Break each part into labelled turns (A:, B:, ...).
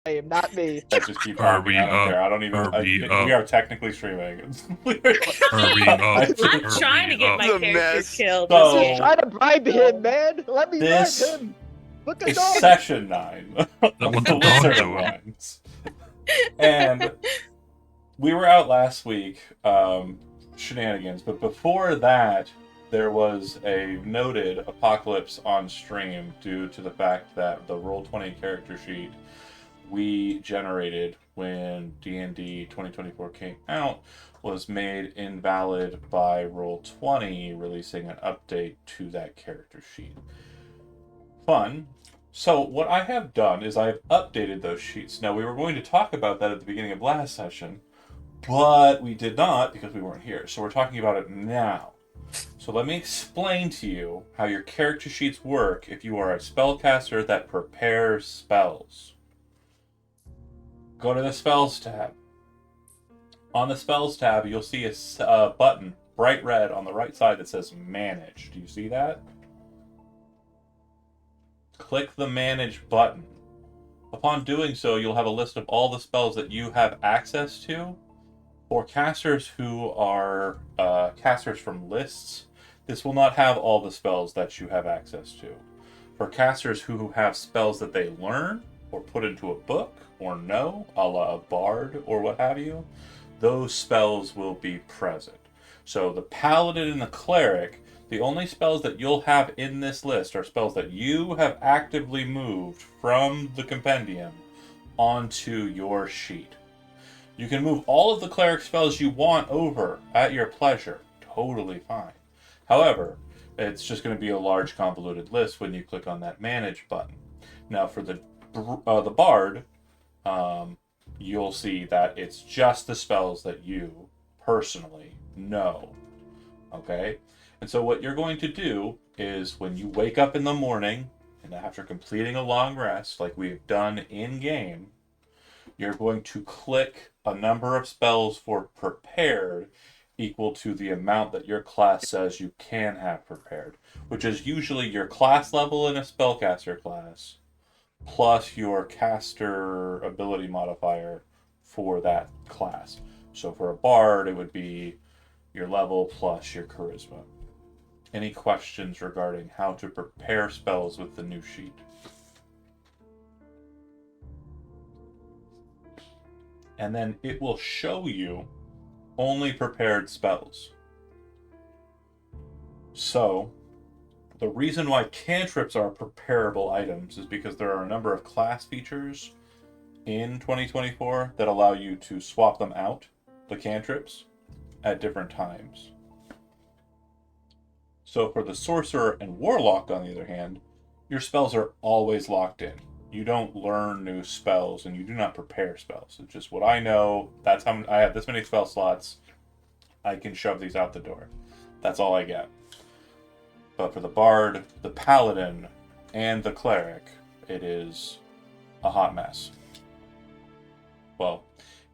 A: name, not me.
B: Let's just keep
C: Are
B: talking.
C: we
B: I don't
C: up?
B: care. I don't even.
C: Are we
B: We
C: up?
B: are technically streaming.
C: Are we up?
D: I'm
C: Are
D: trying to
C: we
D: get
C: up?
D: my
E: This is a
D: character
E: mess.
D: killed.
A: I'm
D: This
A: just
B: So
A: trying to bribe him, man. Let me bribe
B: this
A: him. Look at
B: is
A: dog.
B: session 9 of
C: What's
B: the
C: the dog
B: Wizard of
C: doing?
B: Wines, and we were out last week, shenanigans. But before that, there was a noted apocalypse on stream due to the fact that the Roll20 character sheet we generated when D&D 2024 came out was made invalid by Roll20 releasing an update to that character sheet. Fun. So what I have done is I've updated those sheets. Now we were going to talk about that at the beginning of last session, but we did not because we weren't here. So we're talking about it now. So let me explain to you how your character sheets work if you are a spellcaster that prepares spells. Go to the Spells tab. On the Spells tab, you'll see a button, bright red, on the right side that says Manage. Do you see that? Click the Manage button. Upon doing so, you'll have a list of all the spells that you have access to. For casters who are casters from lists, this will not have all the spells that you have access to. For casters who have spells that they learn or put into a book or know, a la a bard or what have you, those spells will be present. So the paladin and the cleric, the only spells that you'll have in this list are spells that you have actively moved from the compendium onto your sheet. You can move all of the cleric spells you want over at your pleasure. Totally fine. However, it's just going to be a large convoluted list when you click on that manage button. Now for the bard, you'll see that it's just the spells that you personally know. Okay? And so what you're going to do is when you wake up in the morning and after completing a long rest like we've done in game, you're going to click a number of spells for prepared equal to the amount that your class says you can have prepared, which is usually your class level in a spellcaster class plus your caster ability modifier for that class. So for a bard, it would be your level plus your charisma. Any questions regarding how to prepare spells with the new sheet? And then it will show you only prepared spells. So, the reason why cantrips are preparable items is because there are a number of class features in 2024 that allow you to swap them out, the cantrips, at different times. So for the sorcerer and warlock, on the other hand, your spells are always locked in. You don't learn new spells and you do not prepare spells. It's just what I know. That's how I have this many spell slots. I can shove these out the door. That's all I get. But for the bard, the paladin, and the cleric, it is a hot mess. Well,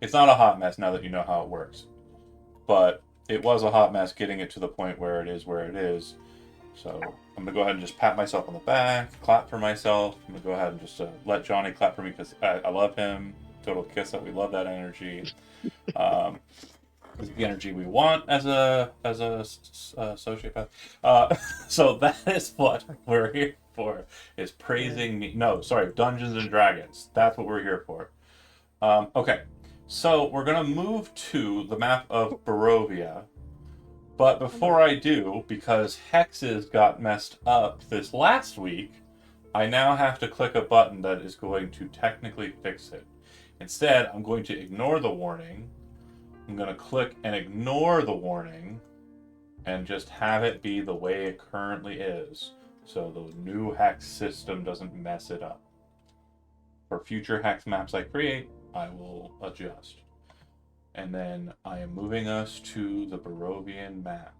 B: it's not a hot mess now that you know how it works. But it was a hot mess getting it to the point where it is. So I'm going to go ahead and just pat myself on the back, clap for myself. I'm going to go ahead and just let Johnny clap for me because I love him. Total kiss up. We love that energy. It's the energy we want as a sociopath. So that is what we're here for, is praising me. No, sorry, Dungeons and Dragons. That's what we're here for. Okay, so we're going to move to the map of Barovia. But before I do, because hexes got messed up this last week, I now have to click a button that is going to technically fix it. Instead, I'm going to ignore the warning. I'm going to click and ignore the warning and just have it be the way it currently is, so the new hex system doesn't mess it up. For future hex maps I create, I will adjust. And then I am moving us to the Barovian map.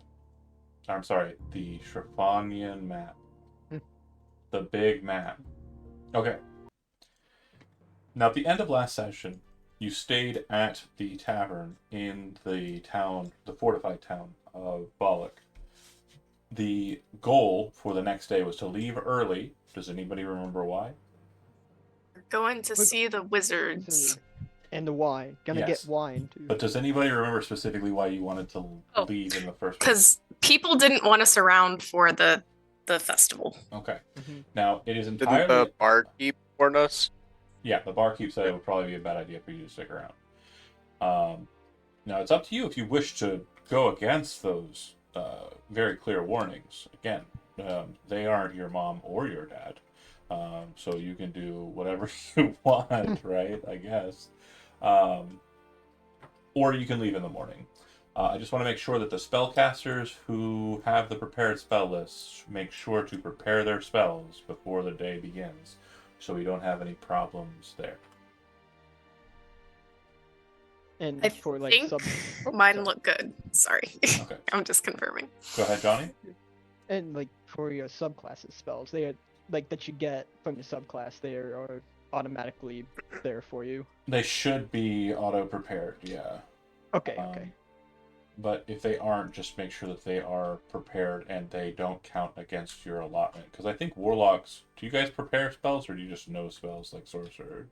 B: I'm sorry, the Shrafanian map. The big map. Okay. Now, at the end of last session, you stayed at the tavern in the town, the fortified town of Balak. The goal for the next day was to leave early. Does anybody remember why?
D: Going to see the wizards.
A: And the wine. Gonna
B: Yes.
A: get wine too.
B: But does anybody remember specifically why you wanted to
D: Oh,
B: leave in the first place?
D: Because people didn't want us around for the festival.
B: Okay.
A: Mhm.
B: Now, it is
E: Didn't
B: entirely...
E: the barkeep warn us?
B: Yeah, the barkeep said it would probably be a bad idea for you to stick around. Now, it's up to you if you wish to go against those very clear warnings. Again, they aren't your mom or your dad. So you can do whatever you want, right? I guess. Or you can leave in the morning. I just want to make sure that the spellcasters who have the prepared spell lists make sure to prepare their spells before the day begins, so we don't have any problems there.
A: And
D: I
A: for like
D: think
A: Oh,
D: mine
A: sorry.
D: look good. Sorry.
B: Okay.
D: I'm just confirming.
B: Go ahead, Johnny.
A: And like for your subclasses spells, they are like that you get from your subclass. They are automatically there for you.
B: They should be auto-prepared, yeah.
A: Okay. Okay.
B: But if they aren't, just make sure that they are prepared and they don't count against your allotment. Because I think warlocks... Do you guys prepare spells, or do you just know spells like sorcerers?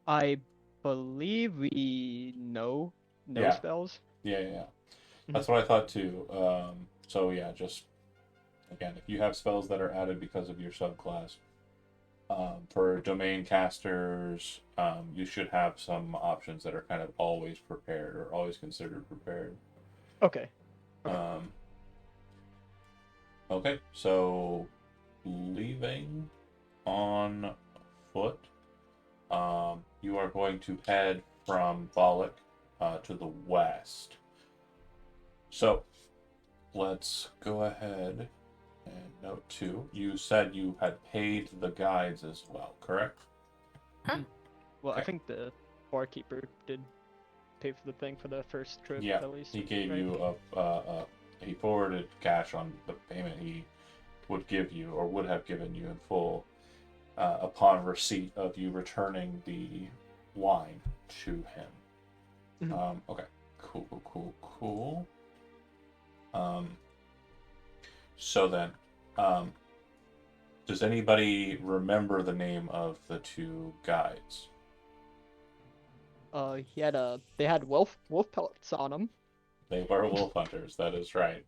A: I believe we know no
B: Yeah.
A: spells.
B: Yeah. That's what I thought too. So yeah, just... Again, if you have spells that are added because of your subclass, for domain casters, you should have some options that are kind of always prepared or always considered prepared.
A: Okay.
B: Okay, so leaving on foot, you are going to head from Volek to the west. So let's go ahead and note 2. You said you had paid the guides as well, correct?
A: Well, I
B: Okay.
A: think the barkeeper did pay for the thing for the first trip
B: Yeah,
A: at least.
B: he gave
A: right?
B: you he forwarded cash on the payment he would give you or would have given you in full upon receipt of you returning the wine to him.
A: Mhm.
B: Okay, cool. So then, does anybody remember the name of the 2 guides?
A: They had wolf pellets on them.
B: They were wolf hunters. That is right.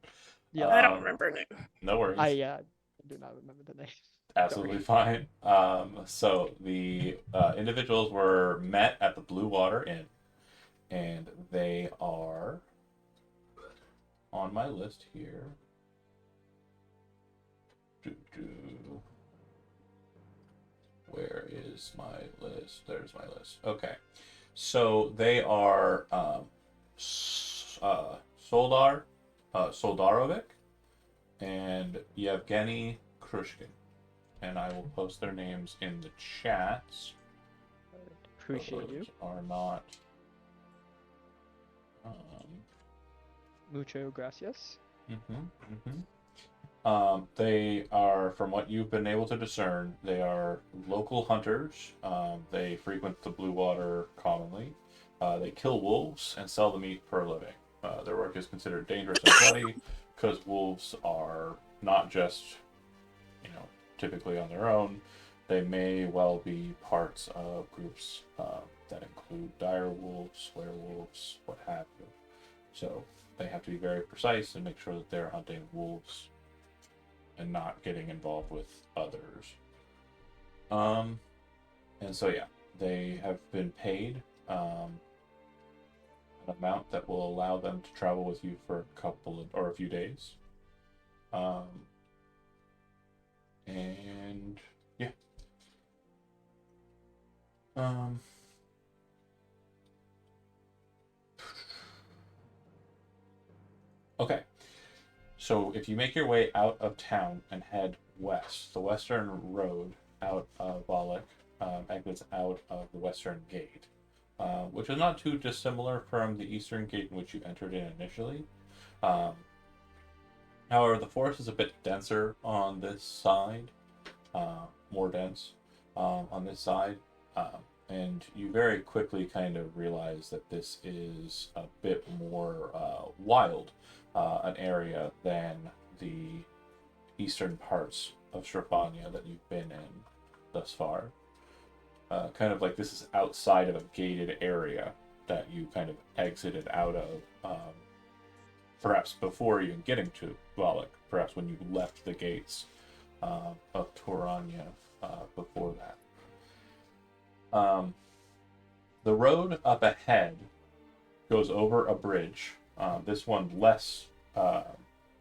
A: Yeah.
D: I don't remember it.
B: No worries.
A: I do not remember the name.
B: Absolutely fine. So the individuals were met at the Blue Water Inn, and they are on my list here. Where is my list? There's my list. Okay. So they are Soldar Soldarovic and Yevgeny Krushkin. And I will post their names in the chats.
A: Appreciate you.
B: Those are not.
A: Mucho gracias.
B: They are, from what you've been able to discern, they are local hunters. They frequent the Blue Water commonly. They kill wolves and sell the meat for a living. Their work is considered dangerous and bloody because wolves are not just, typically on their own. They may well be parts of groups that include dire wolves, werewolves, what have you. So they have to be very precise and make sure that they're hunting wolves and not getting involved with others. And so yeah, they have been paid an amount that will allow them to travel with you for a few days. And yeah. Okay. So if you make your way out of town and head west, the western road out of Volek exits out of the western gate, which is not too dissimilar from the eastern gate in which you entered in initially. However, the forest is a bit denser on this side, more dense on this side, and you very quickly kind of realize that this is a bit more wild an area than the eastern parts of Strafania that you've been in thus far. kind of like this is outside of a gated area that you kind of exited out of, perhaps before even getting to Valak, perhaps when you left the gates of Toranya before that. The road up ahead goes over a bridge. This one less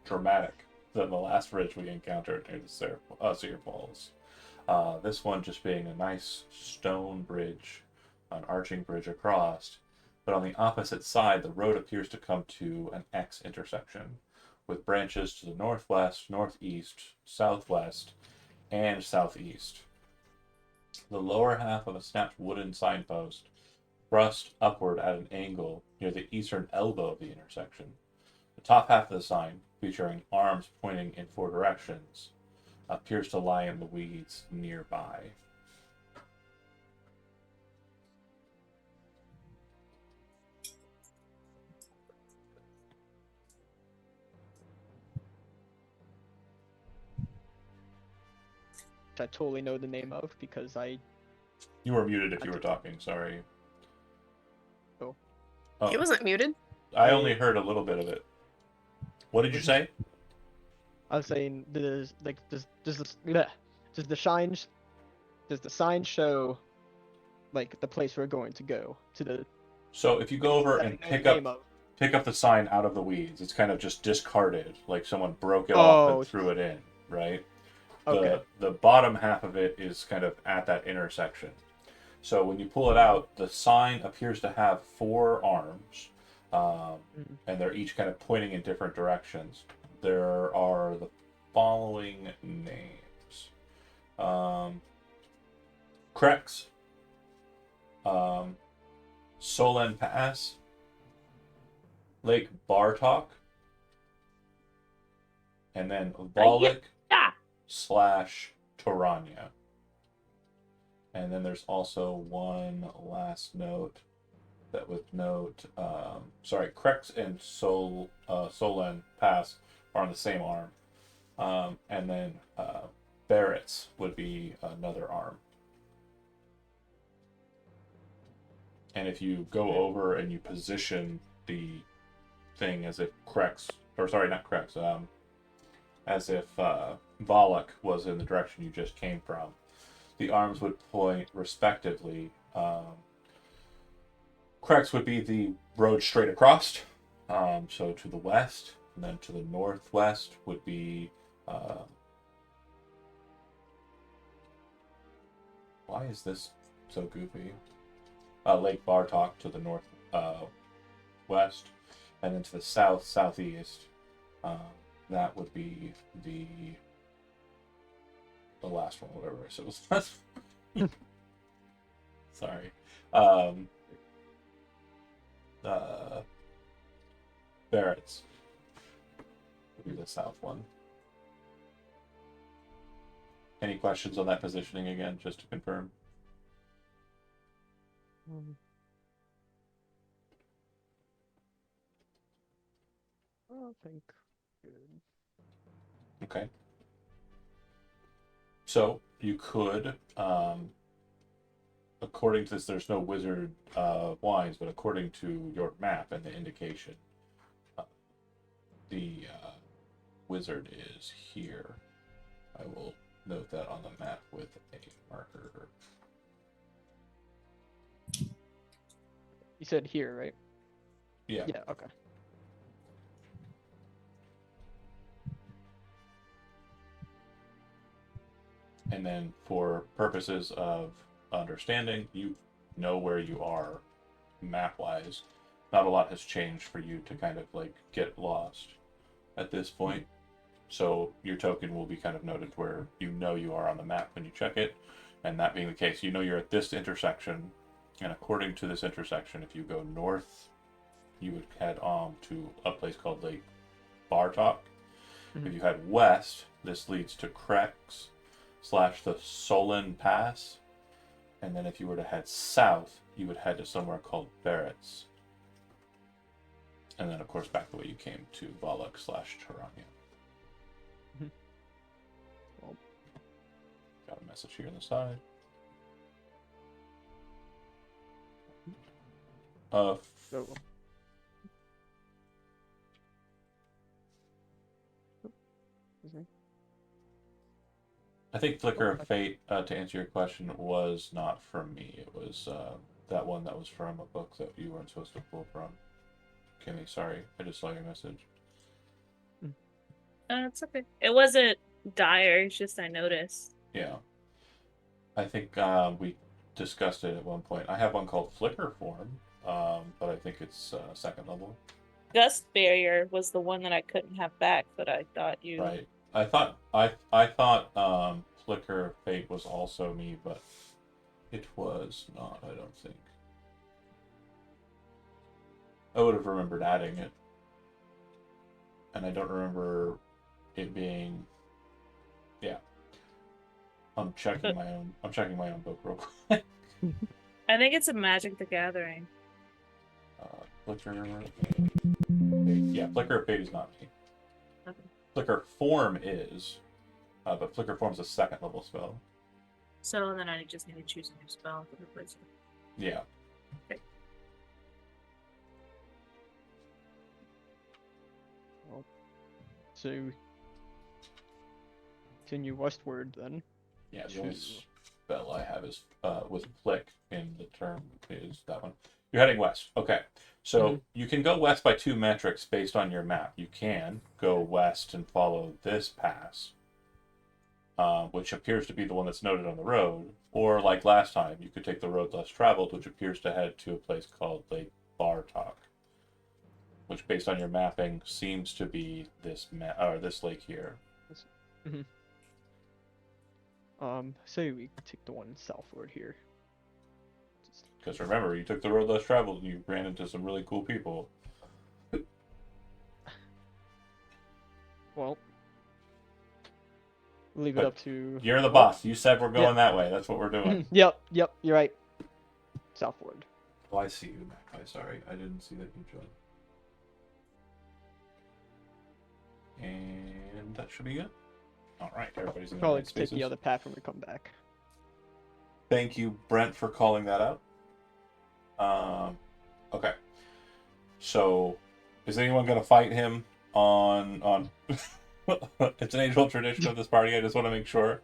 B: dramatic than the last bridge we encountered near the Seer Falls. This one just being a nice stone bridge, an arching bridge across. But on the opposite side, the road appears to come to an X intersection, with branches to the northwest, northeast, southwest, and southeast. The lower half of a snapped wooden signpost thrust upward at an angle near the eastern elbow of the intersection. The top half of the sign, featuring arms pointing in 4 directions, appears to lie in the weeds nearby.
A: Which I totally know the name of because
B: You were muted if you were talking, sorry.
A: Oh.
D: He wasn't muted.
B: I only heard a little bit of it. What did you say?
A: I was saying, does the sign show like the place we're going to go to the?
B: So if you go over
A: that I
B: and
A: know the name of.
B: pick up the sign out of the weeds, it's kind of just discarded, like someone broke it
A: Oh.
B: off and threw it in, right?
A: Okay.
B: The bottom half of it is kind of at that intersection. So when you pull it out, the sign appears to have 4 arms, and they're each kind of pointing in different directions. There are the following names: Krex, Solen Pass, Lake Bartok, and then Valak / Toranya. And then there's also one last note that would note, Krex and Solen Pass are on the same arm. And then Barrett's would be another arm. And if you go over and you position the thing as if as if Valak was in the direction you just came from, the arms would point respectively. Krex would be the road straight across, so to the west, and then to the northwest would be. Why is this so goofy? Lake Bartok to the north west, and then to the southeast. That would be the last one, whatever I said was last. Sorry. Barrett's would be the south one. Any questions on that positioning again, just to confirm?
A: I think good.
B: Okay. So you could, according to this, there's no wizard wines, but according to your map and the indication, the wizard is here. I will note that on the map with a marker.
A: You said here, right?
B: Yeah.
A: Yeah. Okay.
B: And then for purposes of understanding, you know where you are map-wise. Not a lot has changed for you to kind of like get lost at this point. So your token will be kind of noted where you know you are on the map when you check it. And that being the case, you know you're at this intersection. And according to this intersection, if you go north, you would head on to a place called Lake Bartok. If you head west, this leads to Krex / the Solen Pass. And then if you were to head south, you would head to somewhere called Barrett's. And then, of course, back the way you came to Valak / Toranya. Got a message here on the side. Uh,
A: So, excuse me.
B: I think Flicker of Fate, to answer your question, was not from me. It was that one that was from a book that you weren't supposed to pull from. Kimmy, sorry. I just saw your message.
F: It's okay. It wasn't dire. It's just I noticed.
B: Yeah. I think we discussed it at one point. I have one called Flicker Form, but I think it's second level.
F: Gust Barrier was the one that I couldn't have back, but I thought you.
B: Right. I thought Flicker of Fate was also me, but it was not, I don't think. I would have remembered adding it. And I don't remember it being, yeah. I'm checking my own book real quick.
F: I think it's a Magic the Gathering.
B: Flicker yeah, Flicker of Fate is not me.
F: Okay.
B: Flicker Form is, but Flicker Form's a second level spell.
F: So then I just need to choose a new spell to replace it.
B: Yeah.
F: Okay.
A: Well, so continue westward then.
B: Yeah, the only spell I have is with Flick in the term is that one. You're heading west. Okay. So you can go west by 2 metrics based on your map. You can go west and follow this pass, which appears to be the one that's noted on the road. Or like last time, you could take the road less traveled, which appears to head to a place called Lake Bartok, which based on your mapping seems to be this this lake here.
A: Say we take the one southward here.
B: Because remember, you took the road less traveled and you ran into some really cool people.
A: Well, leave it
B: But
A: up to.
B: You're the boss. You said we're going that way. That's what we're doing.
A: Yep, you're right. Southward.
B: Oh, I see you, Mac. Sorry, I didn't see that you joined. And that should be good. All right, everybody's in the
A: Probably
B: right
A: take the
B: spaces.
A: other path when we come back.
B: Thank you, Brent, for calling that out. Okay. So, is anyone going to fight him on? It's an age-old tradition of this party. I just want to make sure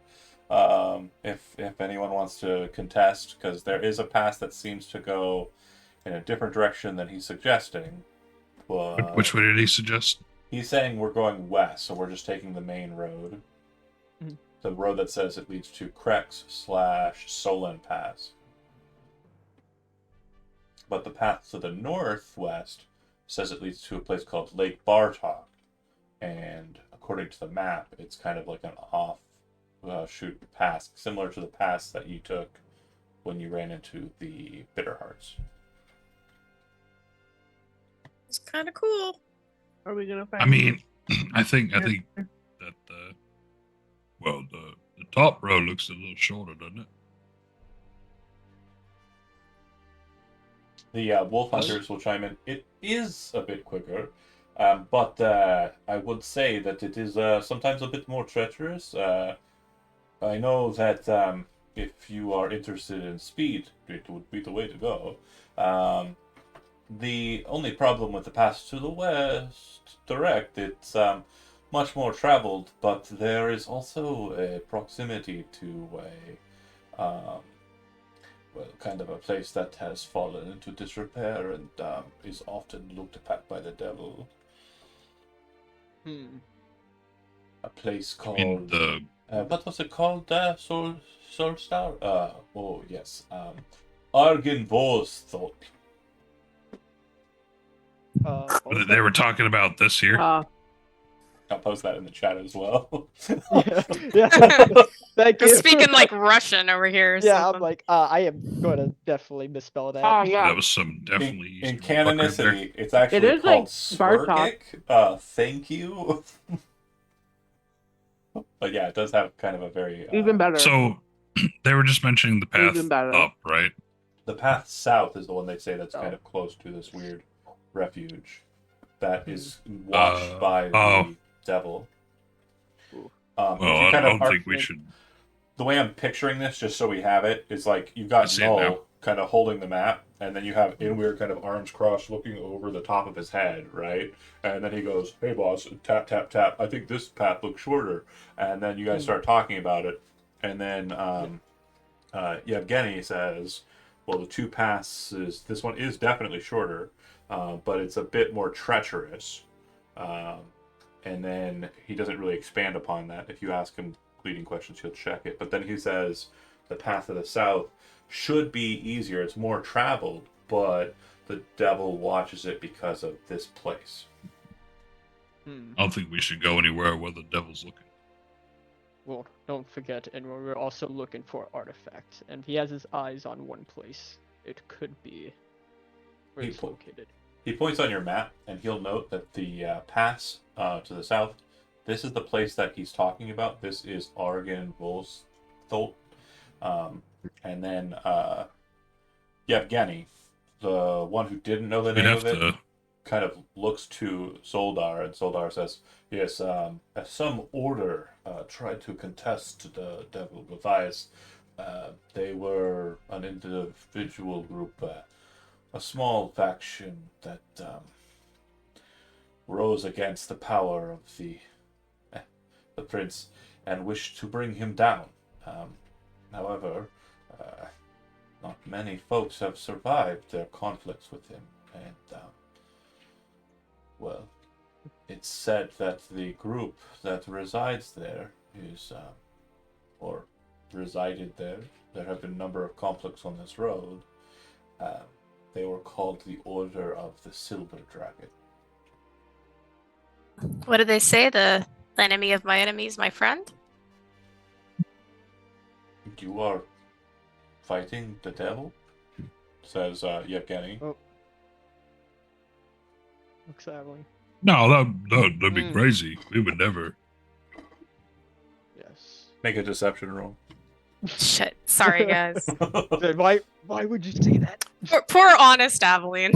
B: if anyone wants to contest, because there is a pass that seems to go in a different direction than he's suggesting. But
C: Which way did he suggest?
B: he's saying we're going west, so we're just taking the main road.
A: Mhm.
B: The road that says it leads to Krex/Solon Pass. But the path to the northwest says it leads to a place called Lake Bartok. And according to the map, it's kind of like an off-shoot pass, similar to the pass that you took when you ran into the Bitterhearts.
D: It's kind of cool.
G: Are we gonna find?
C: I mean, I think that the top row looks a little shorter, doesn't it?
B: The Wolf Hunters will chime in. It is a bit quicker, but I would say that it is sometimes a bit more treacherous. I know that if you are interested in speed, it would be the way to go. The only problem with the pass to the west direct, it's much more traveled, but there is also a proximity to a kind of a place that has fallen into disrepair and is often looked at by the devil. A place called.
C: I mean, the
B: what was it called? Solstar? Oh, yes. Argenvorsthorpe.
C: they were talking about this here.
B: I'll post that in the chat as well.
A: yeah. Thank you.
D: I'm speaking like Russian over here. Or
A: Yeah, I'm
D: something.
A: like, I am going to definitely misspell that.
G: Oh yeah.
C: That was some definitely
B: In
C: some fucker there.
B: canonicity, it's actually
G: It is
B: called
G: like Bartok.
B: Swergic. Thank you. But yeah, it does have kind of a very
G: Even better.
C: So they were just mentioning the path
G: Even better.
C: up, right?
B: The path south is the one they say that's
G: Oh.
B: kind of close to this weird refuge that is watched by the
C: oh.
B: devil.
A: Ooh.
C: Well,
B: if you
C: I
B: kind of
C: don't think we
B: arc-
C: should.
B: The way I'm picturing this, just so we have it, is like you've
C: I
B: got
C: see it now.
B: Null, kind of holding the map, and then you have Inweir kind of arms crossed looking over the top of his head, right? And then he goes, "Hey boss, tap tap tap, I think this path looks shorter." And then you guys start talking about it, and then Yevgeny says, "Well, the two paths this one is definitely shorter, but it's a bit more treacherous." And then he doesn't really expand upon that. If you ask him leading questions, he'll check it. But then he says the path to the south should be easier. It's more traveled, but the devil watches it because of this place.
C: I don't think we should go anywhere where the devil's looking.
A: Well, don't forget, and we're also looking for artifacts, and he has his eyes on one place. It could be where it's located.
B: He points on your map, and he'll note that the pass to the south, this is the place that he's talking about. This is Argen Volstholt. And then Yevgeny, the one who didn't know the name of it, kind of looks to Soldar, and Soldar says, "Yes, as some order tried to contest the Devil Matthias, they were an individual group, a small faction that rose against the power of the prince and wished to bring him down. However, not many folks have survived their conflicts with him, and well, it's said that the group that resides there is, or resided there. There have been a number of conflicts on this road. They were called the Order of the Silver Dragon."
D: What did they say? The enemy of my enemy is my friend?
B: "You are fighting the devil?" says Yevgeny.
A: Oh. Looks Aveling.
C: No, that'd be crazy. We would never.
A: Yes.
B: Make a deception roll.
D: Shit. Sorry, guys.
A: Why would you say that?
D: Poor honest Aveline.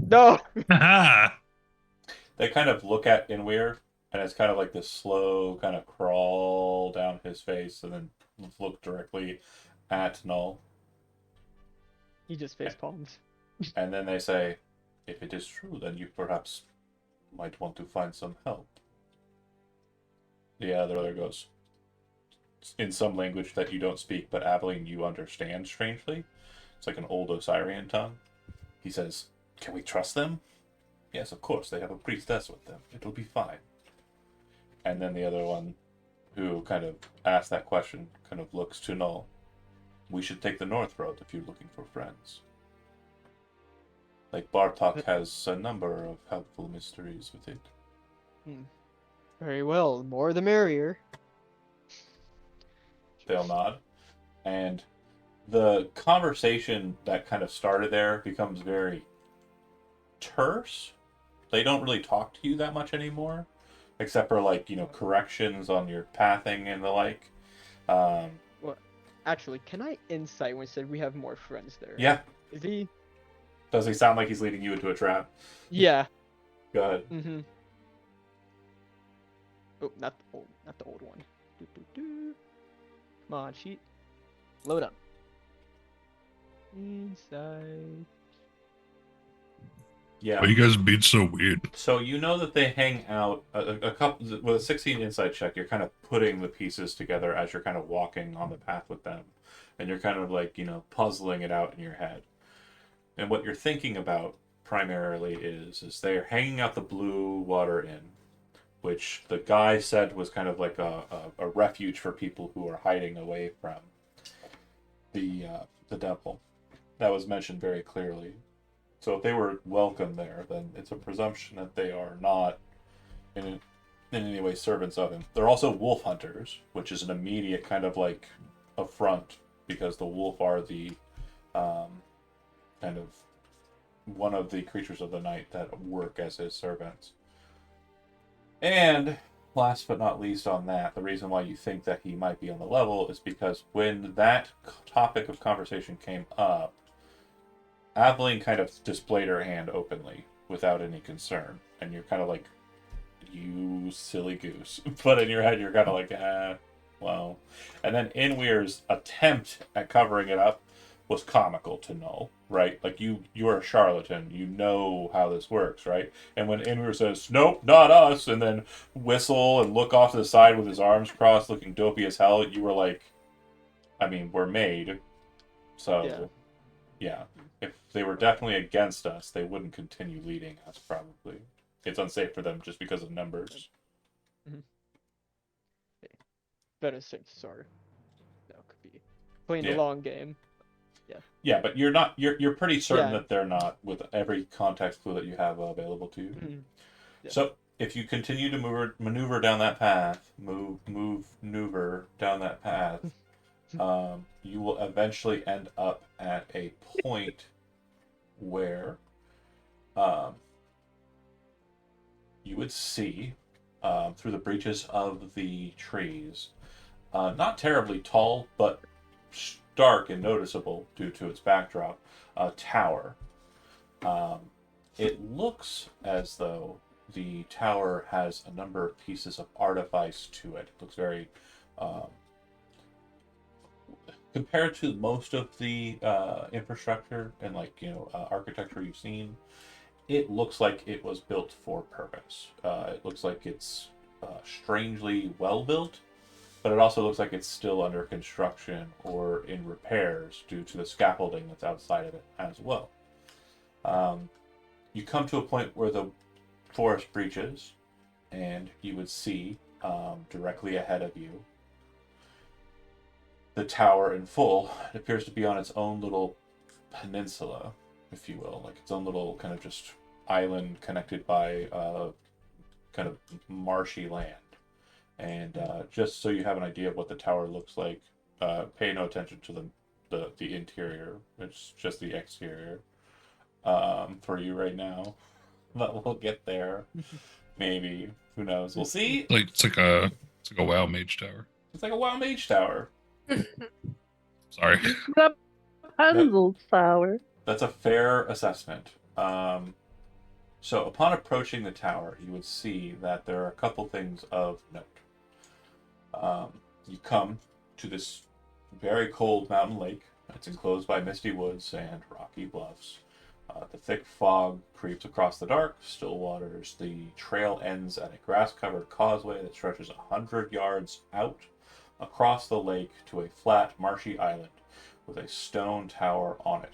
A: No!
B: They kind of look at Inweir, and it's kind of like this slow kind of crawl down his face, and then look directly at Null.
A: He just face palms.
B: And then they say, "If it is true, then you perhaps might want to find some help." The other goes, in some language that you don't speak, but Aveline, you understand strangely. It's like an old Osirian tongue. He says, "Can we trust them?" "Yes, of course. They have a priestess with them. It'll be fine." And then the other one, who kind of asked that question, kind of looks to Null. "We should take the North Road if you're looking for friends. Like Bartok has a number of helpful mysteries with it."
A: Very well. More the merrier.
B: They'll nod. And the conversation that kind of started there becomes very terse. They don't really talk to you that much anymore, except for, like, corrections on your pathing and the like.
A: Well, actually, can I insight when it said we have more friends there?
B: Yeah.
A: Is he?
B: Does he sound like he's leading you into a trap?
A: Yeah.
B: Go ahead.
A: Mm-hmm. Oh, not the old one. Come on, sheet. Load up. Insight.
B: Yeah.
C: Why you guys being so weird?
B: So you know that they hang out a couple with a 16 insight check. You're kind of putting the pieces together as you're kind of walking on the path with them, and you're kind of like puzzling it out in your head. And what you're thinking about primarily is they're hanging out the Blue Water Inn, which the guy said was kind of like a refuge for people who are hiding away from the devil. That was mentioned very clearly. So if they were welcome there, then it's a presumption that they are not in any way servants of him. They're also wolf hunters, which is an immediate kind of like affront, because the wolf are the kind of one of the creatures of the night that work as his servants. And last but not least on that, the reason why you think that he might be on the level is because when that topic of conversation came up, Aveline kind of displayed her hand openly without any concern. And you're kind of like, "You silly goose." But in your head, you're kind of like, Wow. And then Inweir's attempt at covering it up was comical to Null, right? Like you're a charlatan, you know how this works, right? And when Inweir says, "Nope, not us," and then whistle and look off to the side with his arms crossed, looking dopey as hell, you were like, I mean, we're made. So yeah. If they were definitely against us, they wouldn't continue leading us, probably. It's unsafe for them just because of numbers.
A: Better safe sorry. That could be playing
B: Yeah.
A: the long game.
B: Yeah, but you're pretty certain
A: Yeah.
B: that they're not with every context clue that you have available to you.
A: Mhm. Yeah.
B: So if you continue to maneuver down that path, maneuver down that path, you will eventually end up at a point where you would see through the breaches of the trees, not terribly tall, but stark and noticeable due to its backdrop, a tower. It looks as though the tower has a number of pieces of artifice to it. It looks very, compared to most of the infrastructure and architecture you've seen, it looks like it was built for purpose. It looks like it's strangely well built, but it also looks like it's still under construction or in repairs due to the scaffolding that's outside of it as well. You come to a point where the forest breaches, and you would see directly ahead of you the tower in full. It appears to be on its own little peninsula, if you will, like its own little kind of just island connected by kind of marshy land. And just so you have an idea of what the tower looks like, pay no attention to the interior. It's just the exterior for you right now. But we'll get there. Maybe. Who knows? We'll see.
C: It's like a WoW mage tower.
B: It's like a WoW mage tower.
C: Sorry.
G: The Puzzle Tower.
B: That's a fair assessment. So upon approaching the tower, you would see that there are a couple things of note. You come to this very cold mountain lake. It's enclosed by misty woods and rocky bluffs. The thick fog creeps across the dark, still waters. The trail ends at a grass-covered causeway that stretches 100 yards out across the lake to a flat, marshy island with a stone tower on it.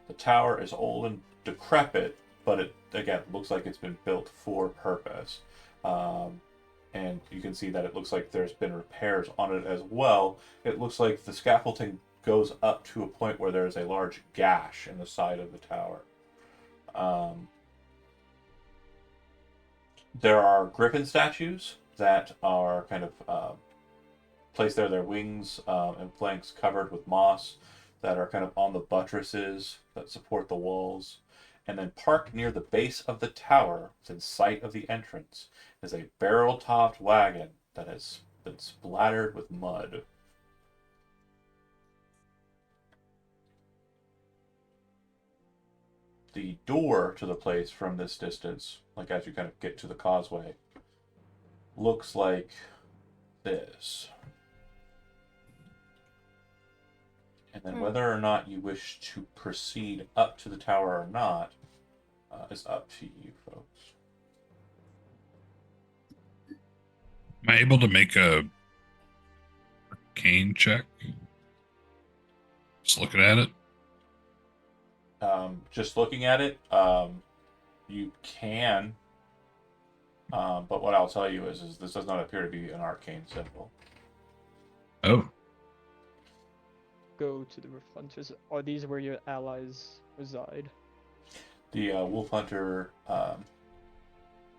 B: The tower is old and decrepit, but it, again, looks like it's been built for purpose. And you can see that it looks like there's been repairs on it as well. It looks like the scaffolding goes up to a point where there is a large gash in the side of the tower. There are griffin statues that are kind of placed there, their wings and flanks covered with moss that are kind of on the buttresses that support the walls. And then parked near the base of the tower, within sight of the entrance, is a barrel-topped wagon that has been splattered with mud. The door to the place from this distance, like as you kind of get to the causeway, looks like this. And then whether or not you wish to proceed up to the tower or not is up to you folks.
C: Am I able to make a arcane check? Just looking at it.
B: Just looking at it, you can. But what I'll tell you is this does not appear to be an arcane symbol.
C: Oh.
A: Go to the Wolf Hunters. Are these where your allies reside?
B: The Wolf Hunter,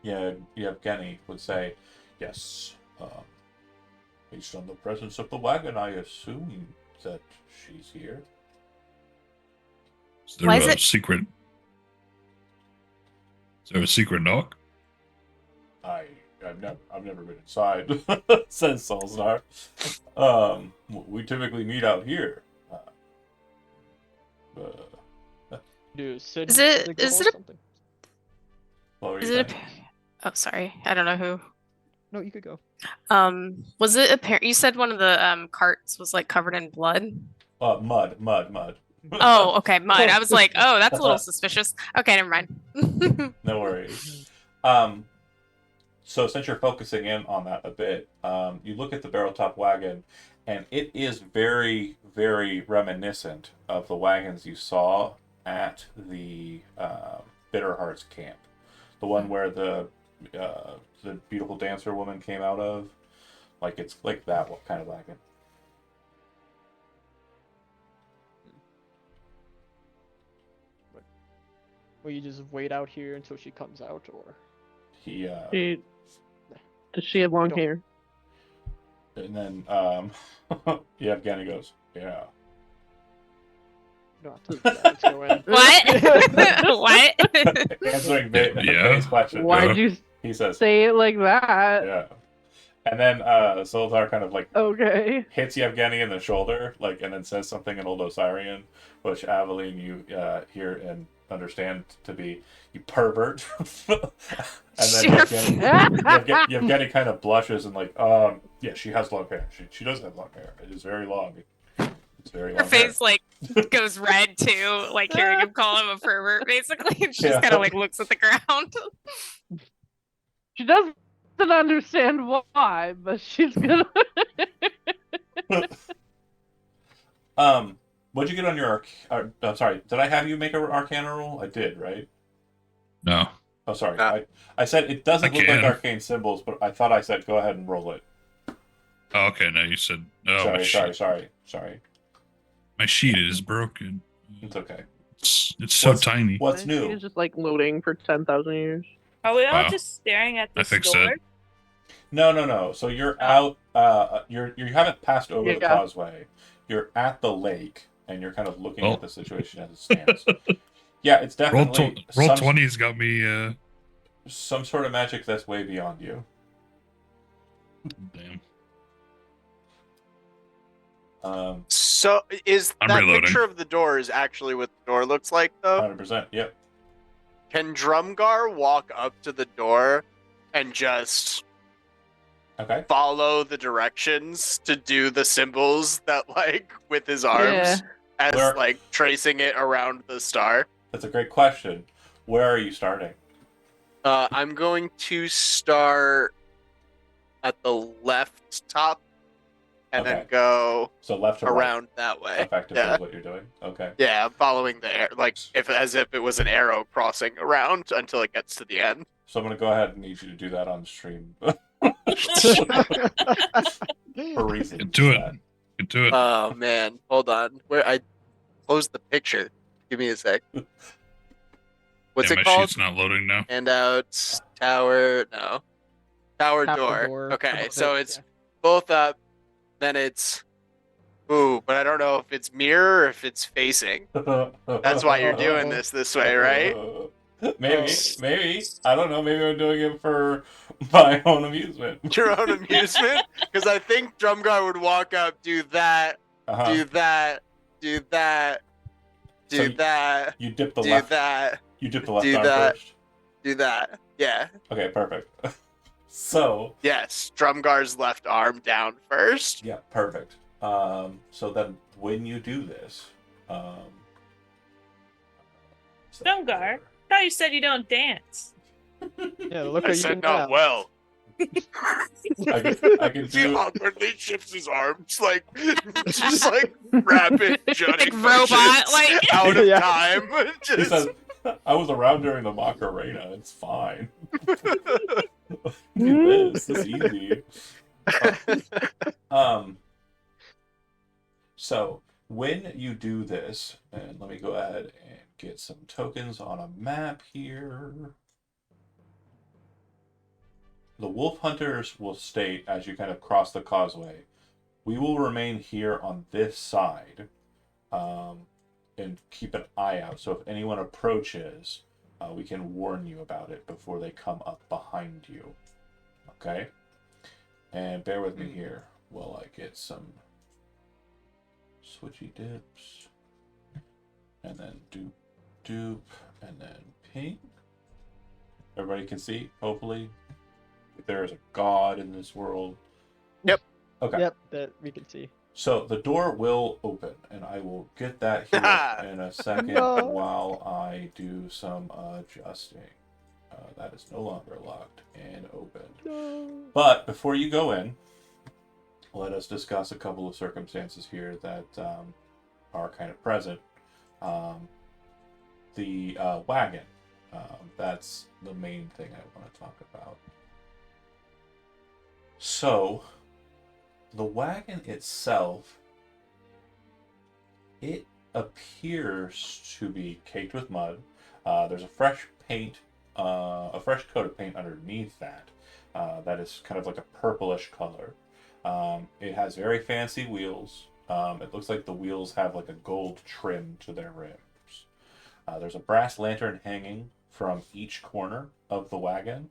B: Yevgeny would say, yes. Based on the presence of the wagon, I assume that she's here.
C: Is there
D: Why is it-
C: secret? Is there a secret knock?
B: I've never been inside, says Solstar. We typically meet out here.
A: Do Sid
D: Is it-
A: the girl
D: is
A: or
D: it a-
A: something?
B: What were you
D: Is it
B: saying?
D: Oh, sorry. I don't know who
A: no, you could go.
D: Was it apparent? You said one of the carts was like covered in blood.
B: Mud.
D: Oh, okay, mud. I was like, oh, that's a little suspicious. Okay, never mind.
B: No worries. So since you're focusing in on that a bit, you look at the barrel top wagon, and it is very, very reminiscent of the wagons you saw at the Bitter Hearts camp, the one where the beautiful dancer woman came out of. Like it's like that kind of wagon.
A: Will you just wait out here until she comes out, or
B: He
G: Does she have long
A: Don't-
G: hair?
B: and then Yevgeny goes, yeah.
A: no? Let's go in.
D: What? What?
B: Answering
C: Yeah.
B: Bay's question.
G: Why'd you
B: He says,
G: say it like that?
B: yeah. And then Zoldar kind of like
G: Okay.
B: hits Yevgeny in the shoulder, like, and then says something in Old Osirian, which Aveline you hear and understand to be "you pervert." And then Yevgeny kind of blushes and like, yeah, she has long hair. She does have long hair. It is very long. It's very
D: Her
B: long.
D: face like goes red too, like hearing him call him a pervert, basically. And she just
B: Yeah.
D: kind of like looks at the ground.
G: She doesn't understand why, but she's gonna.
B: What'd you get on your I'm sorry, did I have you make an Arcana roll? I did, right?
C: No.
B: Oh, sorry. I said it doesn't
C: I
B: look like
C: can.
B: arcane symbols, but I thought I said go ahead and roll it.
C: Oh, okay, no, you said no.
B: Sorry.
C: My sheet is broken.
B: It's okay.
C: It's so tiny.
B: What's
G: My sheet
B: new?
G: is just like loading for 10,000 years.
F: Are we all
C: Wow.
F: just staring at
C: I
F: this
C: fixed
F: door?
C: it.
B: No. So you're out. You haven't passed over the
G: Yeah.
B: causeway. You're at the lake, and you're kind of looking
C: Oh.
B: at the situation as it stands. Yeah, it's
C: Roll
B: definitely
C: roll
B: some,
C: 20's got me.
B: some sort of magic that's way beyond you.
C: Damn.
E: So is
C: I'm
E: that
C: reloading.
E: picture of the door is actually what the door looks like though?
B: 100%. Yep.
E: Can Drumgar walk up to the door and just
B: Okay.
E: follow the directions to do the symbols that like with his arms
G: Yeah.
E: as
B: Where-
E: like tracing it around the star?
B: That's a great question. Where are you starting?
E: I'm going to start at the left top and
B: Okay.
E: then go
B: So left to
E: around that
B: right.
E: way.
B: Effectively
E: Yeah.
B: is what you're doing. Okay.
E: Yeah, I'm following the air, like as if it was an arrow crossing around until it gets to the end.
B: So I'm gonna go ahead and need you to do that on stream for reasons.
C: Get to it.
B: that-
C: Get to it.
E: Oh man, hold on. Where I closed the picture. Give me a sec. What's
C: Yeah,
E: it
C: my
E: called?
C: sheet's not loading now.
E: Handouts, tower, no. Tower door. Okay,
A: above
E: so
A: it,
E: it's both up, then it's ooh, but I don't know if it's mirror or if it's facing. That's why you're doing this way, right?
B: Maybe. I don't know. Maybe I'm doing it for my own amusement.
E: Your own amusement? Because I think Drumgar would walk up, do that,
B: Uh-huh.
E: do that, do that, do
B: So
E: that,
B: You dip the
E: do
B: left.
E: that,
B: You dip the left
E: do
B: arm
E: that.
B: first.
E: do that. Yeah.
B: Okay, perfect. So
E: Yes, Drumgar's left arm down first.
B: yeah, perfect. So then when you do this,
F: Drumgar? I thought you said you don't dance.
A: Yeah, look
E: I
A: how you
E: said
A: can
E: not
A: now.
E: well.
B: I can
E: He
B: do.
E: awkwardly shifts his arms, like just like rapid jutting
D: Like robot,
E: motions
D: like-
E: out of
A: Yeah.
E: time.
B: He
E: Just
B: says, "I was around during the Macarena. It's fine. Do this. It's easy." So when you do this, and let me go ahead and get some tokens on a map here. The wolf hunters will state as you kind of cross the causeway, we will remain here on this side, and keep an eye out. So if anyone approaches, we can warn you about it before they come up behind you. Okay? And bear with me here while I get some switchy dips. And then doop, and then ping. Everybody can see, hopefully. if there is a god in this world.
E: Yep.
B: Okay.
A: Yep, that we can see.
B: So the door will open, and I will get that here in a second
A: No.
B: while I do some adjusting. That is no longer locked and open.
A: No.
B: But before you go in, let us discuss a couple of circumstances here that are kind of present. The wagon. That's the main thing I want to talk about. So, the wagon itself, it appears to be caked with mud. There's a fresh coat of paint underneath that. That is kind of like a purplish color. It has very fancy wheels. It looks like the wheels have like a gold trim to their rims. There's a brass lantern hanging from each corner of the wagon.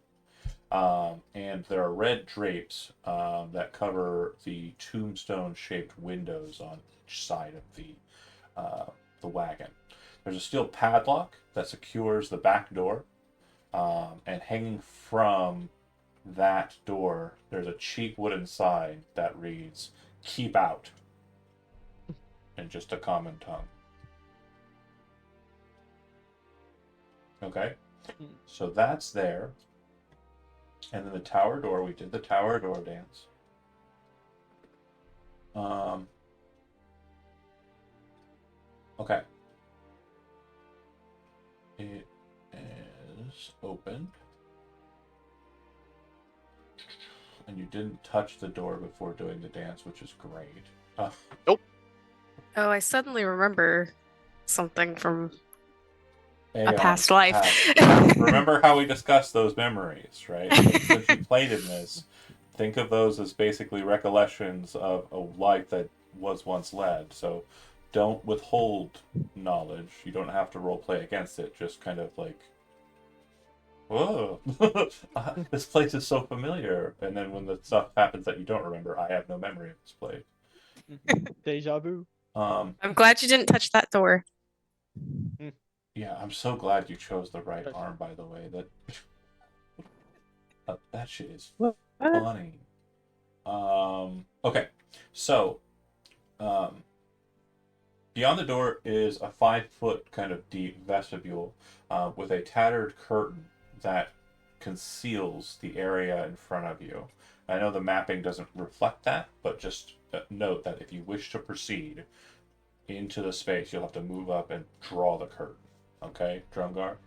B: And there are red drapes that cover the tombstone-shaped windows on each side of the wagon. There's a steel padlock that secures the back door, and hanging from that door, there's a cheap wooden sign that reads, "Keep out," in just a common tongue. Okay, so that's there. And then the tower door, we did the tower door dance. Okay. It is open. And you didn't touch the door before doing the dance, which is great.
E: Nope.
D: Oh, I suddenly remember something from a
B: Aeon
D: past life.
B: past. Remember how we discussed those memories, right? Since you played in this, think of those as basically recollections of a life that was once led. So don't withhold knowledge. You don't have to role play against it. Just kind of like, whoa, this place is so familiar. And then when the stuff happens that you don't remember, I have no memory of this place.
A: Deja vu.
D: I'm glad you didn't touch that door.
B: Yeah, I'm so glad you chose the right arm, by the way. That shit is
G: What?
B: funny. Okay, so beyond the door is a 5-foot kind of deep vestibule with a tattered curtain that conceals the area in front of you. I know the mapping doesn't reflect that, but just note that if you wish to proceed into the space, you'll have to move up and draw the curtain. Okay, Drumgar.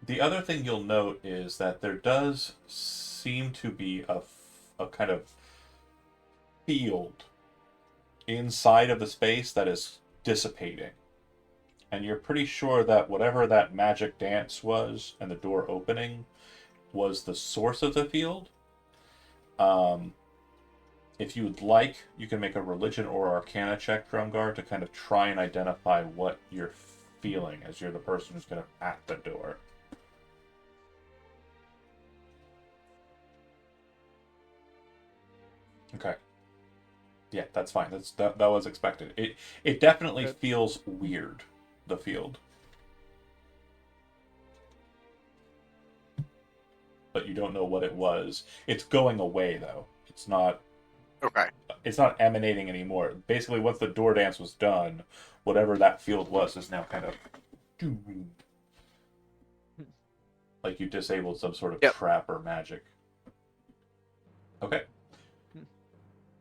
B: The other thing you'll note is that there does seem to be a kind of field inside of the space that is dissipating. And you're pretty sure that whatever that magic dance was and the door opening was the source of the field. If you would like, you can make a religion or arcana check, Drumgar, to kind of try and identify what you're feeling as you're the person who's kind of at the door. Okay. Yeah, that's fine. That was expected. It definitely
A: Good.
B: feels weird, the field. But you don't know what it was. It's going away though. It's not emanating anymore. Basically, once the door dance was done, whatever that field was is now kind of like you disabled some sort of trap or magic. Okay.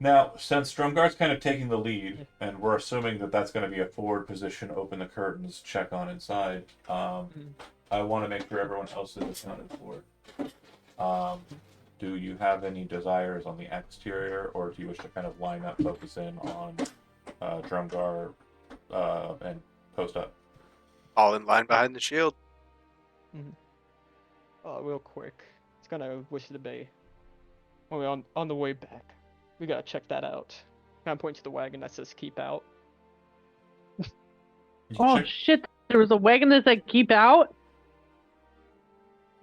B: Now, since Drumgar's kind of taking the lead, and we're assuming that that's going to be a forward position, open the curtains, check on inside, I want to make sure everyone else is accounted for. Do you have any desires on the exterior, or do you wish to kind of line up, focus in on Drumgar, and post up?
E: All in line behind the shield.
A: Real quick. It's gonna wish the bay. When we're on the way back, we gotta check that out. Kind of point to the wagon that says "keep out."
G: Oh shit! There was a wagon that said "keep out."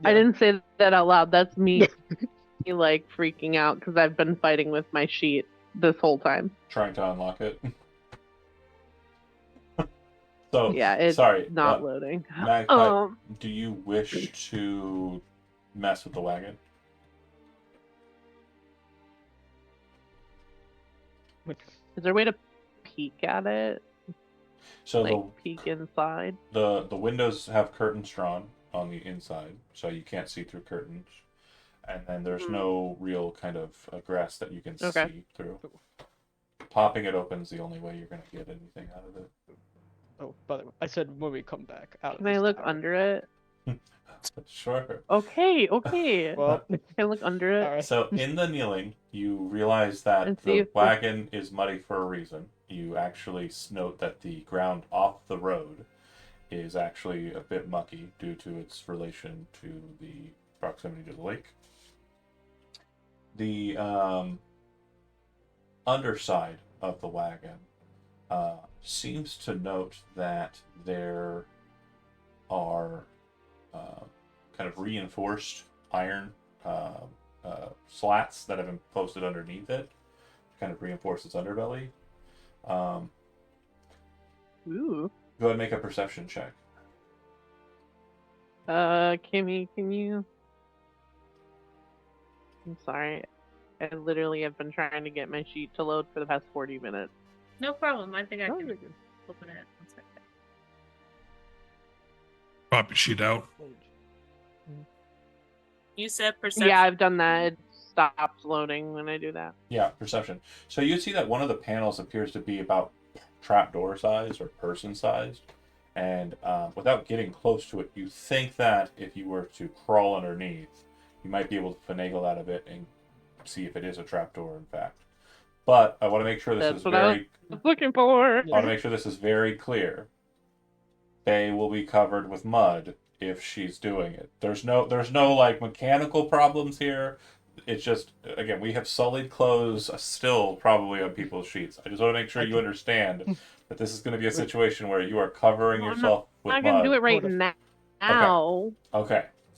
G: I
A: Yeah.
G: didn't say that out loud. That's me, like freaking out because I've been fighting with my sheet this whole time.
B: Trying to unlock it. So
G: Yeah, it's
B: sorry.
G: not loading.
B: Magpie, do you wish to mess with the wagon.
G: Is there a way to peek at it?
B: So
G: Like peek inside?
B: the windows have curtains drawn on the inside, so you can't see through curtains. And then there's no real kind of grass that you can
G: Okay.
B: see through. Popping it open is the only way you're going to get anything out of it.
A: Oh, by the way, I said when we come back out.
G: Can I look under it?
B: Sure.
G: Okay.
A: Well,
G: Can I look under it?
A: all right.
B: So in the kneeling, you realize that
G: And see
B: the
G: if the-
B: wagon is muddy for a reason. You actually note that the ground off the road is actually a bit mucky due to its relation to the proximity to the lake. The underside of the wagon seems to note that there are kind of reinforced iron slats that have been posted underneath it to kind of reinforce its underbelly.
G: Ooh.
B: Go ahead and make a perception check.
G: Kimmy, can you? I'm sorry. I literally have been trying to get my sheet to load for the past 40 minutes.
F: No problem. I think I
A: Oh,
F: can
A: you're good.
F: open it. One second.
C: Pop your sheet out.
F: You said perception.
G: Yeah, I've done that. It stops loading when I do that.
B: Yeah, perception. So you see that one of the panels appears to be about trapdoor sized or person sized. And without getting close to it, you think that if you were to crawl underneath, you might be able to finagle out of it and see if it is a trapdoor, in fact. But I want to make sure this
G: That's
B: is
G: what I
B: very.
G: was looking for.
B: I want to make sure this is very clear. They will be covered with mud if she's doing it. There's no like mechanical problems here. It's just, again, we have sullied clothes still probably on people's sheets. I just want to make sure you understand that this is going to be a situation where you are covering
G: Well, I'm
B: yourself with
G: I'm
B: mud.
G: not gonna do it right
A: Hold
G: now.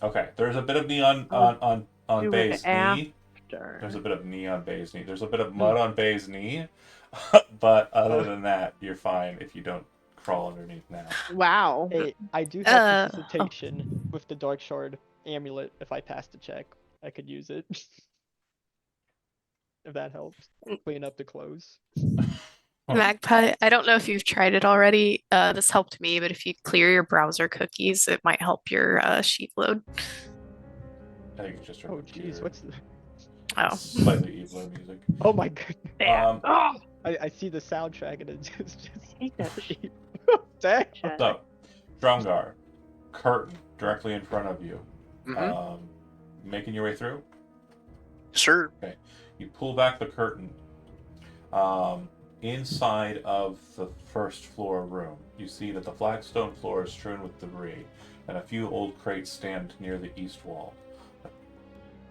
B: Okay. There's a bit of neon
G: I'll
B: on
G: do
B: Bay's
G: it
B: knee.
G: after.
B: There's a bit of knee on Bay's knee. There's a bit of mud on Bay's knee. But other than that, you're fine if you don't crawl underneath now.
G: Wow.
A: Hey, I do have precipitation with the Dark Shard amulet. If I pass the check, I could use it. If that helps. Clean up the clothes.
D: Magpie, I don't know if you've tried it already. This helped me, but if you clear your browser cookies, it might help your sheet load.
B: I think it's just her
A: Oh jeez,
B: computer.
A: what's the...
D: Oh.
B: Slightly evil music.
A: Oh my goodness.
G: Damn. Oh,
A: I see the soundtrack and it's just...
G: hate that shit.
A: Dang.
B: So, Drumgar, curtain directly in front of you.
E: Mhm.
B: Making your way through.
E: Sure.
B: You pull back the curtain. Inside of the first floor room, you see that the flagstone floor is strewn with debris, and a few old crates stand near the east wall.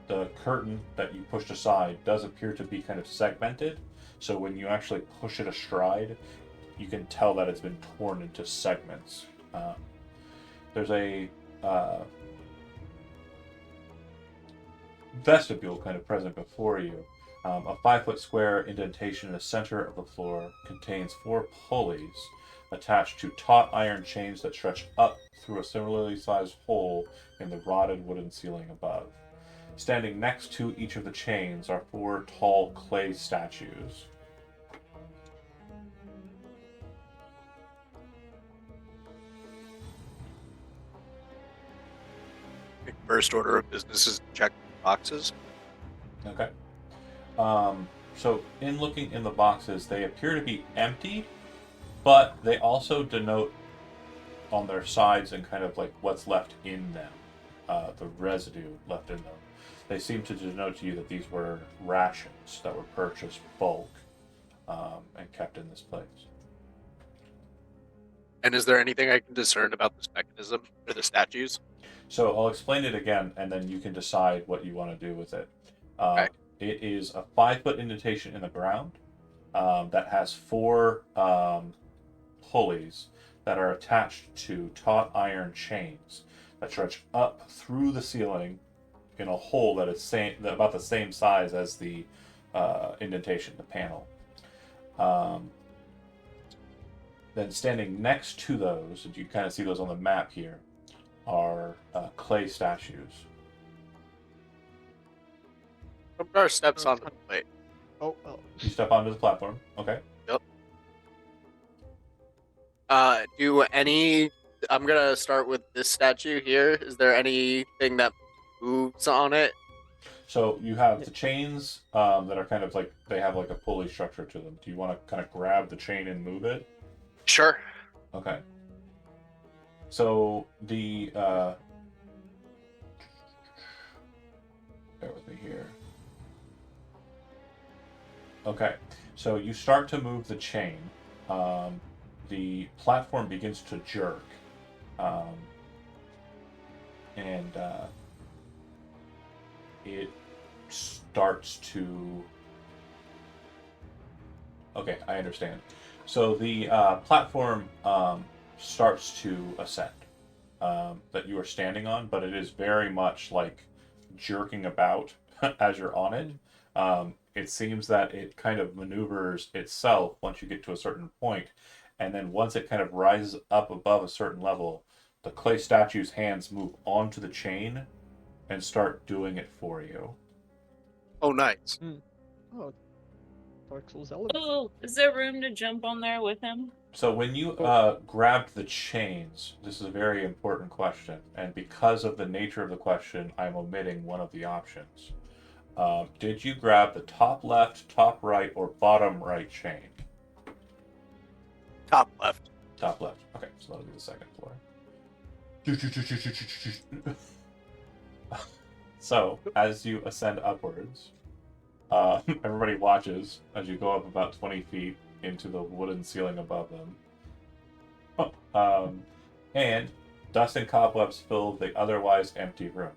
B: The curtain that you pushed aside does appear to be kind of segmented, so when you actually push it astride, you can tell that it's been torn into segments. There's a vestibule kind of present before you. A 5-foot square indentation in the center of the floor contains 4 pulleys attached to taut iron chains that stretch up through a similarly sized hole in the rotted wooden ceiling above. Standing next to each of the chains are 4 tall clay statues.
E: First order of business is check boxes.
B: Okay. So in looking in the boxes, they appear to be empty, but they also denote on their sides and kind of like what's left in them, the residue left in them. They seem to denote to you that these were rations that were purchased bulk and kept in this place.
E: And is there anything I can discern about this mechanism or the statues?
B: So I'll explain it again, and then you can decide what you want to do with it.
E: Okay.
B: It is a 5-foot indentation in the ground that has 4 pulleys that are attached to taut iron chains that stretch up through the ceiling in a hole that is about the same size as the indentation, the panel. Then standing next to those, and you kind of see those on the map here, are clay statues.
E: Drumgar steps onto the plate.
A: Oh, oh.
B: You step onto the platform. Okay.
E: I'm gonna start with this statue here. Is there anything that moves on it?
B: So you have the chains that are kind of like, they have like a pulley structure to them. Do you want to kind of grab the chain and move it?
E: Sure.
B: Okay. So the bear with me here. Okay. So you start to move the chain. The platform begins to jerk. And it starts to... Okay, I understand. So the platform starts to ascend that you are standing on, but it is very much like jerking about as you're on it. It seems that it kind of maneuvers itself once you get to a certain point, and then once it kind of rises up above a certain level, the clay statue's hands move onto the chain and start doing it for you.
E: Oh, nice.
A: Oh, Dark Souls element.
F: Oh, is there room to jump on there with him?
B: So when you grabbed the chains, this is a very important question, and because of the nature of the question, I'm omitting one of the options. Did you grab the top left, top right, or bottom right chain?
E: Top left.
B: Top left. Okay, so that'll be the second floor. So, as you ascend upwards, everybody watches as you go up about 20 feet into the wooden ceiling above them. And dust and cobwebs fill the otherwise empty room.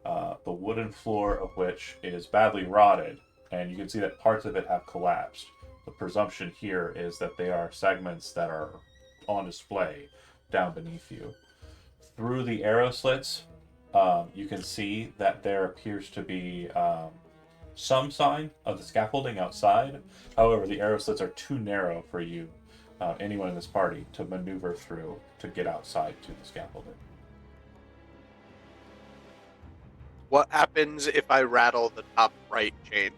B: The wooden floor of which is badly rotted, and you can see that parts of it have collapsed. The presumption here is that they are segments that are on display down beneath you. Through the arrow slits, you can see that there appears to be some sign of the scaffolding outside. However, the arrow slits are too narrow for you, anyone in this party, to maneuver through to get outside to the scaffolding.
E: What happens if I rattle the top right chain?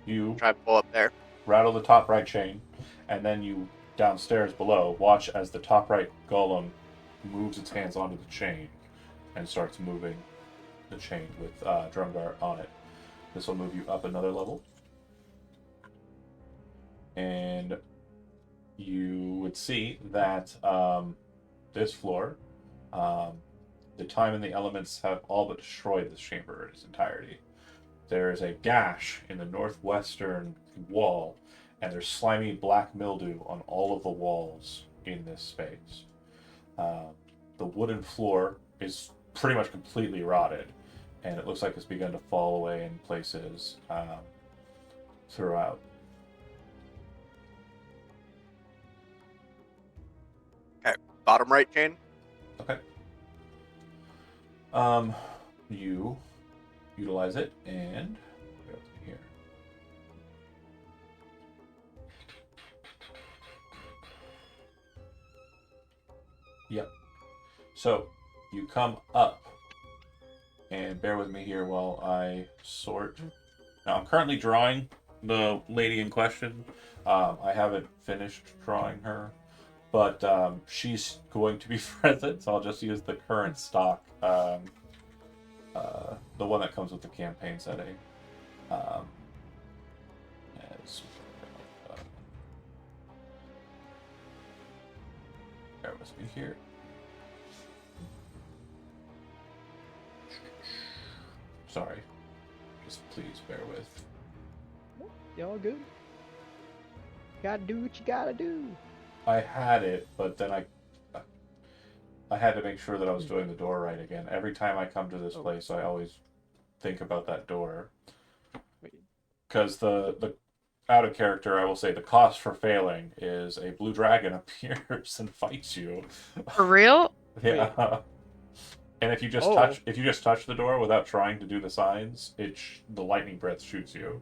B: You
E: Try and pull up there.
B: rattle the top right chain, and then you, downstairs below, watch as the top right golem moves its hands onto the chain and starts moving the chain with Drumgar on it. This will move you up another level. And you would see that this floor, the time and the elements have all but destroyed this chamber in its entirety. There is a gash in the northwestern wall, and there's slimy black mildew on all of the walls in this space. The wooden floor is pretty much completely rotted, and it looks like it's begun to fall away in places throughout.
E: Okay, bottom right chain.
B: Okay. You utilize it and bear with me here. Yep. So you come up, and bear with me here while I sort. Now I'm currently drawing the lady in question. I haven't finished drawing her, but she's going to be present, so I'll just use the current stock, the one that comes with the campaign setting. As, bear with me here. Sorry. Just please bear with.
A: Y'all good? Gotta do what you gotta do.
B: I had it, but then I had to make sure that I was doing the door right again. Every time I come to this place, I always think about that door. Because the out of character, I will say the cost for failing is a blue dragon appears and fights you.
D: For real?
B: Yeah. And if you just touch the door without trying to do the signs, the lightning breath shoots you.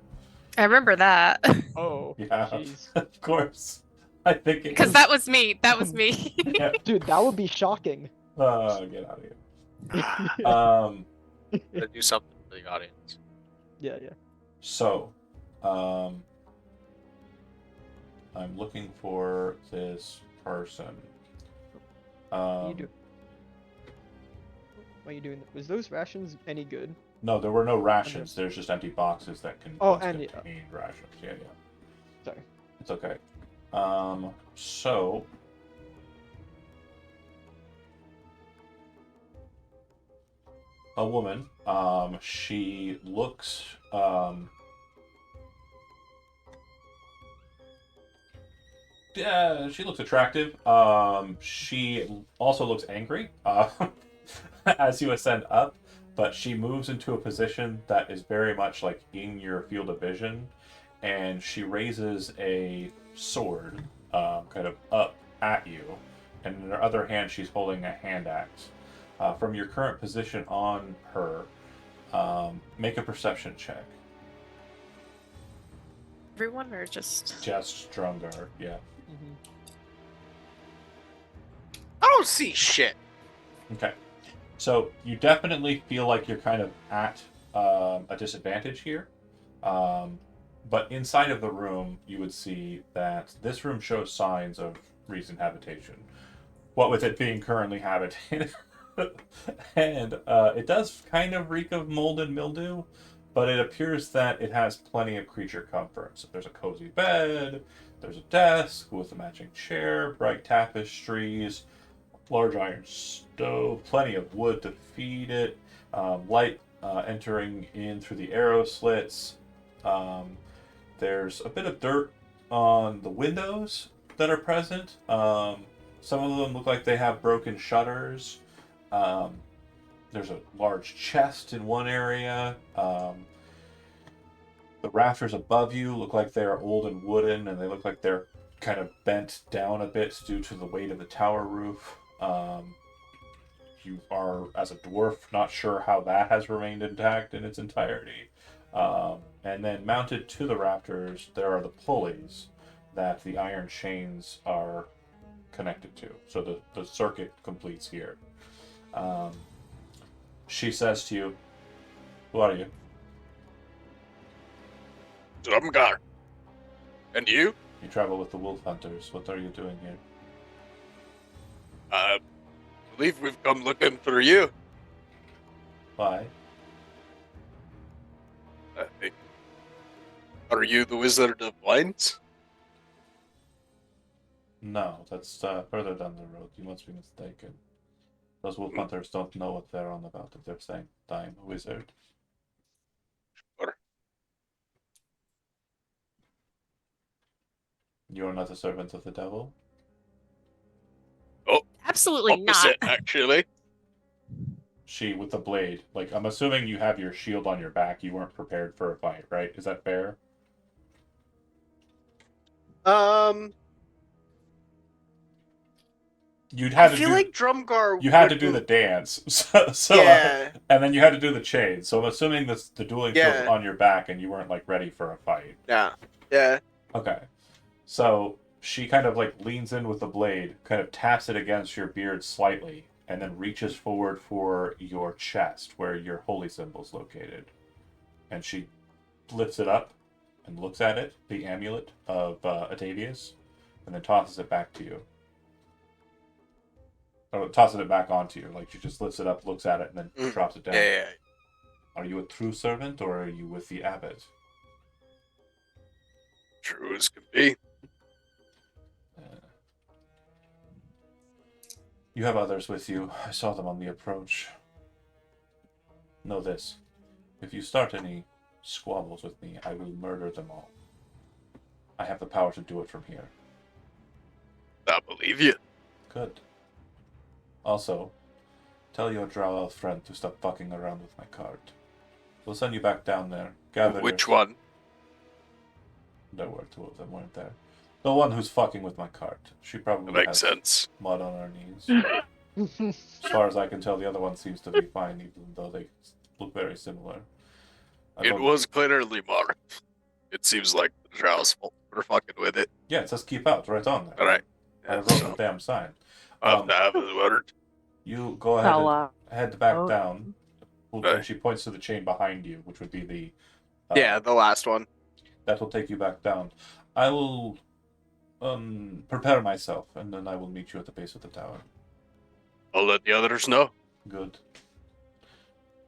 D: I remember that.
A: Oh,
B: Yeah,
A: jeez.
B: of course. I think it
D: Because that was me. That was me.
B: Yeah.
A: Dude, that would be shocking.
B: Get out of here.
E: Gotta do something for the audience.
A: Yeah, yeah.
B: So, I'm looking for this person.
A: What you do? What are you doing? Was those rations any good?
B: No, there were no rations. There's just empty boxes that can
A: Oh,
B: once
A: and
B: contain rations. Yeah.
A: Sorry.
B: It's okay. So a woman. She looks. Yeah, she looks attractive. She also looks angry. As you ascend up, but she moves into a position that is very much like in your field of vision, and she raises a sword, kind of up at you, and in her other hand she's holding a hand axe. From your current position on her, make a perception check.
D: Everyone or just
B: Just Drungar, yeah.
A: Mm-hmm.
E: I don't see shit.
B: Okay. So you definitely feel like you're kind of at a disadvantage here. But inside of the room, you would see that this room shows signs of recent habitation. What with it being currently habitated. And it does kind of reek of mold and mildew, but it appears that it has plenty of creature comforts. So there's a cozy bed, there's a desk with a matching chair, bright tapestries, large iron stove, plenty of wood to feed it, light entering in through the arrow slits. There's a bit of dirt on the windows that are present. Some of them look like they have broken shutters. There's a large chest in one area. The rafters above you look like they are old and wooden, and they look like they're kind of bent down a bit due to the weight of the tower roof. You are, as a dwarf, not sure how that has remained intact in its entirety. And then mounted to the rafters, there are the pulleys that the iron chains are connected to. So the circuit completes here. She says to you, "Who are you?"
E: Drumgar. And you?
B: "You travel with the wolf hunters. What are you doing here?"
E: I believe we've come looking for you.
B: "Why?"
E: I think. Are you the Wizard of Blinds?
B: "No, that's further down the road. You must be mistaken. Those wolf hunters don't know what they're on about if they're saying I'm a wizard."
E: Sure.
B: "You are not a servant of the devil?"
D: absolutely
E: Opposite,
D: not.
E: actually.
B: She, with the blade, like, I'm assuming you have your shield on your back. You weren't prepared for a fight, right? Is that fair? You'd had
E: I
B: to
E: feel
B: do.
E: like Drumgar.
B: You had to do the
E: wouldn't-
B: dance, so
E: Yeah.
B: and then you had to do the chain. So I'm assuming the dueling shield
E: Yeah.
B: on your back, and you weren't like ready for a fight.
E: Yeah. Yeah.
B: Okay, so she kind of like leans in with the blade, kind of taps it against your beard slightly, and then reaches forward for your chest, where your holy symbol's located, and she lifts it up and looks at it, the amulet of Atavius, and then tosses it back to you. Or tosses it back onto you. Like she just lifts it up, looks at it, and then drops it down.
E: Yeah.
B: Are you a true servant, or are you with the abbot?
E: True as can be.
B: You have others with you. I saw them on the approach. Know this. If you start any squabbles with me, I will murder them all. I have the power to do it from here.
E: I believe you.
B: Good. Also, tell your drow elf friend to stop fucking around with my cart. We'll send you back down there. Gather
E: Which
B: your...
E: one?
B: There were two of them, weren't there? The one who's fucking with my cart. She probably
E: That
B: has
E: makes sense.
B: mud on her knees. As far as I can tell, the other one seems to be fine, even though they look very similar.
E: It was clearly marked. It seems like the Drow's fault for fucking with it.
B: Yeah, it says keep out right on there.
E: Alright.
B: I wrote the damn sign.
E: I'll have to have his word.
B: You go ahead
G: Fella.
B: and head back
G: Oh.
B: down.
E: Right.
B: And she points to the chain behind you, which would be the
E: Yeah, the last one.
B: That will take you back down. I will prepare myself, and then I will meet you at the base of the tower.
E: I'll let the others know.
B: Good.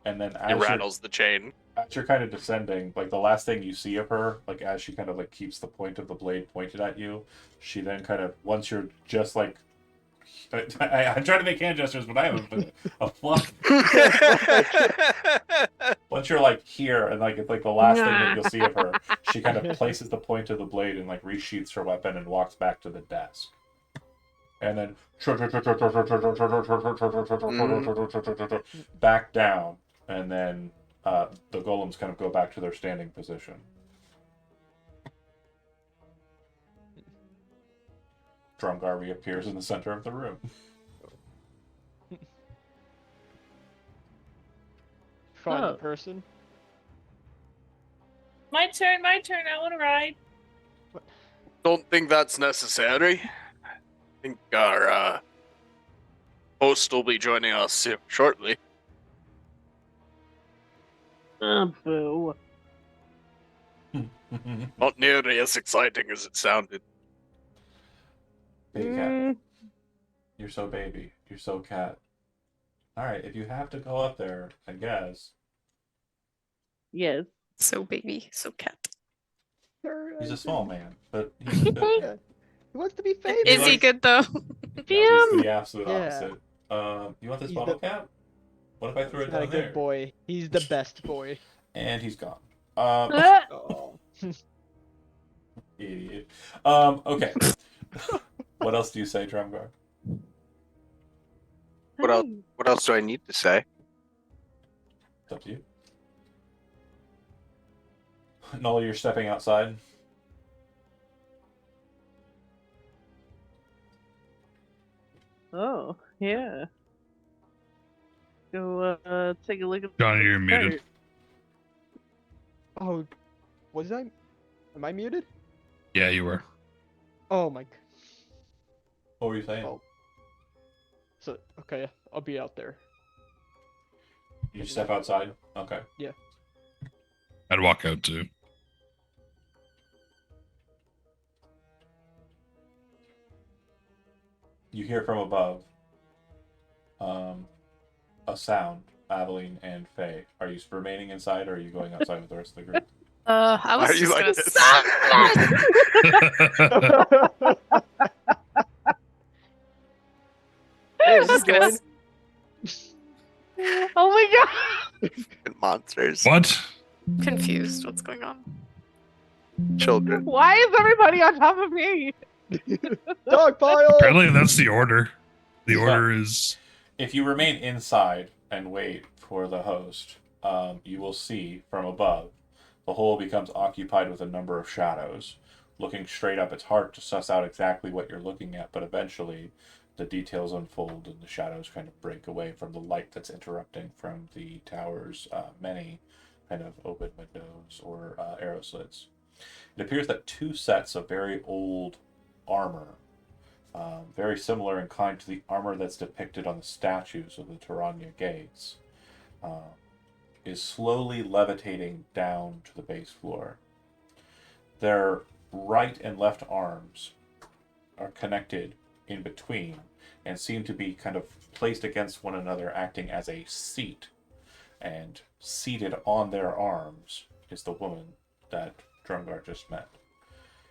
B: And then
E: It rattles the chain.
B: as you're kind of descending, like the last thing you see of her, like as she kind of like keeps the point of the blade pointed at you, she then kind of, once you're just like, I'm trying to make hand gestures, but I have a fluff. Once you're like here, and like it's like the last thing that you'll see of her, she kind of places the point of the blade and like resheaths her weapon and walks back to the desk. And then back down, and then the golems kind of go back to their standing position. Drumgar reappears in the center of the room.
A: Find
G: Oh.
A: the person.
F: My turn. I want to ride.
E: Don't think that's necessary. I think our host will be joining us shortly.
G: Boo.
E: Not nearly as exciting as it sounded.
B: Big cat. You're so baby. You're so cat. Alright, if you have to go up there, I guess.
G: Yes.
D: So baby, so cat.
B: He's a small man, but he's a bit...
A: Yeah. He wants to be famous.
D: Is he good though?
B: No, he's the absolute
A: Yeah.
B: opposite. You want this
A: He's
B: bottle
A: the-
B: cap? What if I threw
A: He's
B: it
A: not a
B: down
A: good
B: there?
A: boy. He's the best boy.
B: And he's gone.
A: Oh.
B: Idiot. Okay. What else do you say, Drumgar?
E: What else? What else do I need to say?
B: It's up to you. Noel, you're stepping outside.
G: Oh, yeah. Go take a look at
C: Johnny, you're
G: the
C: muted.
G: chart.
A: Oh. Was I? Am I muted?
C: Yeah, you were.
A: Oh my.
B: What were you saying?
A: Oh. So okay, I'll be out there.
B: You step outside? Okay.
C: I'd walk out too.
B: You hear from above a sound. Aveline and Faye. Are you remaining inside, or are you going outside with the rest of the group?
D: I
E: Why
D: was
E: are you
D: just
E: like
D: gonna
E: this?
A: Hey,
D: just gonna
A: join.
G: Oh my god!
E: Monsters.
C: What?
D: confused. What's going on?
E: Children.
G: Why is everybody on top of me?
A: Dog pile.
C: Apparently that's the order. The
B: Yeah.
C: order is
B: If you remain inside and wait for the host, you will see from above the hole becomes occupied with a number of shadows. Looking straight up, it's hard to suss out exactly what you're looking at, but eventually the details unfold and the shadows kind of break away from the light that's interrupting from the tower's many kind of open windows or arrow slits. It appears that two sets of very old armor, very similar in kind to the armor that's depicted on the statues of the Taranya gates, is slowly levitating down to the base floor. Their right and left arms are connected in between and seem to be kind of placed against one another, acting as a seat. And seated on their arms is the woman that Drumgar just met.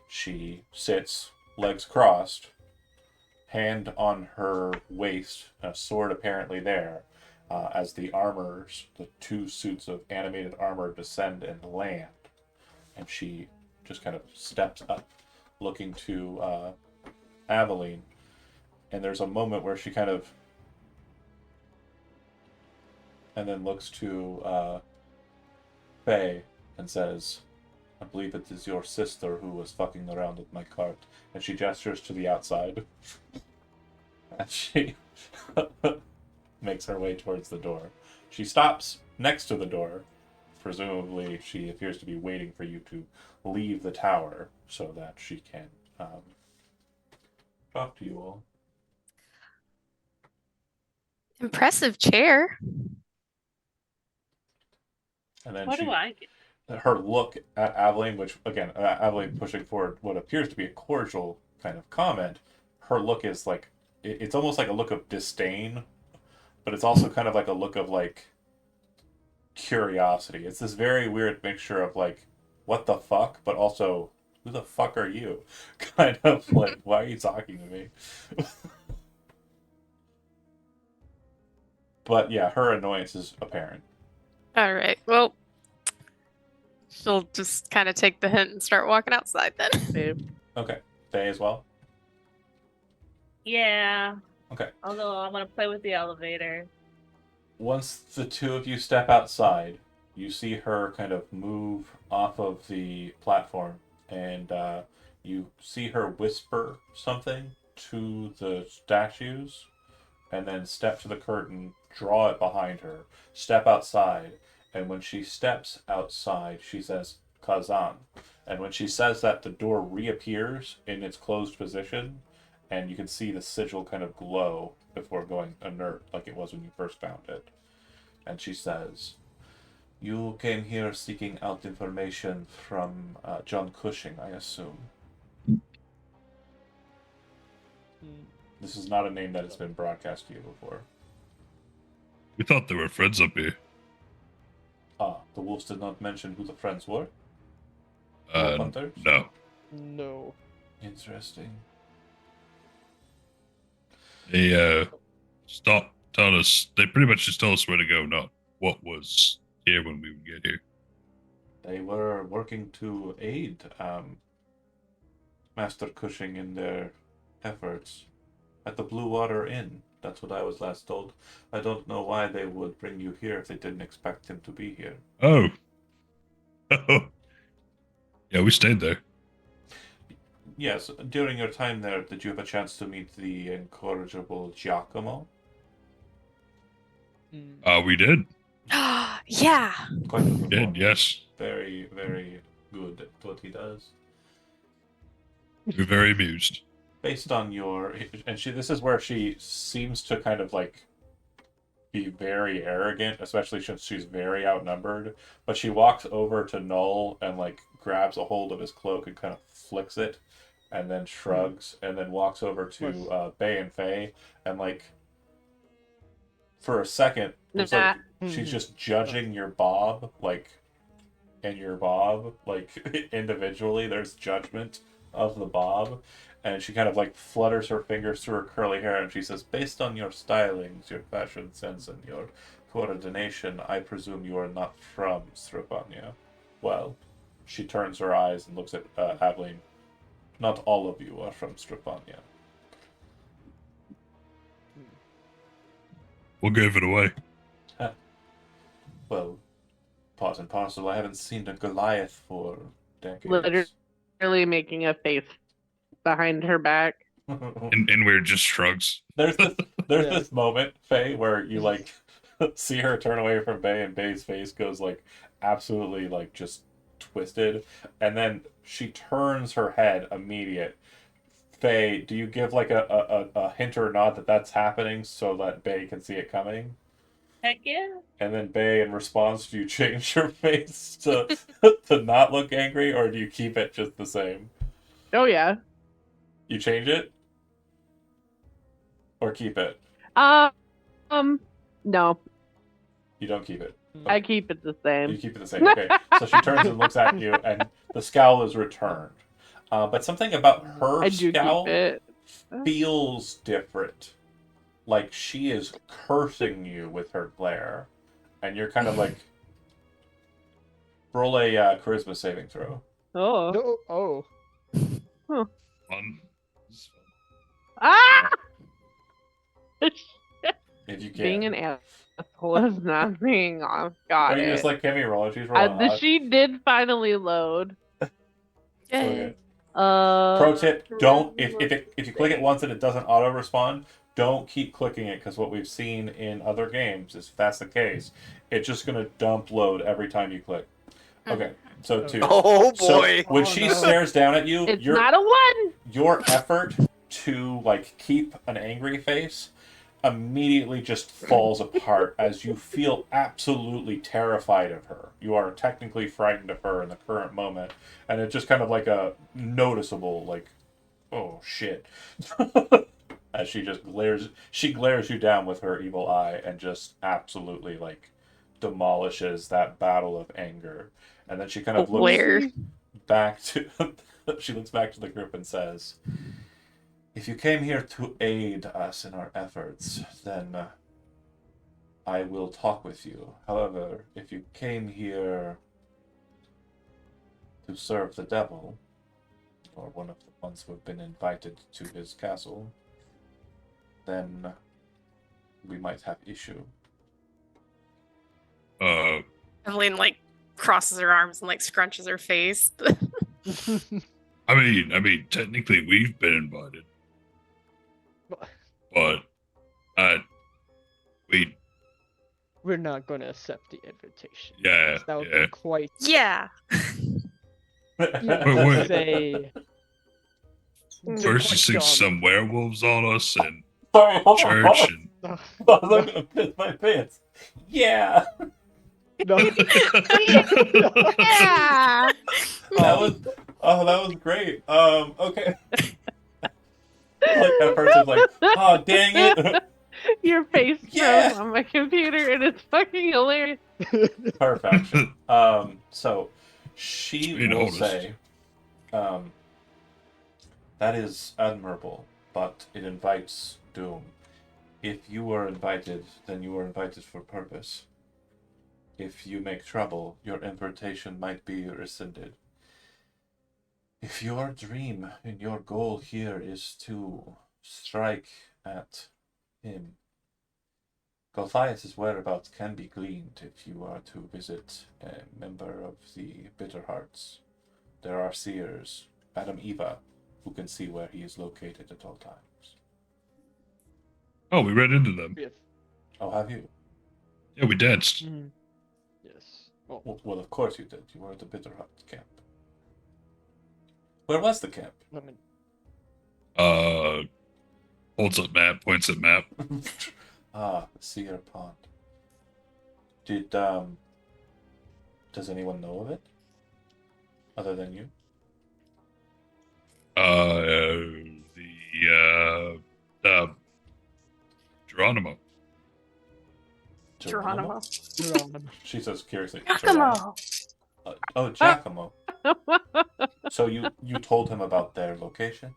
B: She sits, legs crossed, hand on her waist, a sword apparently there, as the armors, the two suits of animated armor descend and land. And she just kind of steps up, looking to Aveline. And there's a moment where she kind of, and then looks to Faye and says, I believe it is your sister who was fucking around with my cart. And she gestures to the outside. And she makes her way towards the door. She stops next to the door. Presumably, she appears to be waiting for you to leave the tower so that she can talk to you all.
D: Impressive chair.
B: And then
F: What
B: she,
F: do I get?
B: her look at Aveline, which again, Aveline pushing forward what appears to be a cordial kind of comment, her look is like it's almost like a look of disdain, but it's also kind of like a look of like curiosity. It's this very weird mixture of like, what the fuck, but also, who the fuck are you? Kind of like, why are you talking to me? But yeah, her annoyance is apparent.
D: All right. Well, she'll just kind of take the hint and start walking outside then.
G: Babe.
B: Okay. Faye as well?
F: Yeah.
B: Okay.
F: Although I'm gonna play with the elevator.
B: Once the two of you step outside, you see her kind of move off of the platform, and you see her whisper something to the statues, and then step to the curtain, draw it behind her, step outside, and when she steps outside, she says, Kazan. And when she says that, the door reappears in its closed position, and you can see the sigil kind of glow before going inert like it was when you first found it. And she says, you came here seeking out information from John Cushing, I assume. This is not a name that has been broadcast to you before.
C: We thought there were friends up here.
B: Ah, the wolves did not mention who the friends were? Wolf hunters?
C: No.
A: No.
B: Interesting.
C: They stopped telling us. They pretty much just told us where to go, not what was here when we would get here.
B: They were working to aid Master Cushing in their efforts at the Blue Water Inn. That's what I was last told. I don't know why they would bring you here if they didn't expect him to be here.
C: Oh. Yeah, we stayed there.
B: Yes, during your time there, did you have a chance to meet the incorrigible Giacomo?
C: We did.
D: Yeah.
B: Quite a
C: We did, yes.
B: Very, very good at what he does.
C: We were very amused.
B: Based on your, and this is where she seems to kind of like be very arrogant, especially since she's very outnumbered. But she walks over to Null and like grabs a hold of his cloak and kind of flicks it, and then shrugs, and then walks over to Bay and Faye, and like for a second, it's like she's just judging your bob, like, and your bob, like individually. There's judgment of the bob. And she kind of like flutters her fingers through her curly hair, and she says, based on your stylings, your fashion sense, and your coordination, I presume you are not from Strapania. Well, she turns her eyes and looks at Aveline. Not all of you are from Strapania.
C: We'll give it away.
B: Well, part and parcel, I haven't seen a Goliath for decades.
G: Literally making a face behind her back.
C: And we're just shrugs.
B: There's this moment, Faye, where you like see her turn away from Bay, and Bay's face goes like absolutely like just twisted, and then she turns her head immediate. Faye, do you give like a hint or nod that that's happening so that Bay can see it coming?
F: Heck yeah.
B: And then Bay, in response, do you change your face to to not look angry, or do you keep it just the same?
G: Oh yeah.
B: You change it? Or keep it?
G: No.
B: You don't keep it.
G: I keep it the
B: You
G: same.
B: keep it the same. Okay. So she turns and looks at you, and the scowl is returned. But something about her
G: I do
B: scowl
G: keep it.
B: feels different. Like she is cursing you with her glare. And you're kind of like... Roll a charisma saving throw.
G: Oh.
A: No. Oh.
C: Fun.
G: Ah!
B: If you can.
G: Being an asshole is not being off. Got
B: Or you
G: it.
B: just like Kimmy roll. She's rolling
G: The
B: odd.
G: sheet did finally load.
B: Okay.
G: Uh.
B: Pro tip: don't if you click it once and it doesn't auto respond, don't keep clicking it, because what we've seen in other games is if that's the case, it's just gonna dump load every time you click. Okay, so 2.
E: Oh boy.
B: So when
A: Oh,
B: she
A: no.
B: stares down at you,
G: It's not a 1.
B: your effort to like keep an angry face immediately just falls apart as you feel absolutely terrified of her. You are technically frightened of her in the current moment, and it's just kind of like a noticeable, like, oh shit. As she just glares you down with her evil eye and just absolutely like demolishes that battle of anger. And then she kind of looks
D: Where?
B: back to she looks back to the group and says, "If you came here to aid us in our efforts, then I will talk with you. However, if you came here to serve the devil, or one of the ones who have been invited to his castle, then we might have issue."
D: Evelyn like crosses her arms and like scrunches her face.
C: I mean, technically we've been invited, but
A: We're not going to accept the invitation.
C: yeah,
A: That would
C: yeah.
A: be quite.
D: Yeah.
C: wait.
A: Say,
C: First, you sing
A: dumb.
C: some werewolves on us and
B: Sorry, hold on.
C: church, and
A: No.
B: I'm gonna piss my pants. Yeah,
A: No.
D: Yeah.
B: that was great. Okay. Like that person's like, oh dang it.
G: Your face
B: Yeah.
G: froze on my computer, and it's fucking hilarious.
B: Perfection. So she
C: Being
B: will
C: honest.
B: say, that is admirable, but it invites doom. If you were invited, then you were invited for purpose. If you make trouble, your invitation might be rescinded. If your dream and your goal here is to strike at him, Gulthias' whereabouts can be gleaned if you are to visit a member of the Bitter Hearts. There are seers, Madame Eva, who can see where he is located at all times.
C: oh, we ran into them.
A: Yes.
B: Oh, have you?
C: Yeah, we danced.
A: Mhm. Yes. Oh,
B: Well, of course you did. You were at the Bitter Heart camp. Where was the camp?
A: I mean,
C: Holds up map, points at map.
B: The Seer Pond. Does anyone know of it? Other than you?
C: Geronimo.
D: Geronimo.
B: She says curiously.
D: Giacomo.
B: Oh, Giacomo. So you told him about their location?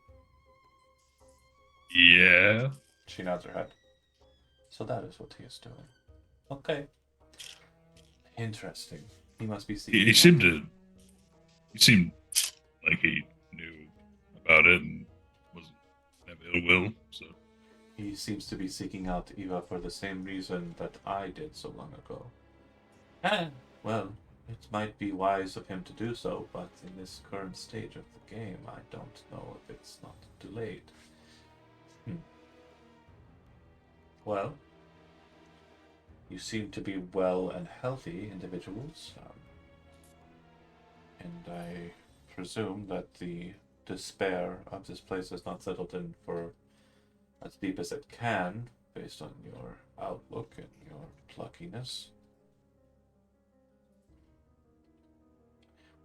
C: Yeah.
B: She nods her head. So that is what he is doing. Okay. Interesting. He must be seeing.
C: He seemed like he knew about it and wasn't have ill will. So
B: He seems to be seeking out Eva for the same reason that I did so long ago. And, well, it might be wise of him to do so, but in this current stage of the game, I don't know if it's not delayed. Well, you seem to be well and healthy individuals, and I presume that the despair of this place has not settled in for as deep as it can, based on your outlook and your pluckiness.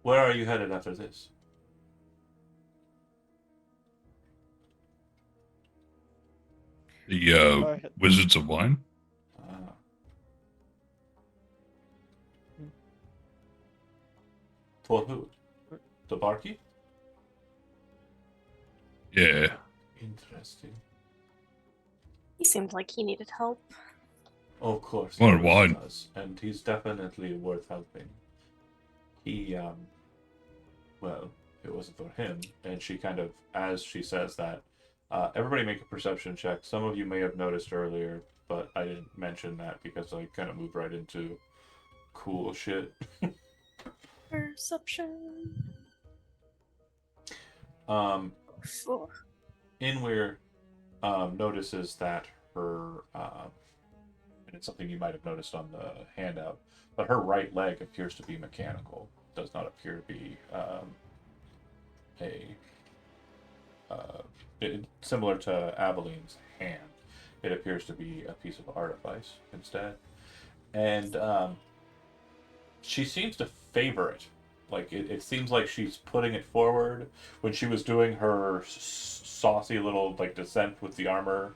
B: Where are you headed after this?
C: the
A: Go ahead.
C: Wizards of Wine.
B: Ah. For who? The barkeep?
C: Yeah.
B: Interesting.
D: He seemed like he needed help.
B: Of course.
C: Wanted
B: he always
C: wine.
B: does, and he's definitely worth helping. He, well, if it wasn't for him, and she kind of, as she says that, everybody make a perception check. Some of you may have noticed earlier, but I didn't mention that because I kind of moved right into cool shit.
D: Perception. Four.
B: Inweir notices that her, and it's something you might have noticed on the handout, but her right leg appears to be mechanical. Does not appear to be similar to Aveline's hand. it appears to be a piece of artifice instead. And she seems to favor it. Like, it seems like she's putting it forward. When she was doing her saucy little, like, descent with the armor,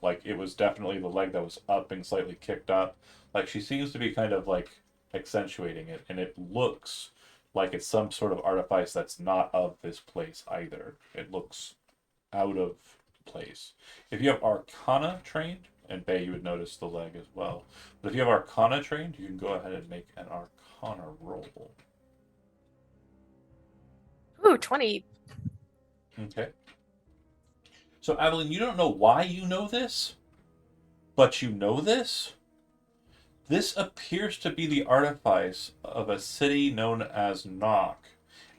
B: like, it was definitely the leg that was up and slightly kicked up. Like, she seems to be kind of, like, accentuating it, and it looks like it's some sort of artifice that's not of this place either. It looks out of place. If you have Arcana trained, and Bay, you would notice the leg as well. But if you have Arcana trained, you can go ahead and make an Arcana roll.
D: Ooh, 20.
B: Okay. So, Aveline, you don't know why you know this, but you know this. This appears to be the artifice of a city known as Nock,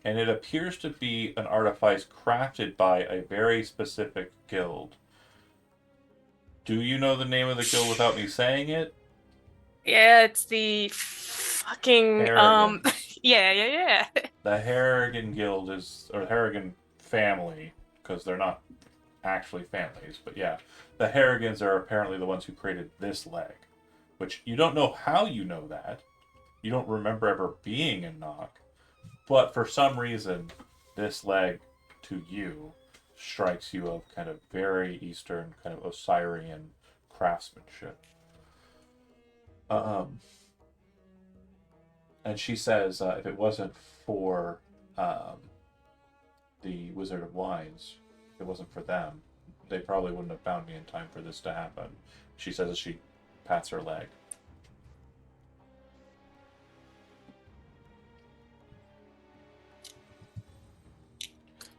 B: and it appears to be an artifice crafted by a very specific guild. Do you know the name of the guild without me saying it?
D: Yeah, it's the fucking
B: Harrigan.
D: yeah.
B: The Harrigan Guild is, or Harrigan family, because they're not actually families, but yeah. The Harrigans are apparently the ones who created this leg, which you don't know how you know that. You don't remember ever being in Nock, but for some reason, this leg to you strikes you of kind of very Eastern, kind of Osirian craftsmanship. And she says, if it wasn't for the Wizard of Wines, if it wasn't for them, they probably wouldn't have found me in time for this to happen. She says as she pats her leg.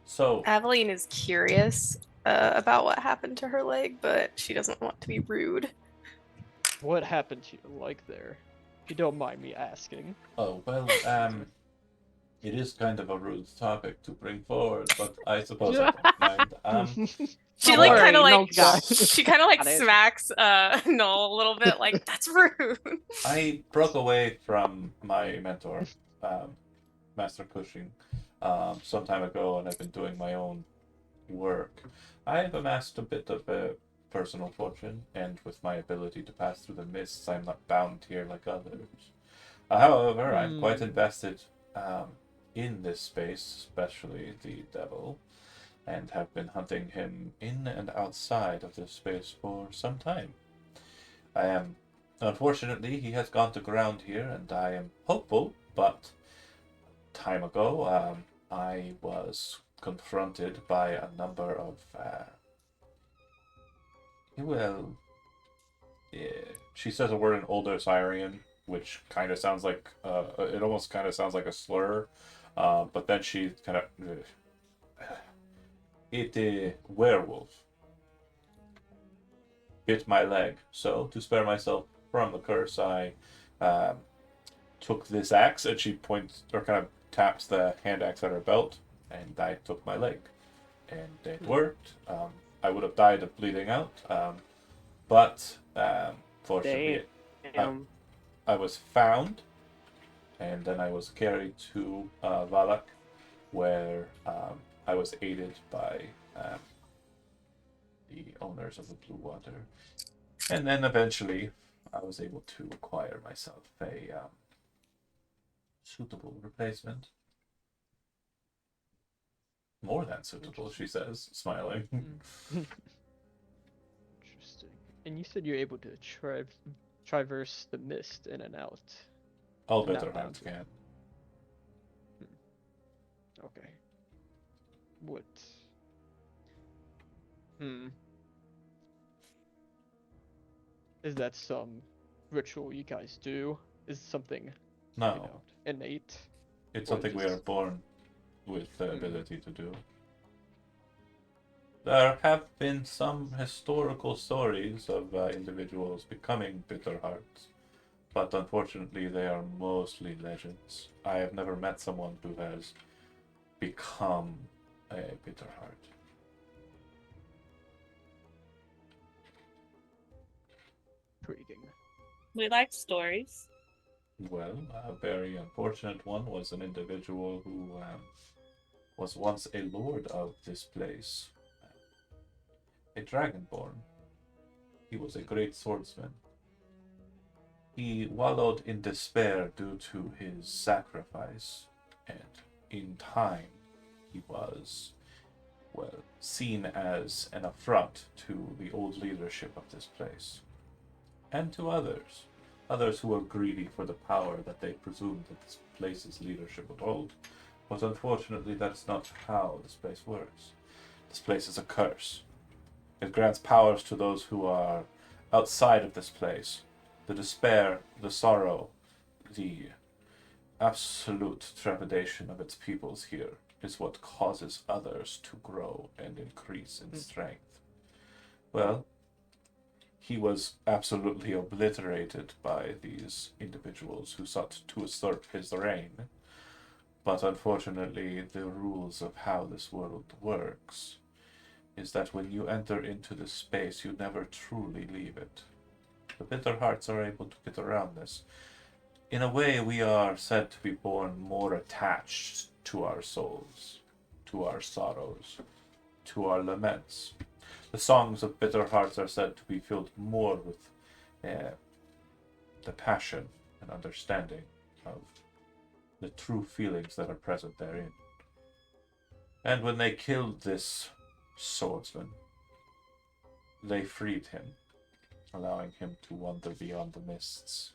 B: So
D: Aveline is curious about what happened to her leg, but she doesn't want to be rude.
A: What happened to your leg there? If you don't mind me asking.
B: oh well, it is kind of a rude topic to bring forward, but I suppose I don't mind.
D: She
G: Don't
D: like
G: worry,
D: kind of like
G: Noel's got it.
D: she kind of like
G: Got it.
D: smacks Noel a little bit, like that's rude.
B: I broke away from my mentor, Master Cushing, some time ago, and I've been doing my own work. I have amassed a bit of a personal fortune, and with my ability to pass through the mists, I'm not bound here like others. However, I'm quite invested in this space, especially the devil, and have been hunting him in and outside of this space for some time. Unfortunately, he has gone to ground here, and I am hopeful, but time ago, I was confronted by a number of, she says a word in Old Osirian, which kind of sounds like, it almost kind of sounds like a slur, but then she kind of, werewolf bit my leg, so to spare myself from the curse, I took this axe, and she points, or kind of taps the hand axe at her belt, and I took my leg. And it worked. I would have died of bleeding out, but fortunately,
G: Damn.
B: I was found, and then I was carried to Valak, where I was aided by the owners of the Blue Water. And then eventually, I was able to acquire myself a suitable replacement. More than suitable, she says, smiling.
A: Interesting. And you said you're able to traverse the mist in and out.
B: All
A: Not
B: better
A: bound
B: hands
A: to.
B: can.
A: Okay. What? Is that some ritual you guys do? Is it something,
B: No,
A: innate?
B: it's
A: or
B: something we are
A: just-
B: born with the ability to do. There have been some historical stories of individuals becoming bitter hearts, but unfortunately they are mostly legends. I have never met someone who has become a bitter heart.
A: Intriguing.
F: We like stories.
B: Well, a very unfortunate one was an individual who was once a lord of this place, a dragonborn. He was a great swordsman. He wallowed in despair due to his sacrifice, and in time he was, well, seen as an affront to the old leadership of this place, and to others who were greedy for the power that they presumed that this place's leadership would hold. But unfortunately, that's not how this place works. This place is a curse. It grants powers to those who are outside of this place. The despair, the sorrow, the absolute trepidation of its peoples here is what causes others to grow and increase in strength. Well, he was absolutely obliterated by these individuals who sought to usurp his reign. But unfortunately, the rules of how this world works is that when you enter into this space, you never truly leave it. The bitter hearts are able to get around this. In a way, we are said to be born more attached to our souls, to our sorrows, to our laments. The songs of bitter hearts are said to be filled more with the passion and understanding of the true feelings that are present therein. And when they killed this swordsman, they freed him, allowing him to wander beyond the mists.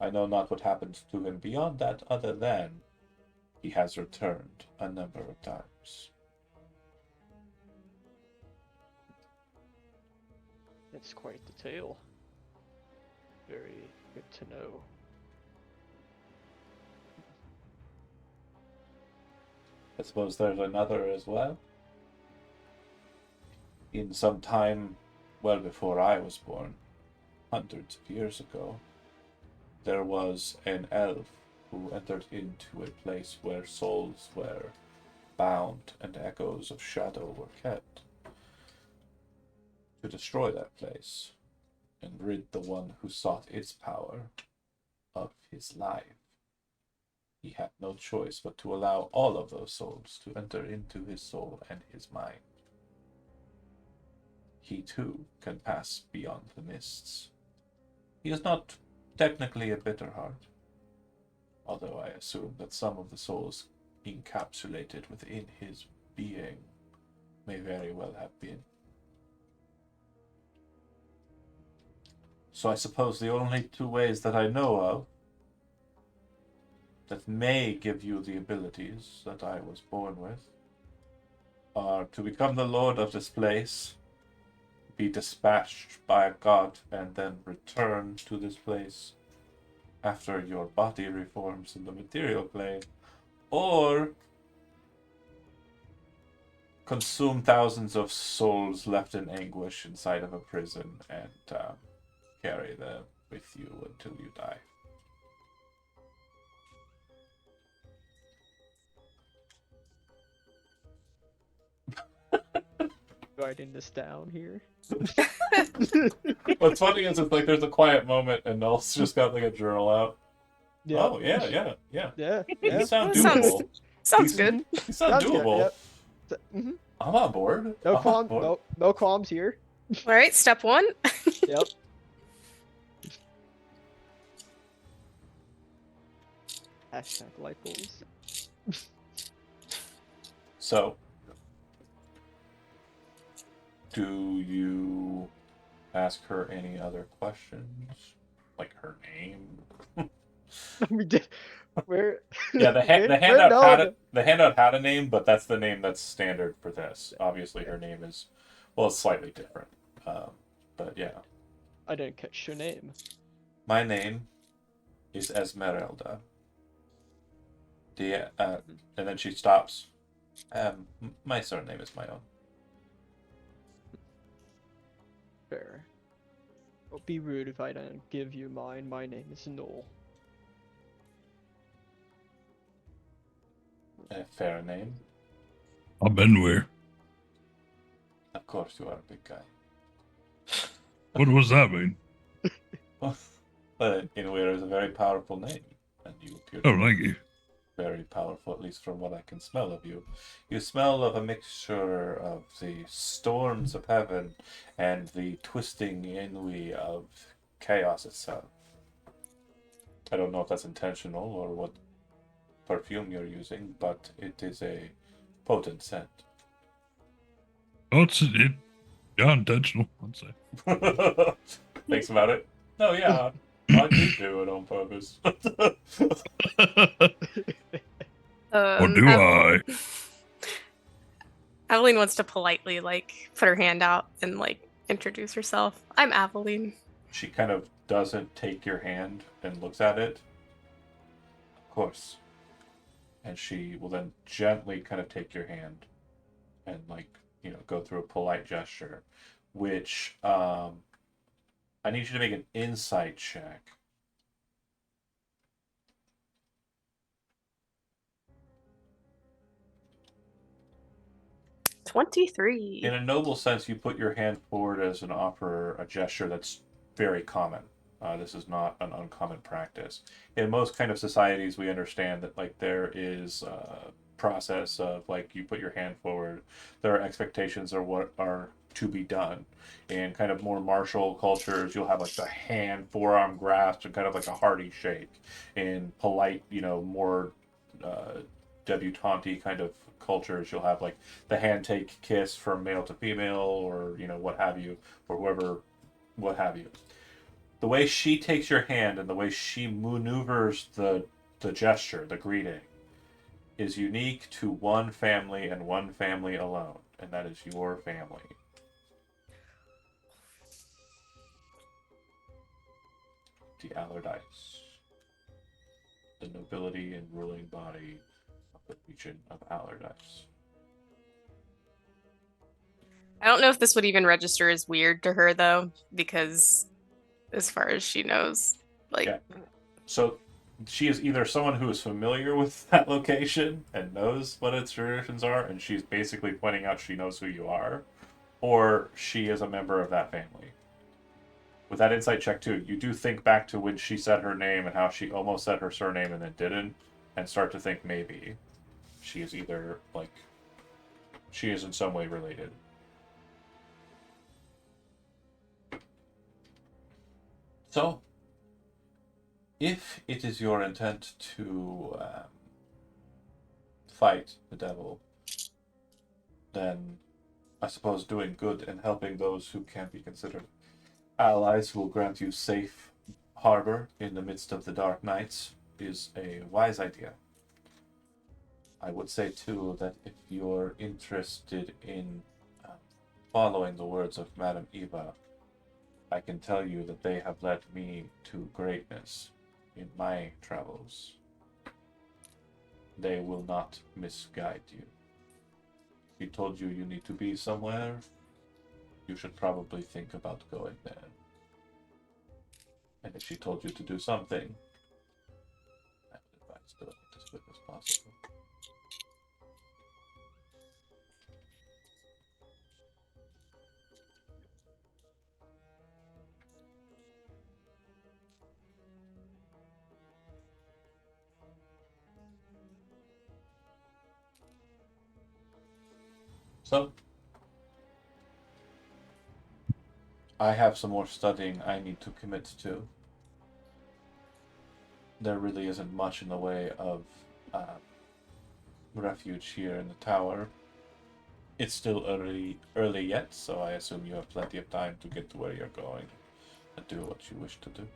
B: I know not what happened to him beyond that, other than he has returned a number of times.
A: It's quite the tale. Very good to know.
B: I suppose there's another as well. In some time, well before I was born, hundreds of years ago, there was an elf who entered into a place where souls were bound and echoes of shadow were kept, to destroy that place and rid the one who sought its power of his life. He had no choice but to allow all of those souls to enter into his soul and his mind. He too can pass beyond the mists. He is not technically a bitter heart, although I assume that some of the souls encapsulated within his being may very well have been. So I suppose the only two ways that I know of that may give you the abilities that I was born with are to become the lord of this place, be dispatched by a god, and then return to this place after your body reforms in the material plane, or consume thousands of souls left in anguish inside of a prison and carry them with you until you die.
A: Writing this down here.
B: What's funny is it's like there's a quiet moment and Null's just got like a journal out.
A: Yeah.
B: Oh yeah.
A: Yeah.
B: These sound
D: That sounds-
B: doable.
D: Sounds
B: These-
D: good.
B: These sound
A: Sounds good,
B: doable.
A: yep. Mm-hmm.
B: I'm on board.
A: No
B: I'm on
A: qualms.
B: board.
A: No qualms here.
D: All right, step one.
A: Yep. Hashtag light bulbs.
B: So, do you ask her any other questions? Like her name?
A: We did. Where?
B: Yeah, the
A: Where-
B: handout
A: no,
B: had the handout had a name, but that's the name that's standard for this. Obviously, her name is, well, it's slightly different. But yeah,
A: I didn't catch your name.
B: my name is Esmeralda. And then she stops. My surname is my own.
A: Fair. Don't be rude if I don't give you mine. My name is Noel.
B: A fair name.
C: I've been where?
B: Of course, you are a big guy.
C: What does that mean?
B: But Inware is a very powerful name, and you appear
C: Oh,
B: to be
C: thank you.
B: very powerful, at least from what I can smell of you. You smell of a mixture of the storms of heaven and the twisting inui of chaos itself. I don't know if that's intentional or what perfume you're using, but it is a potent scent.
C: Oh, yeah, intentional, I'd say.
B: Thinks about it. No, yeah, I did do it on purpose.
C: Or do I?
D: Aveline wants to politely like put her hand out and like introduce herself. I'm Aveline.
B: She kind of doesn't take your hand and looks at it. Of course. And she will then gently kind of take your hand and go through a polite gesture, which I need you to make an insight check.
D: "23."
B: In a noble sense, you put your hand forward as an offer, a gesture that's very common. This is not an uncommon practice. In most kind of societies, we understand that there is a process of you put your hand forward. There are expectations of what are to be done. In kind of more martial cultures, you'll have the hand forearm grasp and kind of a hearty shake. In polite, more debutante kind of cultures, you'll have the handshake kiss from male to female, or what have you, or whoever, what have you. The way she takes your hand and the way she maneuvers the gesture, the greeting, is unique to one family and one family alone, and that is your family. The Allardyce, the nobility and ruling body of the region of Allardyce.
D: I don't know if this would even register as weird to her though, because as far as she knows,
B: Yeah. So she is either someone who is familiar with that location and knows what its traditions are, and she's basically pointing out she knows who you are, or she is a member of that family. With that insight check too, you do think back to when she said her name and how she almost said her surname and then didn't, and start to think maybe she is either she is in some way related. So, if it is your intent to fight the devil, then I suppose doing good and helping those who can be considered allies who will grant you safe harbor in the midst of the dark nights is a wise idea. I would say too that if you're interested in following the words of Madame Eva, I can tell you that they have led me to greatness in my travels. They will not misguide you. If he told you you need to be somewhere, you should probably think about going there. And if she told you to do something, I would advise doing it as quick as possible. So, I have some more studying I need to commit to. There really isn't much in the way of refuge here in the tower. It's still early yet, so I assume you have plenty of time to get to where you're going and do what you wish to do.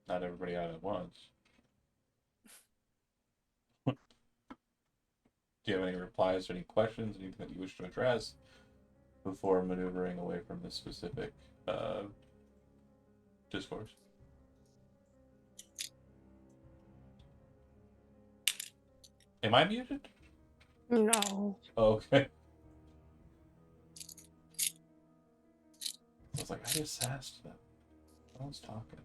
B: Not everybody out at once. Do you have any replies or any questions, anything that you wish to address before maneuvering away from this specific discourse? Am I muted?
D: No.
B: Oh, okay. I was like, I just asked them. No one's talking.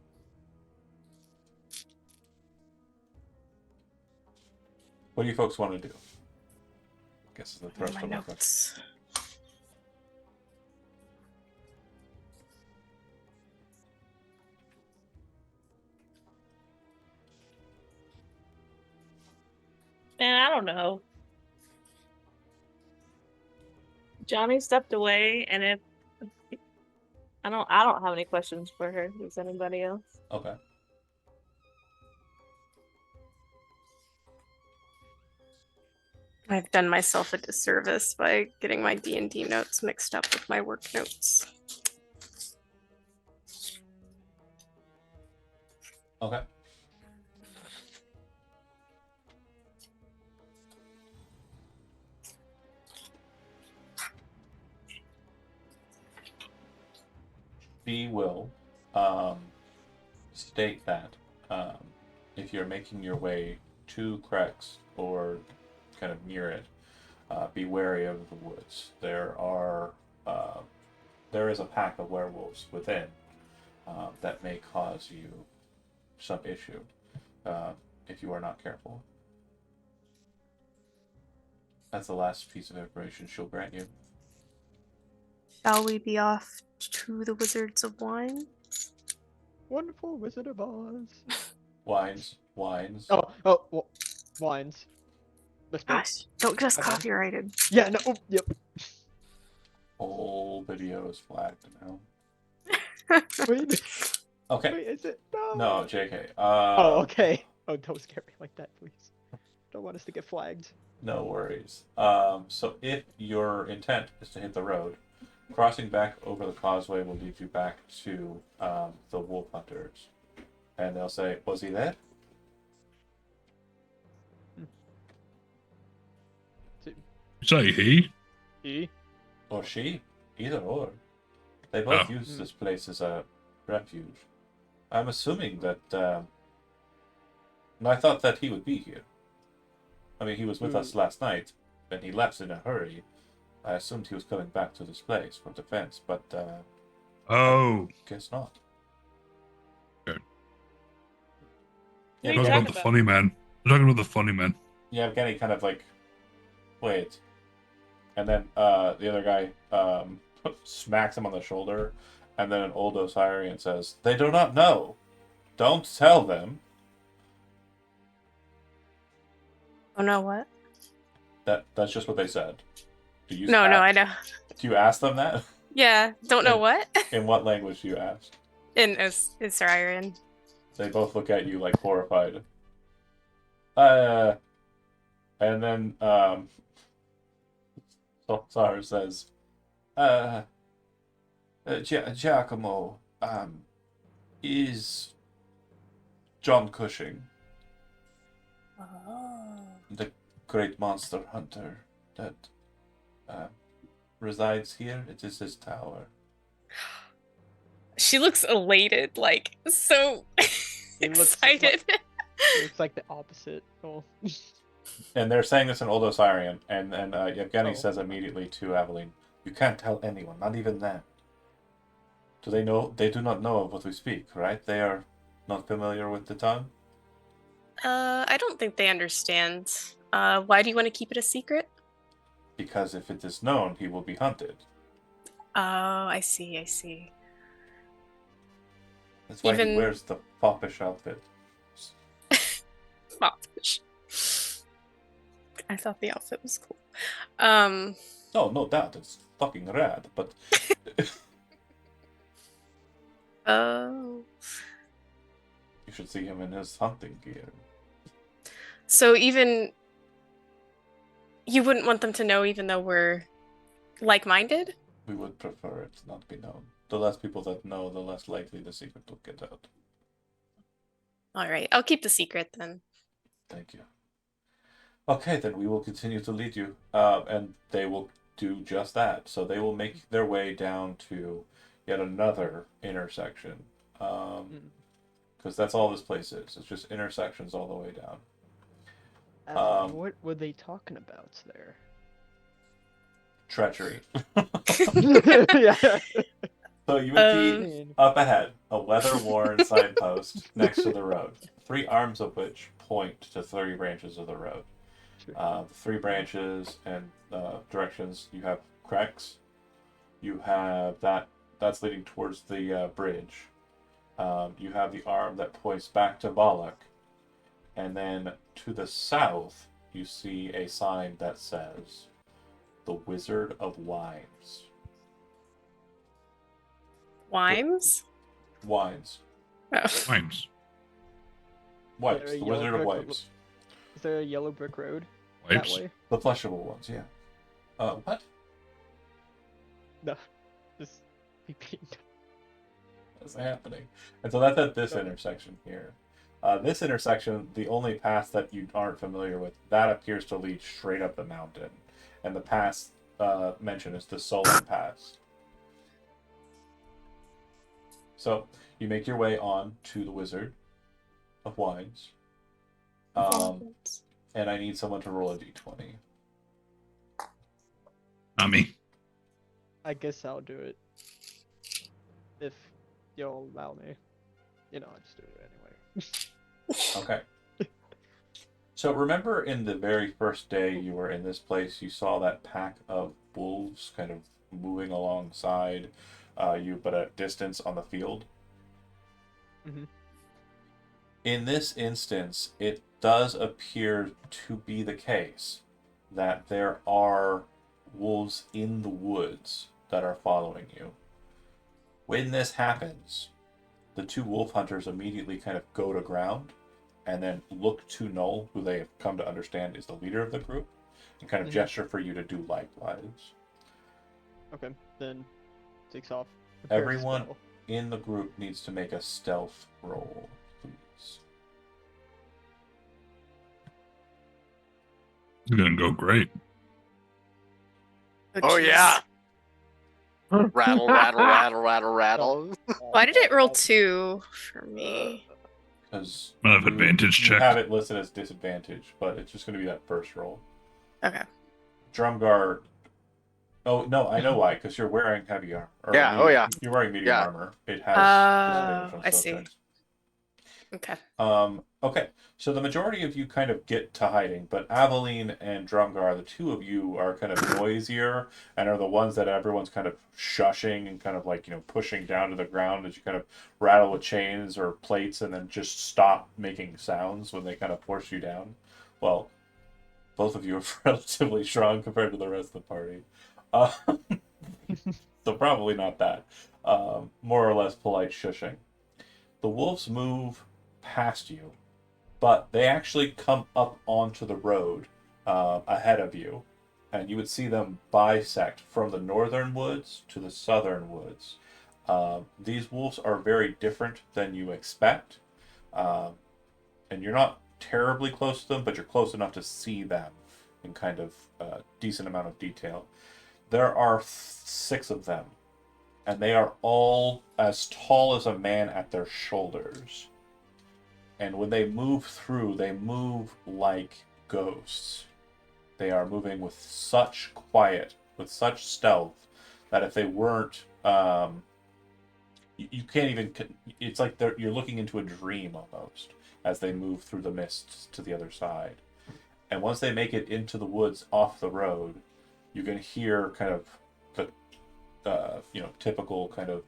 B: What do you folks want to do? I guess is the thrust
D: My
B: of my question.
D: notes.
F: don't know. Johnny stepped away, and if I don't have any questions for her. Does anybody else?
B: Okay.
D: I've done myself a disservice by getting my D&D notes mixed up with my work notes.
B: Okay. She will state that if you're making your way to Crex or kind of near it, be wary of the woods. There is a pack of werewolves within that may cause you some issue if you are not careful. That's the last piece of information she'll grant you.
D: Shall we be off to the Wizards of Wine?
A: Wonderful Wizard of Oz.
B: Wines.
A: Wines. Let's go.
D: Gosh, don't get us
A: Okay.
D: copyrighted.
A: Yeah, no, yep.
B: Whole video is flagged now.
A: Wait,
B: Okay.
A: wait, is it? No.
B: No, JK.
A: Oh, okay. Oh, don't scare me like that, please. Don't want us to get flagged.
B: No worries. So if your intent is to hit the road, crossing back over the causeway will lead you back to the wolf hunters. And they'll say, was he there?
C: Say he?
A: E?
B: Or she? Either or. They both
C: Oh.
B: use this place as a refuge. I'm assuming that... I thought that he would be here. I mean, he was with us last night, and he left in a hurry. I assumed he was coming back to this place for defense, but
C: Oh,
B: guess not.
F: What are
B: Yeah,
F: you
C: talking
F: talking
C: about the
F: about?
C: funny man. We're talking about the funny man.
B: Yeah, Evgeny kind of like, wait. And then the other guy smacks him on the shoulder, and then an old Osirian says, "They do not know. Don't tell them."
D: Oh no, what?
B: That's just what they said. Do you
D: No, I
B: ask-
D: know.
B: Do you ask them that?
D: Yeah, don't know
B: Yeah.
D: what?
B: In what language do you ask?
D: In Osirian.
B: They both look at you like horrified. And then Sar says, Giacomo, is John Cushing, the great monster hunter that resides here. It is his tower.
D: She looks elated, like so
A: It looks like-
D: excited.
A: It's like the opposite. Oh.
B: And they're saying this in Old Osirian, and Yevgeny
A: Oh.
B: says immediately to Aveline, "You can't tell anyone, not even them. Do they know? They do not know of what we speak, right? They are not familiar with the tongue."
D: I don't think they understand. Why do you want to keep it a secret?
B: Because if it is known, he will be hunted.
D: Oh, I see.
B: That's why he
D: Even-
B: wears the foppish outfit.
D: Foppish. I thought the outfit was cool.
B: Oh, no doubt, it's fucking rad, but
D: Oh.
B: you should see him in his hunting gear.
D: So even you wouldn't want them to know, even though we're like-minded?
B: We would prefer it not be known. The less people that know, the less likely the secret will get out.
D: All right, I'll keep the secret then.
B: Thank you. Okay, then we will continue to lead you, and they will do just that. So they will make their way down to yet another intersection, because that's all this place is. It's just intersections all the way down.
A: What were they talking about there?
B: Treachery.
A: Yeah.
B: So you would see
A: Man.
B: up ahead a weather-worn signpost next to the road, 3 arms of which point to 3 branches of the road.
A: Sure.
B: The 3 branches and directions, you have Crex, you have that's leading towards the bridge. You have the arm that points back to Balak, and then to the south you see a sign that says, "The Wizard of Wines."
D: Wimes?
B: Wines.
D: Oh.
C: Times.
B: Wipes.
A: there a
B: The
A: yellow
B: Wizard of
A: brick-
B: Wipes.
A: Is there a yellow brick road
C: Wipes.
A: that way?
B: The flushable ones, yeah. What?
A: No, just repeat.
B: What's happening? And so that's at this intersection here. This intersection, the only path that you aren't familiar with, that appears to lead straight up the mountain. And the pass mentioned is the Sullen Pass. So you make your way on to the Wizard of Wines. And I need someone to roll a d20.
C: Not me.
A: I guess I'll do it. If you'll allow me. You know, I'll just do it anyway.
B: Okay. So remember in the very first day you were in this place, you saw that pack of wolves kind of moving alongside you, but at distance on the field?
A: Mhm.
B: In this instance, it does appear to be the case that there are wolves in the woods that are following you. When this happens, the two wolf hunters immediately kind of go to ground and then look to Null, who they have come to understand is the leader of the group, and kind of gesture for you to do likewise.
A: Okay, then takes off. Prepare a
B: Everyone
A: spell.
B: in the group needs to make a stealth roll, please.
C: It's gonna go great.
E: Oh
D: jeez.
E: yeah. Rattle, rattle, rattle, rattle, rattle.
D: Why did it roll 2 for me?
B: Because
C: I have advantage
B: you
C: check.
B: have it listed as disadvantage, but it's just going to be that first roll.
D: Okay.
B: Drumgar. Oh no, I know why. Because you're wearing heavy armor. Or
E: Yeah, oh, yeah.
B: You're wearing medium
E: Yeah.
B: armor. It has disadvantage on
D: I
B: stealth
D: see.
B: checks.
D: Okay.
B: Okay, so the majority of you kind of get to hiding, but Aveline and Drumgar, the two of you are kind of noisier and are the ones that everyone's kind of shushing and kind of like, pushing down to the ground as you kind of rattle with chains or plates and then just stop making sounds when they kind of force you down. Well, both of you are relatively strong compared to the rest of the party. So probably not that. More or less polite shushing. The wolves move past you, but they actually come up onto the road ahead of you, and you would see them bisect from the northern woods to the southern woods. These wolves are very different than you expect, and you're not terribly close to them, but you're close enough to see them in kind of decent amount of detail. There are 6 of them, and they are all as tall as a man at their shoulders. And when they move through, they move like ghosts. They are moving with such quiet, with such stealth, that if they weren't, you can't even. It's like you're looking into a dream almost as they move through the mists to the other side. And once they make it into the woods off the road, you can hear kind of the typical kind of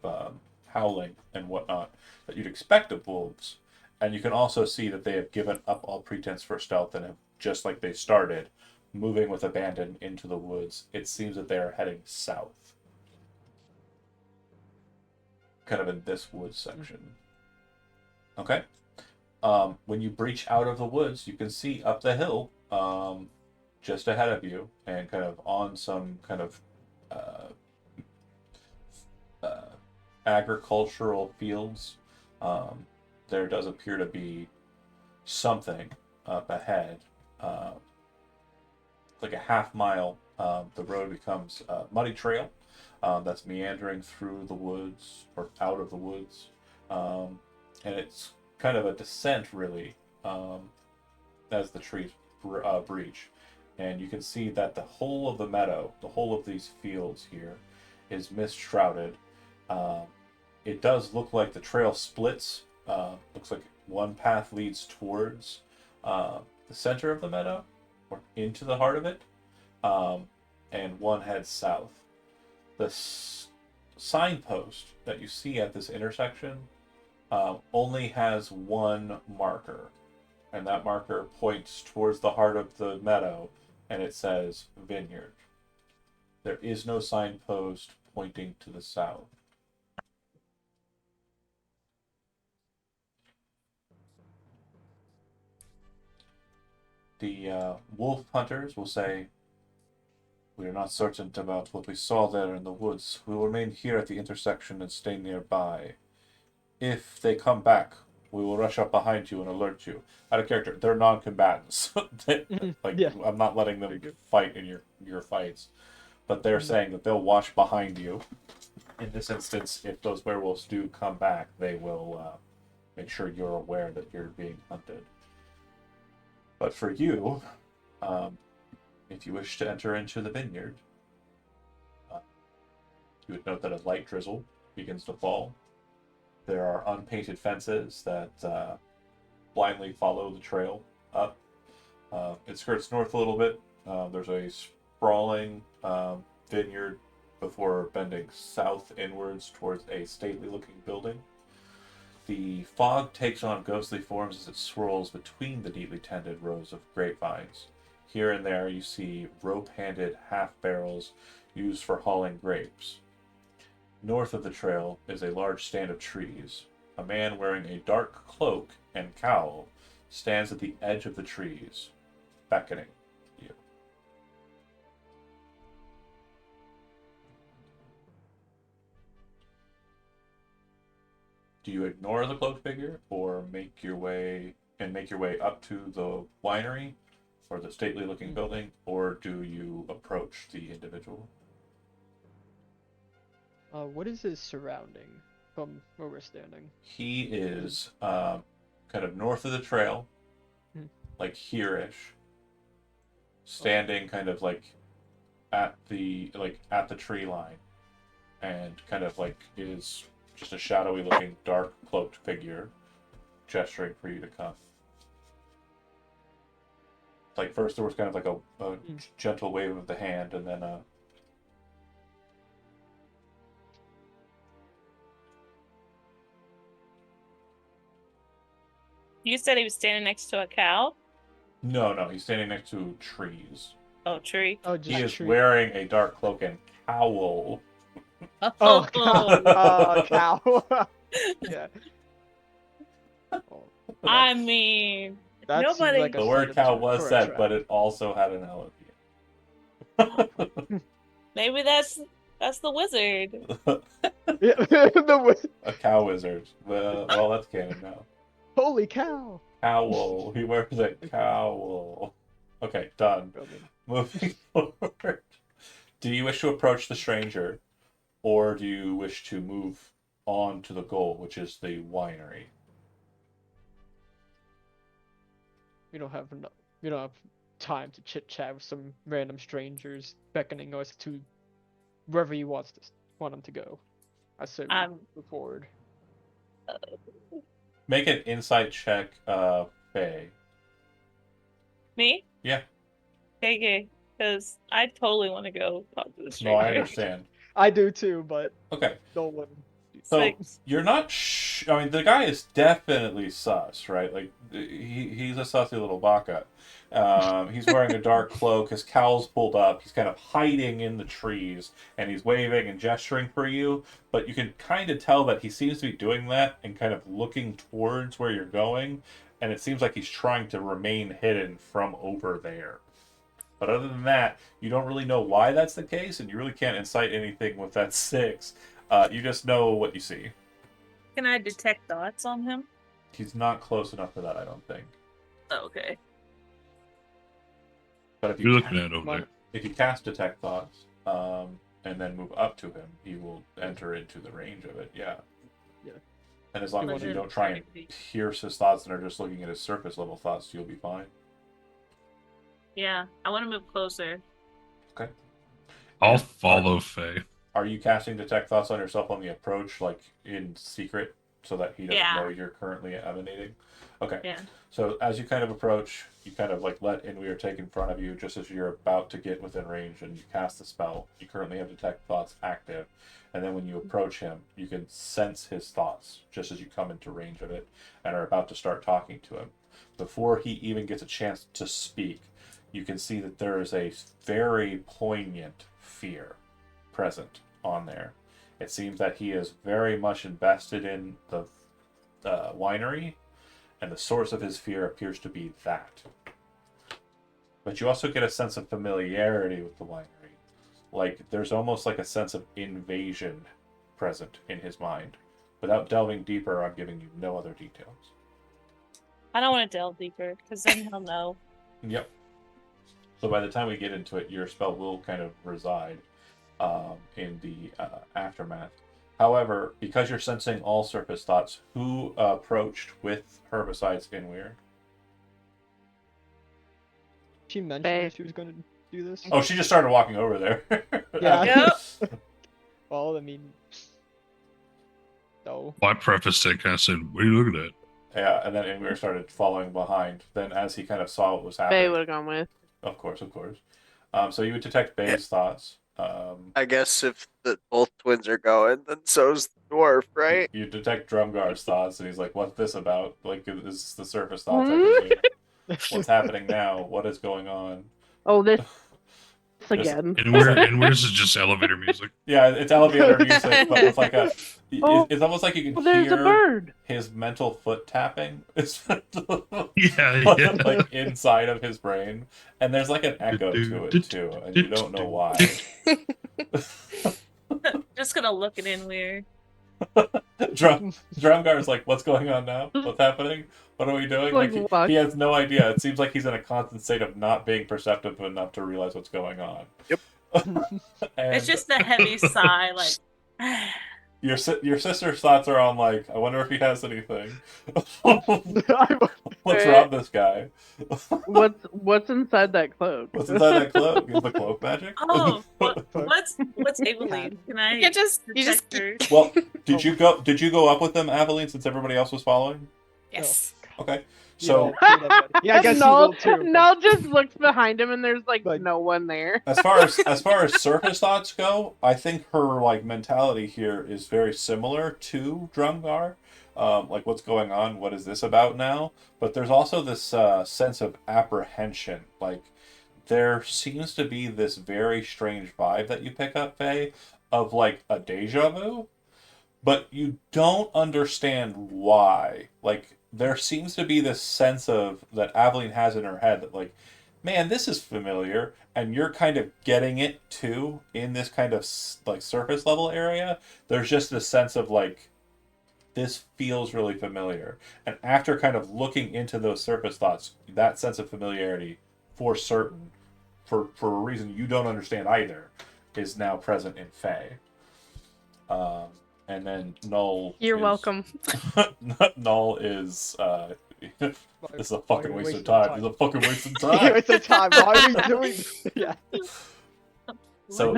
B: howling and whatnot that you'd expect of wolves. And you can also see that they have given up all pretense for stealth and have, just like they started, moving with abandon into the woods. It seems that they are heading south. Kind of in this woods section. Okay? When you breach out of the woods, you can see up the hill, just ahead of you, and kind of on some kind of agricultural fields, there does appear to be something up ahead. Like a half mile, the road becomes a muddy trail that's meandering through the woods or out of the woods. And it's kind of a descent, really, as the trees breach. And you can see that the whole of the meadow, the whole of these fields here, is mist shrouded. It does look like the trail splits. Looks like one path leads towards the center of the meadow, or into the heart of it, and one heads south. The signpost that you see at this intersection only has one marker, and that marker points towards the heart of the meadow, and it says vineyard. There is no signpost pointing to the south. The wolf hunters will say, "We are not certain about what we saw there in the woods. We will remain here at the intersection and stay nearby. If they come back, we will rush up behind you and alert you." Out of character, they're non-combatants. Like,
A: Yeah.
B: I'm not letting them fight in your fights. But they're saying that they'll watch behind you. In this instance, if those werewolves do come back, they will make sure you're aware that you're being hunted. But for you, if you wish to enter into the vineyard, you would note that a light drizzle begins to fall. There are unpainted fences that blindly follow the trail up. It skirts north a little bit. There's a sprawling vineyard before bending south inwards towards a stately looking building. The fog takes on ghostly forms as it swirls between the neatly tended rows of grapevines. Here and there you see rope-handed half-barrels used for hauling grapes. North of the trail is a large stand of trees. A man wearing a dark cloak and cowl stands at the edge of the trees, beckoning you. Do you ignore the cloaked figure, or make your way up to the winery or the stately-looking building, or do you approach the individual?
A: What is his surrounding from where we're standing?
B: He is kind of north of the trail, like here-ish, standing kind of like at the tree line, and kind of like is just a shadowy looking dark cloaked figure gesturing for you to come. Like first there was kind of like a gentle wave of the hand, and then
F: You said he was standing next to a cow?
B: no, he's standing next to trees.
F: Oh, tree.
A: Oh, just
B: He is
A: tree.
B: wearing a dark cloak and cowl.
A: Oh, cow. Yeah. Oh,
F: I mean,
A: that seems
F: nobody-
A: like a
B: The
A: setup
B: word cow
A: for
B: was
A: a
B: said,
A: trap.
B: but it also had an L at the end.
F: maybe that's the wizard.
A: Yeah,
B: A cow wizard. Well, that's canon now.
A: Holy cow!
B: Cowl. He wears a cowl. Okay, done. Moving forward. Do you wish to approach the stranger, or do you wish to move on to the goal, which is the winery?
A: We don't have time to chit chat with some random strangers beckoning us to wherever you want them to go. I say we move forward.
B: Make an insight check, Faye.
F: Me?
B: Yeah.
F: Okay, because I totally want to go talk to the
B: No,
F: stranger.
B: I understand.
A: I do too, but
B: Okay.
A: don't let him.
B: So
F: Thanks.
B: you're not. I mean, the guy is definitely sus, right? Like he's a sussy little baka. He's wearing a dark cloak. His cowl's pulled up. He's kind of hiding in the trees, and he's waving and gesturing for you. But you can kind of tell that he seems to be doing that and kind of looking towards where you're going, and it seems like he's trying to remain hidden from over there. But other than that, you don't really know why that's the case, and you really can't incite anything with that 6. You just know what you see.
F: Can I detect thoughts on him?
B: He's not close enough for that, I don't think.
F: Oh, okay.
B: But if
C: You're
B: you
C: looking at over there.
B: if you cast Detect Thoughts, and then move up to him, he will enter into the range of it. Yeah.
A: Yeah.
B: And as long as you don't try and pierce his thoughts and are just looking at his surface level thoughts, you'll be fine.
F: Yeah, I want to move closer.
B: Okay.
C: I'll follow Faye.
B: Are you casting Detect Thoughts on yourself on the approach, like in secret, so that he doesn't
F: Yeah.
B: know you're currently emanating? Okay.
F: Yeah.
B: So as you kind of approach, you kind of like let Inweir take in front of you just as you're about to get within range, and you cast the spell. You currently have Detect Thoughts active, and then when you approach him, you can sense his thoughts just as you come into range of it and are about to start talking to him. before he even gets a chance to speak, you can see that there is a very poignant fear present on there. It seems that he is very much invested in the winery, and the source of his fear appears to be that. But you also get a sense of familiarity with the winery. Like, there's almost like a sense of invasion present in his mind. Without delving deeper, I'm giving you no other details.
F: I don't want to delve deeper, because then he'll know.
B: Yep. So by the time we get into it, your spell will kind of reside in the aftermath. However, because you're sensing all surface thoughts, who approached with her besides Inweir?
A: She mentioned
G: Faye.
A: that she was going to do this.
B: Oh, she just started walking over there.
A: Yeah.
F: Yep.
A: Well, I mean, no.
C: I prefaced it, kind of said, "What are you looking at?"
B: Yeah, and then Inweir started following behind. Then as he kind of saw what was
G: Faye
B: happening...
G: would have gone with.
B: Of course. So you would detect Bay's thoughts.
E: I guess if both twins are going, then so's the dwarf, right?
B: You detect Drumgar's thoughts, and he's like, "What's this about? Like, is this the surface thoughts I can do? What's happening now? What is going on?"
G: Oh, this again.
C: And where's it just elevator music?
B: Yeah, it's elevator music, but with like a...
G: Oh,
B: it's almost like you can
G: Well, there's a
B: hear
G: bird.
B: his mental foot tapping. It's
C: Yeah.
B: like inside of his brain, and there's like an echo to it too, and you don't know why.
F: Just gonna look it in weird.
B: Drumgar's like, "What's going on now? What's happening? What are we doing?"
G: Like,
B: Like
G: what?
B: he has no idea. It seems like he's in a constant state of not being perceptive enough to realize what's going on.
E: Yep.
F: It's just a heavy sigh, like.
B: your sister's thoughts are on like, "I wonder if he has anything. Let's rob this guy."
G: What's inside that cloak?
B: What's inside that cloak? Is the cloak magic?
F: Oh, what's Aveline? Can I?
D: You just
F: detect her?
B: Well, did you go up with them, Aveline, since everybody else was following?
D: yes.
B: Okay.
A: You
B: So
A: don't do that, buddy. Yeah, I guess you will too.
G: Null just looks behind him and there's like
A: Like-
G: no one there.
B: as far as surface thoughts go, I think her like mentality here is very similar to Drumgar. Like, what's going on? What is this about now? But there's also this sense of apprehension. Like, there seems to be this very strange vibe that you pick up, Faye, of like a deja vu, but you don't understand why. Like, there seems to be this sense of that Aveline has in her head that, like, man, this is familiar, and you're kind of getting it too in this kind of like surface level area. There's just this sense of like, this feels really familiar, and after kind of looking into those surface thoughts, that sense of familiarity, for certain, for a reason you don't understand either, is now present in Faye. And then Null.
D: You're
B: is-
D: welcome.
B: Null is this is a fucking waste of
A: time.
B: time. This is a fucking waste of
A: Yeah,
B: time.
A: it's a time. Why are we doing this? Yeah.
B: So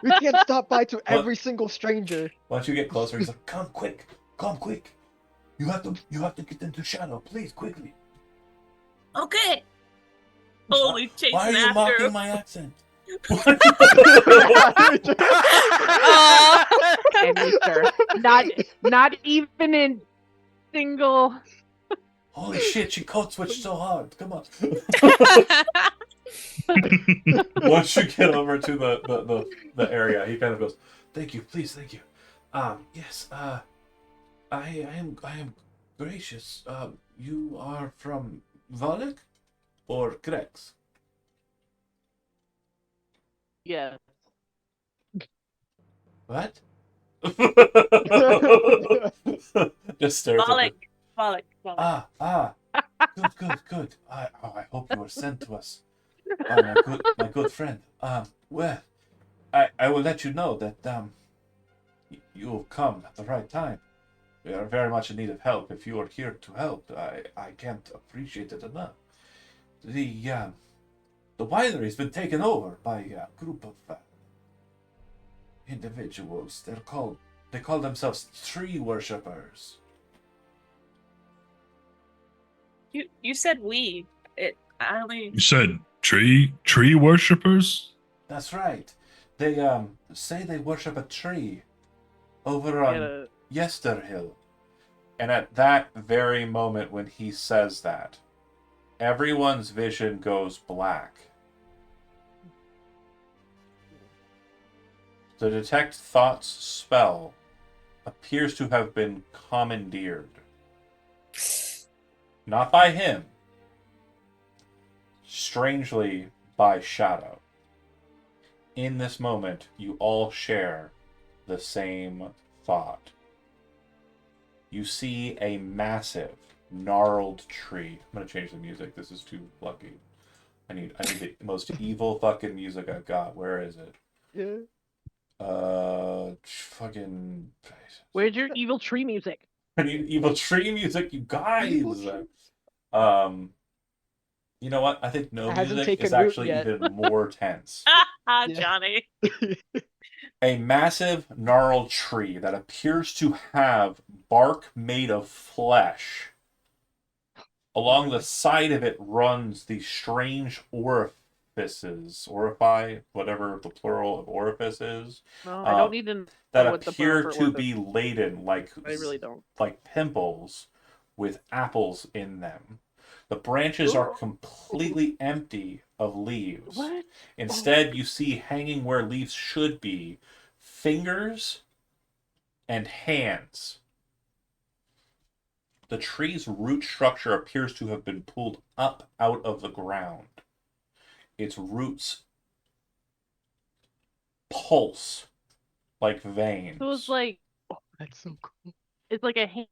A: We can't stop by to every single stranger.
B: once you get closer, he's like, "Come quick, come quick. You have to get into shadow, please, quickly."
F: Okay. Holy chasing
B: Why are you
F: after
B: mocking
F: him.
B: my accent?
G: And Mister, not even in single.
B: Holy shit, she code switched so hard. Come on. Once you get over to the area, he kind of goes, "Thank you, please, thank you. Yes, I am gracious. You are from Valak or Grex?"
G: Yes.
B: What? Just stares at
F: Bollock.
B: it.
F: Bollock.
B: Good. I hope you were sent to us by my good friend. Well, I will let you know that you have come at the right time. We are very much in need of help. If you are here to help, I can't appreciate it enough. The winery's been taken over by a group of individuals. They call themselves tree worshippers.
F: You said we. I only.
C: You said tree worshippers?
B: That's right. They say they worship a tree over on
G: Yeah.
B: Yesterhill. And at that very moment when he says that, everyone's vision goes black. The Detect Thoughts spell appears to have been commandeered. Not by him. Strangely, by Shadow. In this moment, you all share the same thought. You see a massive, gnarled tree. I'm gonna change the music. This is too lucky. I need the most evil fucking music I've got. Where is it?
A: Yeah.
B: Fucking.
G: Where's your evil tree music?
B: I need evil tree music, you guys. You know what? I think no
A: It hasn't
B: music is
A: taken root
B: actually
A: yet.
B: even more tense.
F: Ah,
A: Yeah.
F: Johnny.
B: A massive, gnarled tree that appears to have bark made of flesh. Along the side of it runs these strange orifices, whatever the plural of orifice is,
G: No, I don't need to know
B: that
G: what the
B: appear
G: plural for
B: to
G: orifice
B: be laden
G: I really don't.
B: like pimples with apples in them. The branches are completely empty of leaves.
G: What?
B: Instead, you see hanging where leaves should be fingers and hands. The tree's root structure appears to have been pulled up out of the ground. Its roots pulse like veins.
G: So it's like
A: That's so cool.
G: it's like a hand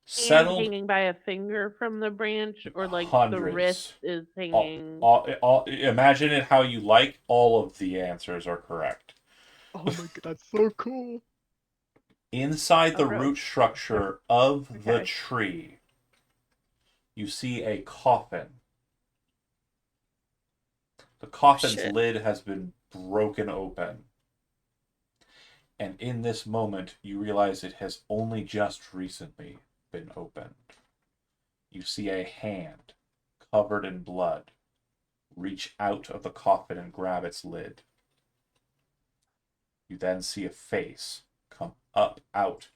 B: settled
G: hanging by a finger from the branch, or like the
B: hundreds.
G: wrist is hanging.
B: Imagine it how you like. All of the answers are correct.
A: Oh my god, that's so cool.
B: Inside the
G: gross.
B: root structure of the
G: Okay.
B: tree, you see a coffin. The coffin's
D: Shit.
B: lid has been broken open. And in this moment, you realize it has only just recently been opened. You see a hand covered in blood reach out of the coffin and grab its lid. You then see a face come up out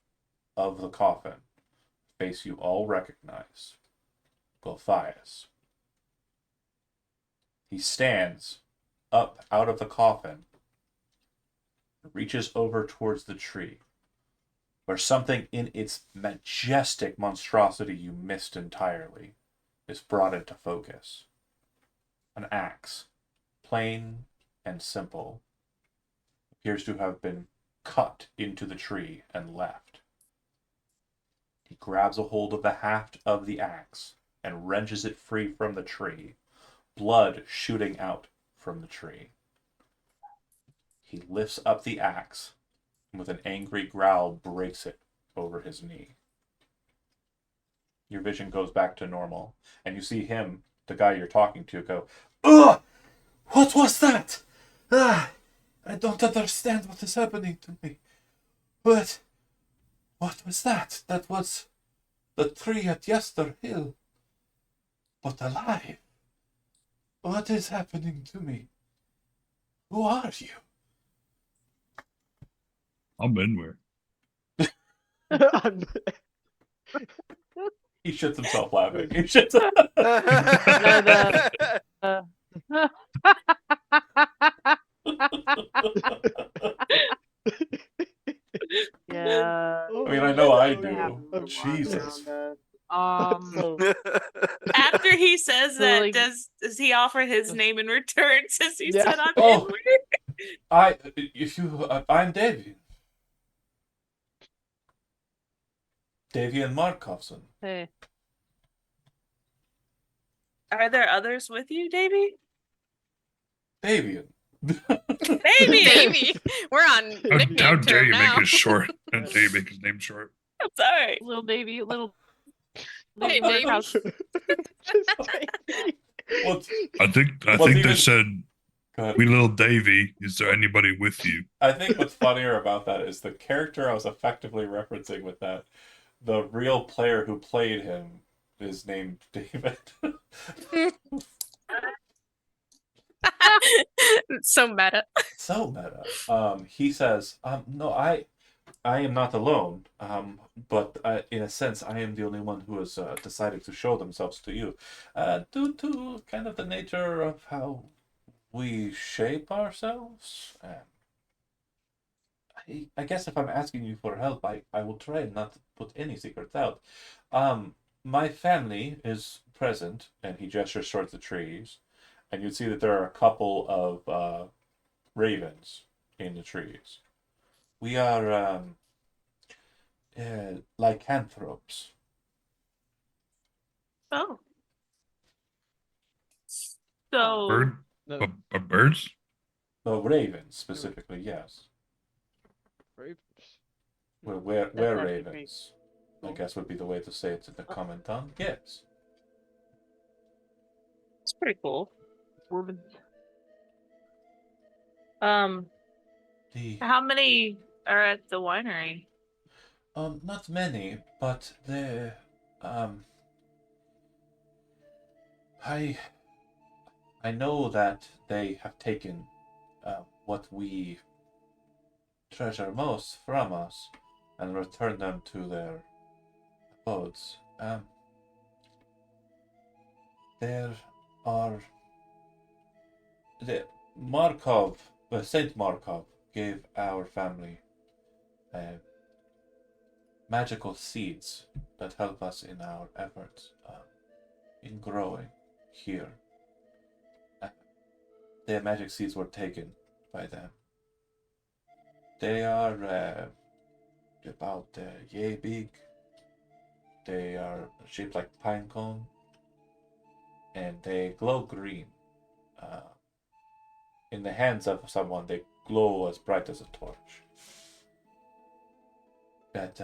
B: of the coffin, a face you all recognize, Gulthias. He stands up out of the coffin, reaches over towards the tree, where something in its majestic monstrosity you missed entirely is brought into focus. An axe, plain and simple, appears to have been cut into the tree and left. He grabs a hold of the haft of the axe and wrenches it free from the tree, blood shooting out from the tree. He lifts up the axe and with an angry growl breaks it over his knee. Your vision goes back to normal, and you see him, the guy you're talking to, go, "Ugh! What was that? Ah! I don't understand what is happening to me. What was that? That was the tree at Yester Hill. But alive. What is happening to me? Who are you?"
C: I'm Benware.
B: He shits himself laughing. He shits.
G: Yeah.
B: I mean, I know I do.
G: Yeah.
B: Jesus.
F: After he says
G: So,
F: that,
G: like-
F: does he offer his name in return since he
A: Yeah.
F: said I'm
B: Oh.
F: Edward?
B: I'm Davian. Davian Markovson.
G: Hey.
F: Are there others with you, Davy?
B: Davian.
F: Baby!
D: Baby, we're on
C: How
D: nickname
C: dare
D: term
C: you
D: now.
C: make it short? How dare you make his name short?
F: I'm sorry.
G: Little Davy, little
D: Hey,
G: Mark
D: Davy.
G: House.
B: Well,
C: I think
B: What's
C: they
B: even-
C: said,
B: go ahead.
C: "We little Davy, is there anybody with you?"
B: I think what's funnier about that is the character I was effectively referencing with that. The real player who played him is named David.
D: It's so meta.
B: So meta. He says, "No, I am not alone, but in a sense, I am the only one who has decided to show themselves to you, due to kind of the nature of how we shape ourselves. I guess if I'm asking you for help, I will try and not put any secrets out. My family is present, and he gestures towards the trees, and you see that there are a couple of ravens in the trees. We are lycanthropes.
F: Oh. So
C: Bird?
A: No,
C: Birds?
B: Ravens specifically, yes.
A: ravens.
B: We're
G: That's actually
B: ravens. I guess would be the way to say it in the common tongue. Yes.
F: it's pretty cool.
G: Women.
B: The
F: How many are at the winery?
B: not many, but the I know that they have taken what we treasure most from us and returned them to their abodes. There are the Markov, Saint Markov gave our family magical seeds that help us in our efforts in growing here. Their magic seeds were taken by them. They are about yay big. They are shaped like pine cone, and they glow green. In the hands of someone, they glow as bright as a torch. But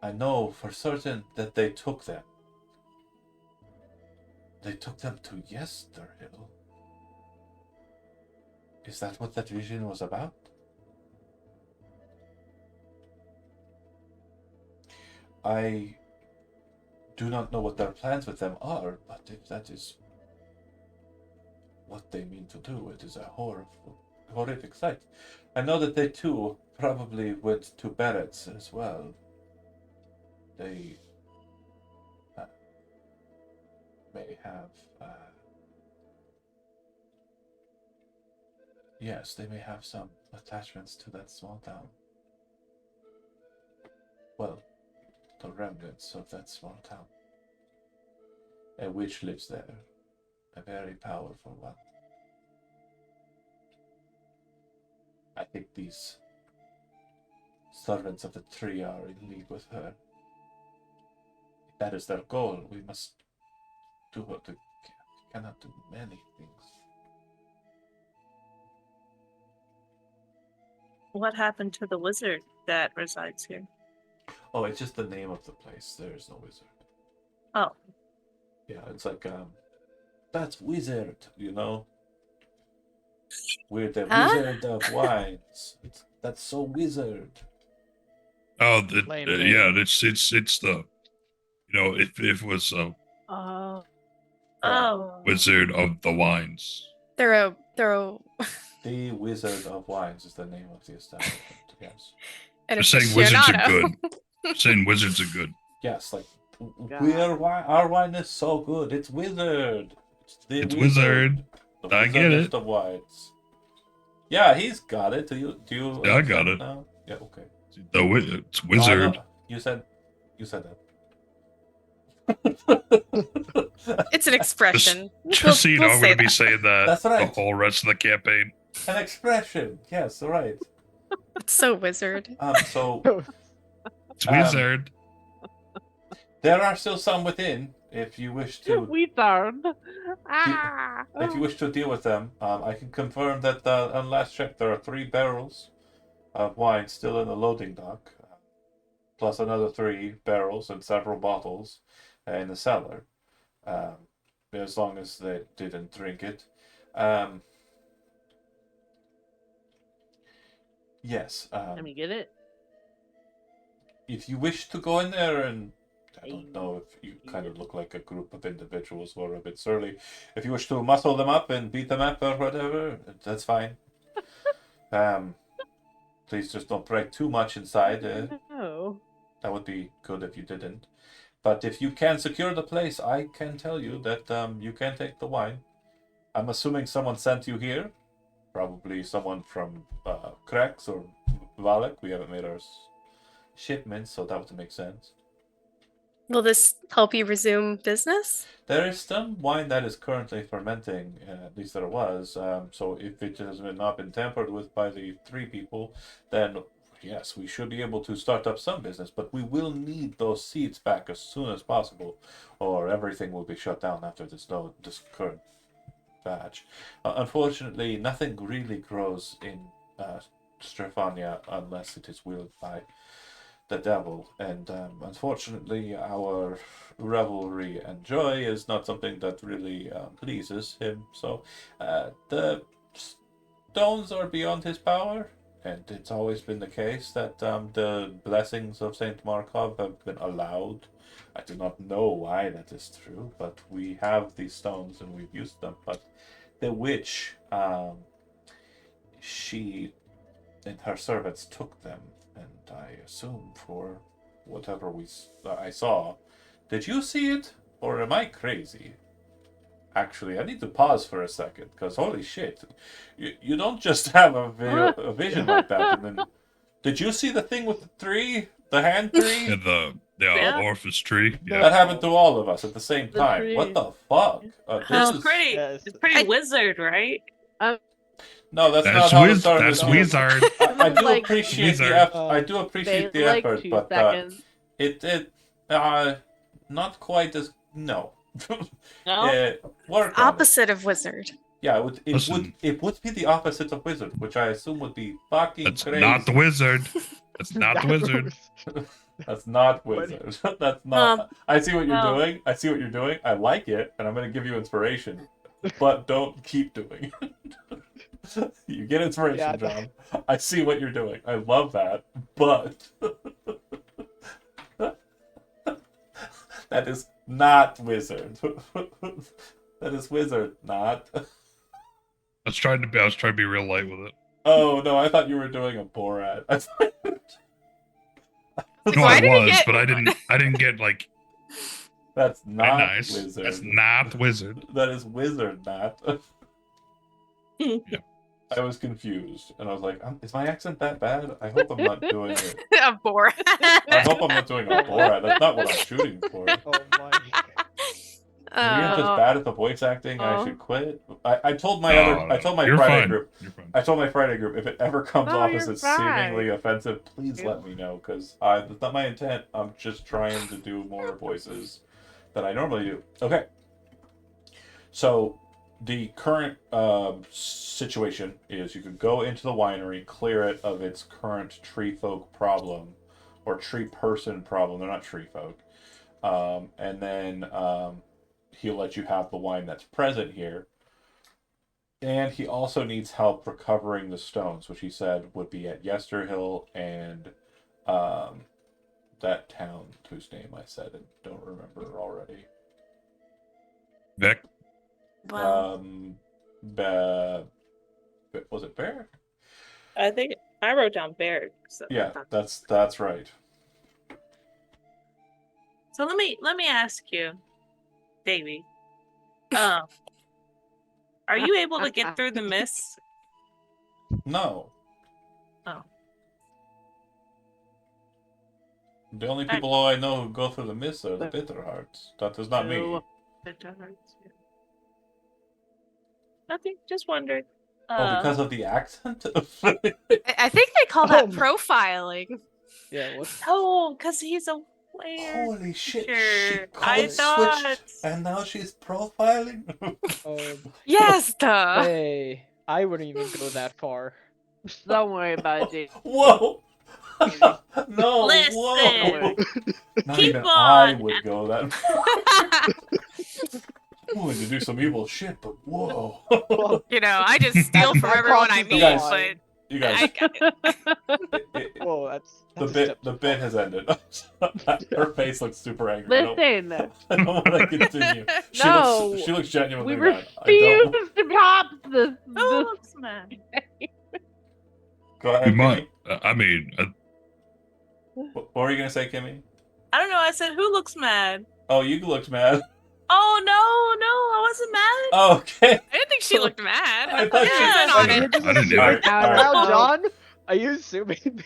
B: I know for certain that they took them. They took them to Yesterhill. Is that what that vision was about? I do not know what their plans with them are, but if that is what they mean to do, it is a horrific sight. I know that they too probably went to Barrett's as well. They may have, yes, they may have some attachments to that small town. Well, the remnants of that small town. A witch lives there, a very powerful one. I think these servants of the tree are in league with her. If that is their goal, we must do what we cannot do many things.
F: What happened to the wizard that resides here?
B: Oh, it's just the name of the place. There is no wizard.
F: Oh.
B: Yeah, it's like that's wizard, you know. We're the wizard of wines. That's so wizard.
C: Oh,
A: Lame
C: yeah,
A: name.
C: it's the, if it was a
F: Oh.
C: Wizard of the Wines.
D: They're
B: The Wizard of Wines is the name of the establishment. Yes.
D: an
C: Just saying wizards are
D: aficionado.
C: good. Saying wizards are good.
B: Yes, like
G: God.
B: our wine is so good. It's wizard.
C: It's wizard.
B: The
C: I get it.
B: Of wines. Yeah, he's got it. Do you?
C: Yeah, I got it.
B: Now? Yeah. Okay.
C: It's wizard.
B: No, you said that.
D: It's an expression.
C: Just so you know, I'm going to be
D: that.
C: saying that
B: That's right.
C: the whole rest of the campaign.
B: An expression. Yes, right.
D: It's so wizard.
B: So
C: It's wizard.
B: there are still some within. If you wish to,
G: Wizard. Ah.
B: if you wish to deal with them, I can confirm that on last check there are 3 barrels of wine still in the loading dock, plus another 3 barrels and several bottles in the cellar. As long as they didn't drink it. Yes.
G: Let me get it.
B: If you wish to go in there, and I don't know if you kind of look like a group of individuals who are a bit surly. If you wish to muscle them up and beat them up or whatever, that's fine. please just don't break too much inside.
G: No.
B: That would be good if you didn't. But if you can secure the place, I can tell you that you can take the wine. I'm assuming someone sent you here. Probably someone from Krex or Valak. We haven't made our shipments, so that would make sense.
D: Will this help you resume business?
B: There is some wine that is currently fermenting, at least there was. So if it has not been tampered with by the 3 people, then yes, we should be able to start up some business. But we will need those seeds back as soon as possible, or everything will be shut down after this current batch. Unfortunately, nothing really grows in Strefania unless it is willed by the devil, and unfortunately our revelry and joy is not something that really pleases him, so the stones are beyond his power, and it's always been the case that the blessings of Saint Markov have been allowed. I do not know why that is true, but we have these stones and we've used them. But the witch, she and her servants took them, and I assume for whatever I saw. Did you see it, or am I crazy? Actually, I need to pause for a second, because holy shit, you don't just have a vision like that. And then, did you see the thing with the hand tree?
C: Yeah, Orpheus tree. Yeah.
B: That happened to all of us at the same time.
G: tree.
B: What the fuck?
F: It's pretty wizard, right?
B: No, that's not how it started.
C: That's wizard.
B: I do
G: Like,
B: appreciate
C: wizard.
B: the effort. I do appreciate the
G: like
B: effort,
G: 2
B: but
G: seconds.
B: it not quite as
F: No.
B: work on it.
D: Opposite of wizard.
B: Yeah, it
C: Listen.
B: would be the opposite of wizard, which I assume would be fucking
C: That's
B: crazy.
C: not the wizard. That's not the wizard.
B: That's not wizard. That's not. I see what you're doing. I see what you're doing. I like it, and I'm gonna give you inspiration, but don't keep doing it. You get inspiration,
A: Yeah,
B: John. I see what you're doing. I love that, but that is not wizard. That is wizard, not.
C: I was trying to be real light with it.
B: Oh no, I thought you were doing a Borat.
C: No,
D: Why
C: I
D: did he
C: was,
D: get-
C: but I didn't get like
B: That's not
C: nice.
B: wizard.
C: That's not wizard.
B: That is wizard, not.
C: Yeah.
B: I was confused, and I was like, "Is my accent that bad? I hope I'm not doing it.
D: A bore.
B: I hope I'm not doing a Borat. That's not what I'm shooting for. Maybe
A: Oh my.
B: I'm just bad at the voice acting. I
G: Oh.
B: should quit. I told my
C: No,
B: I told my
C: you're
B: Friday
C: fine.
B: group.
C: You're fine.
B: I told my Friday group, if it ever comes
G: No,
B: off
G: you're
B: as it's
G: fine.
B: seemingly offensive, please
G: You're-
B: let me know, because that's not my intent. I'm just trying to do more voices than I normally do. Okay. So, the current situation is you could go into the winery, clear it of its current tree folk problem, or tree person problem. They're not tree folk. And then he'll let you have the wine that's present here. And he also needs help recovering the stones, which he said would be at Yesterhill and that town whose name I said and don't remember already.
C: Vic,
D: Well,
B: Was it Bear?
F: I think I wrote down bear. So
B: Yeah, that's right.
F: So let me ask you, Davey. Are you able to get through the mist?
B: No.
F: Oh.
B: The only people I know who go through the mist are the Bitterhearts. That is not me.
G: No.
F: Nothing. Just wondered.
B: Oh, because of the accent?
D: I think they call that
A: Oh.
D: profiling.
A: Yeah. What?
F: Oh, because he's a player.
B: Holy shit! She
F: Sure.
B: code
F: I thought.
B: switched, and now she's profiling.
D: Yes, duh.
A: Hey, I wouldn't even go that far.
G: Don't worry about it, Jake.
B: Whoa! No!
F: Listen.
B: Whoa! Not
F: Keep
B: even I
F: on.
B: would go that far. I'm willing to do some evil shit, but whoa!
D: You know, I just steal from
A: That
D: everyone I
A: crosses the
D: meet,
A: line.
B: You
D: but
B: guys,
A: Whoa, that's
B: the
A: a step
B: bit
A: too
B: has
A: far.
B: ended. Her face looks super angry.
G: Listen,
B: I don't want to continue.
G: No.
B: She looks genuinely
G: we
B: mad. I don't.
G: refuse to pass this.
F: Oh, looks mad.
B: Go ahead,
C: We might.
B: Kenny.
C: I mean,
B: What were you gonna say, Kimmy?
F: I don't know. I said, who looks mad?
B: Oh, you looked mad.
F: Oh, no, I wasn't mad.
B: Oh, okay.
D: I didn't think she looked mad.
B: I thought
D: she
B: she
D: was
F: said
D: in on
C: I
D: it.
C: didn't do
B: All
C: it.
B: right, all right.
A: Now,
G: Oh.
A: John, are you assuming?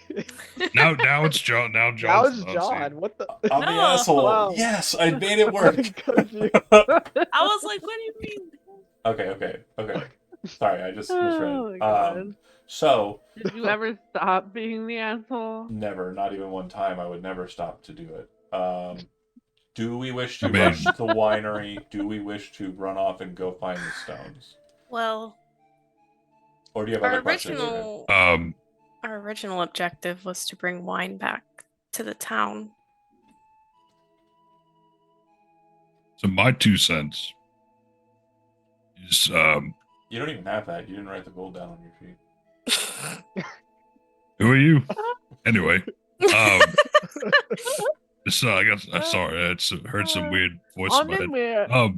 C: Now it's John. Now
A: Now
C: John's
A: it's
C: the Nazi.
A: John. What the?
B: I'm the
F: No.
B: asshole.
A: Wow.
B: Yes, I made it work.
A: I'm confused.
F: I was like, what do you mean?
B: Okay. Sorry, I just misread.
G: Oh my God.
B: So
G: Did you ever stop being the asshole?
B: never, not even one time. I would never stop to do it. Do we wish to
C: I mean-
B: rush the winery? Do we wish to run off and go find the stones?
D: Well,
B: Or do you have
D: our
B: other questions?
D: original objective was to bring wine back to the town.
C: So my 2 cents is
B: You don't even have that. You didn't write the gold down on your sheet.
C: who are you? Anyway, so I guess sorry, I heard some weird voice in my head.
G: Underwear.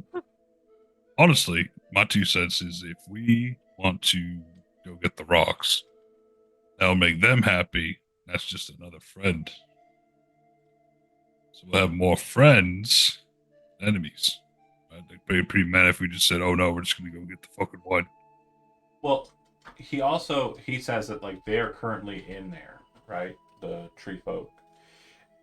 C: Honestly, my 2 cents is if we want to go get the rocks, that'll make them happy. That's just another friend. So we'll have more friends, than enemies. I'd be pretty mad if we just said, "Oh no, we're just gonna go get the fucking wine."
B: Well, he says that like they are currently in there, right? The tree folk.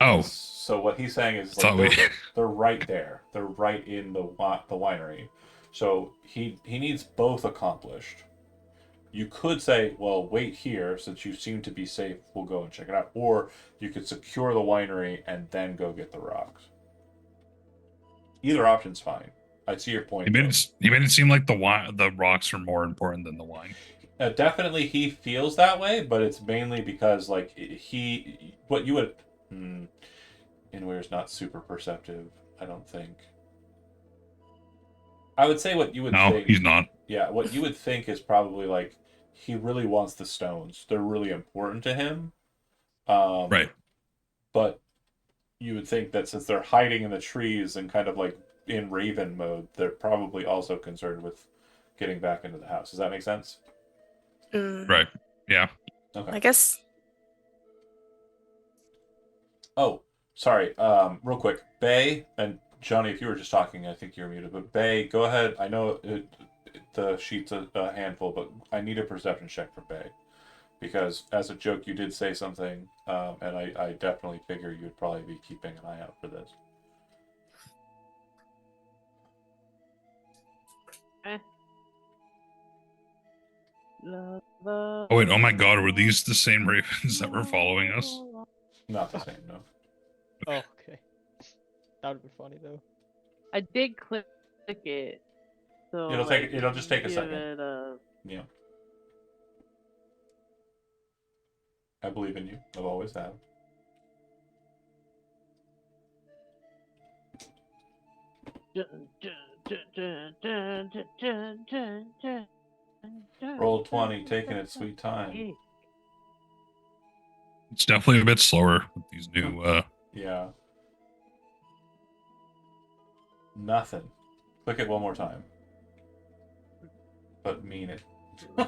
C: Oh,
B: So what he's saying is
C: thought
B: like,
C: we.
B: they're right there. They're right in the winery. So he needs both accomplished. You could say, well, wait here since you seem to be safe. We'll go and check it out. Or you could secure the winery and then go get the rocks. Either option's fine. I see your point.
C: He made it seem like the rocks are more important than the wine.
B: Definitely, he feels that way, but it's mainly because like what you would. Inweir's not super perceptive, I don't think. I would say what you would
C: No,
B: think.
C: he's not.
B: Yeah, what you would think is probably like he really wants the stones. They're really important to him.
C: Right.
B: But you would think that since they're hiding in the trees and kind of like in Raven mode, they're probably also concerned with getting back into the house. Does that make sense?
C: Right. Yeah.
B: Okay.
D: I guess.
B: Oh, sorry. Real quick, Bay and Johnny, if you were just talking, I think you're muted. But Bay, go ahead. I know the sheet's a handful, but I need a perception check for Bay because, as a joke, you did say something, and I definitely figure you'd probably be keeping an eye out for this.
C: Oh wait. Oh my God. Were these the same ravens that were following us?
B: Not the same, no.
A: Oh, okay. That would be funny though.
G: I did click it. So
B: It'll just take a
G: give
B: second.
G: it a-
B: Yeah. I believe in you. I've always have. Roll 20, taking its sweet time.
C: It's definitely a bit slower with these new.
B: Yeah. Nothing. Click it one more time. But mean it. I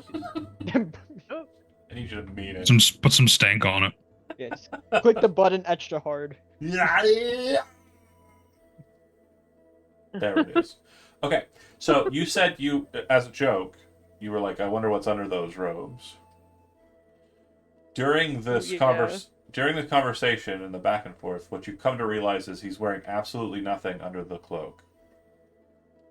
B: need you to mean it.
C: Put some stank on it.
A: Yes. Click the button extra hard.
B: There it is. Okay, so you said you, as a joke, you were like, I wonder what's under those robes. During this during the conversation and the back and forth, what you come to realize is he's wearing absolutely nothing under the cloak.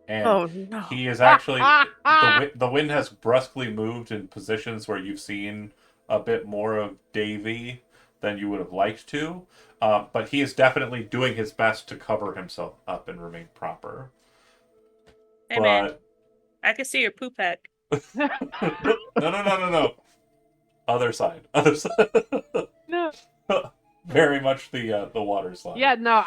B: And
D: Oh no.
B: he is actually the wind has brusquely moved in positions where you've seen a bit more of Davy than you would have liked to, but he is definitely doing his best to cover himself up and remain proper.
F: Hey man, I can see your poop pack.
B: No. Other side.
G: No.
B: Very much the water slide.
G: Yeah, no,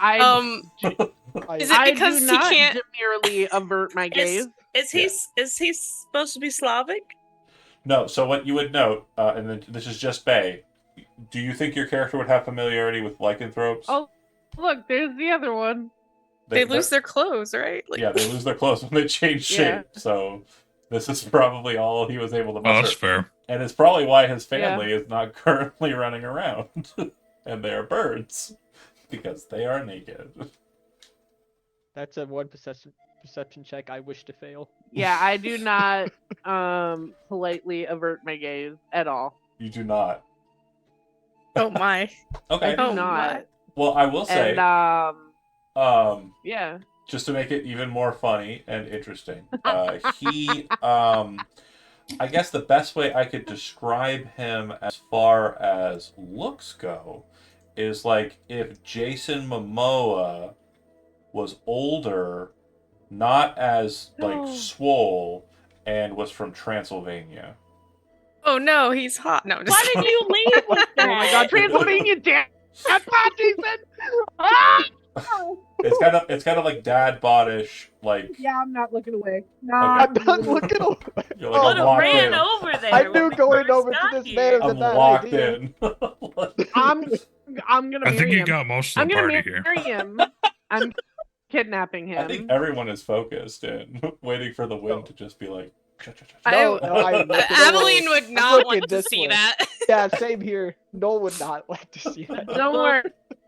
D: Is it because
G: do
D: he
G: not
D: can't?
G: demurely avert my gaze.
F: Is he supposed to be Slavic?
B: No. So what you would note, and then this is just Bay. Do you think your character would have familiarity with lycanthropes?
G: Oh, look, there's the other one.
D: They lose their clothes, right? Like,
B: Yeah, they lose their clothes when they change shape.
G: Yeah.
B: So this is probably all he was able to
C: Oh,
B: muster.
C: that's fair.
B: And it's probably why his family is not currently running around. And they are birds. Because they are naked.
A: That's a one perception check I wish to fail.
G: Yeah, I do not politely avert my gaze at all.
B: You do not.
D: Oh my.
B: Okay.
G: I do
D: Oh
G: not.
D: my.
B: Well, I will say,
G: And yeah.
B: just to make it even more funny and interesting, he, I guess the best way I could describe him as far as looks go is like if Jason Momoa was older, not as like swole, and was from Transylvania.
D: Oh no, he's hot. No, just
F: Why did you leave with that?
G: Oh my god, Transylvania, damn! That's hot, Jason! Ah!
B: It's kind of like dad bodish, like
G: Yeah, I'm not looking away.
A: I'm not looking over.
B: you're like,
A: Oh,
B: I'm
F: Would have
B: locked
F: ran
B: in.
F: over there.
A: I
F: when
A: knew
F: we
A: going
F: first
A: over to
F: got
A: this
F: here.
A: man was
B: I'm
A: a bad
B: locked
A: idea.
B: in.
G: I'm gonna
C: I
G: marry
C: think you
G: him.
C: got most of
G: I'm
C: the
G: gonna
C: party here.
G: marry him. I'm kidnapping him.
B: I think everyone is focused and waiting for the wind to just be like.
A: No, I'm looking
D: Aveline
A: over.
D: would
A: I'm
D: not
A: looking
D: want to
A: this
D: see
A: way.
D: that.
A: Yeah, same here. Noel would not like to see that.
G: Don't worry,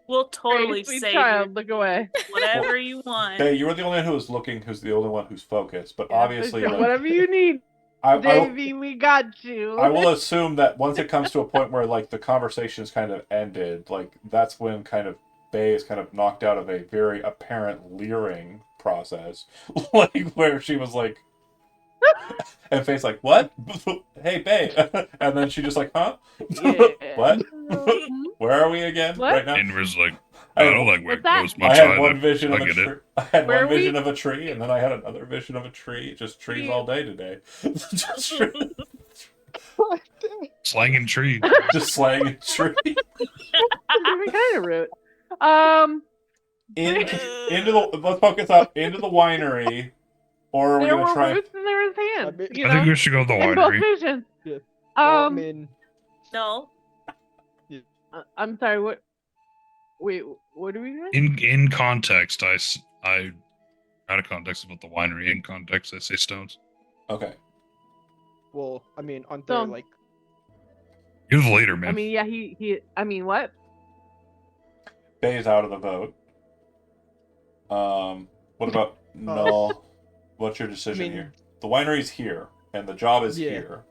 F: We'll totally
G: sweet
F: save
G: child. Look away.
F: whatever you want.
B: Hey, you were the only one who was looking, who's the only one who's focused. But
G: Yeah,
B: obviously,
G: for sure.
B: like,
G: Whatever you need,
B: I
G: Davey, we got you.
B: will assume that once it comes to a point where like the conversation is kind of ended, like that's when kind of Bay is kind of knocked out of a very apparent leering process, like where she was like, and Faye's like, "What? Hey, Bay," and then she just like, "Huh?
G: Yeah.
B: What? Where are we again
G: What?
B: right now?now?"
C: And was like, I don't like where
G: What's
C: it
G: that?
C: goes
B: I
C: much
B: had one
C: either.
B: vision
C: I
B: of a
C: get it.
B: tree. I had
G: Where
B: one
G: are we?
B: vision of a tree, and then I had another vision of a tree. Just trees all day today. just,
C: Slanging tree.
B: just slaying a tree.
G: kind of rude.
B: Into the let's focus up into the winery, or are we
G: There
B: gonna
G: were
B: try?
G: roots and there was hands.
A: I mean-
G: You
C: I think
G: know,
C: we should go to the
G: in both
C: winery.
G: visions.
A: Yeah. Well, I
G: Um,
A: mean,
F: No.
G: I'm sorry. What? Wait, what are we doing?
C: In context, I out of context about the winery. In context, I say stones.
B: Okay.
A: well, I mean, aren't
G: So-
A: there like
C: You're the leader, man.
G: I mean, yeah, he. I mean, what?
B: Bay's out of the vote. What about Null? What's your decision
A: I mean-
B: here? The winery's here, and the job is
A: Yeah.
B: here.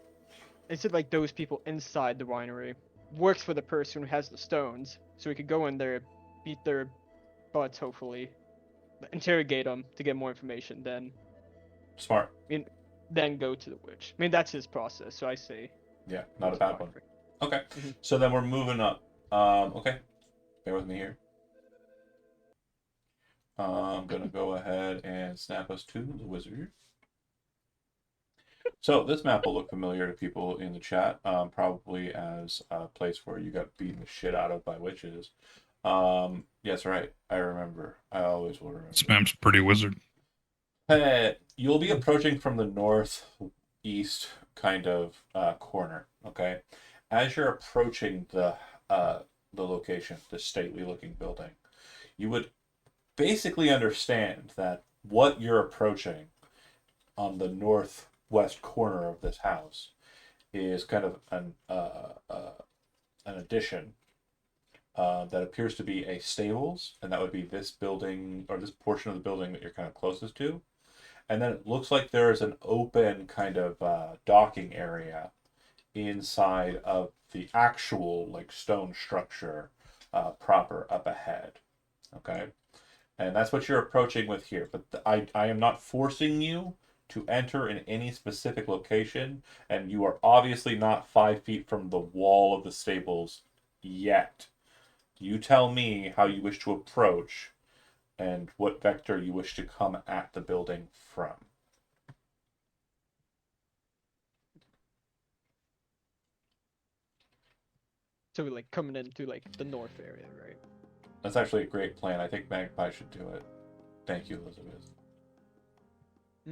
A: is it like those people inside the winery works for the person who has the stones, so we could go in there, beat their butts, hopefully, interrogate them to get more information,
B: Smart.
A: then go to the witch. I mean, that's his process, so I say.
B: Yeah, not a bad one.
A: winery.
B: Okay.
A: Mhm.
B: So then we're moving up. Okay. Bear with me here. I'm gonna go ahead and snap us to the wizard. So this map will look familiar to people in the chat, probably as a place where you got beaten the shit out of by witches. Yes, right. I remember. I always will remember.
C: This map's pretty wizard.
B: You'll be approaching from the northeast kind of corner. Okay, as you're approaching the location, the stately looking building, you would basically understand that what you're approaching on the northwest corner of this house is kind of an addition that appears to be a stables, and that would be this building or this portion of the building that you're kind of closest to. And then it looks like there is an open kind of docking area inside of the actual like stone structure proper up ahead. Okay, and that's what you're approaching with here. But I am not forcing you to enter in any specific location, and you are obviously not 5 feet from the wall of the stables yet. You tell me how you wish to approach and what vector you wish to come at the building from.
A: So we're like coming into like the north area, right?
B: That's actually a great plan. I think Magpie should do it. Thank you, Elizabeth.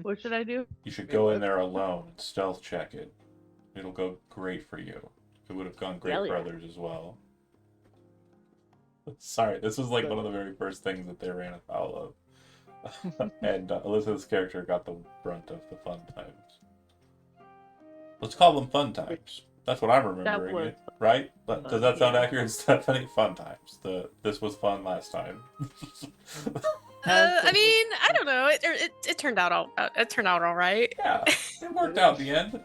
G: What should I do?
B: You should
A: Wait,
B: go
A: what?
B: in there alone and stealth check it. It'll go great for you. It would have gone great
G: Hell
B: for
G: yeah.
B: others as well. Sorry, this was like one of the very first things that they ran afoul of. And Elizabeth's character got the brunt of the fun times. Let's call them fun times. That's what I'm remembering
G: was
B: it, right? Does that sound
G: yeah.
B: accurate, Stephanie? Fun times. This was fun last time.
D: I mean, I don't know. It turned out all right.
B: Yeah, it worked out in the end.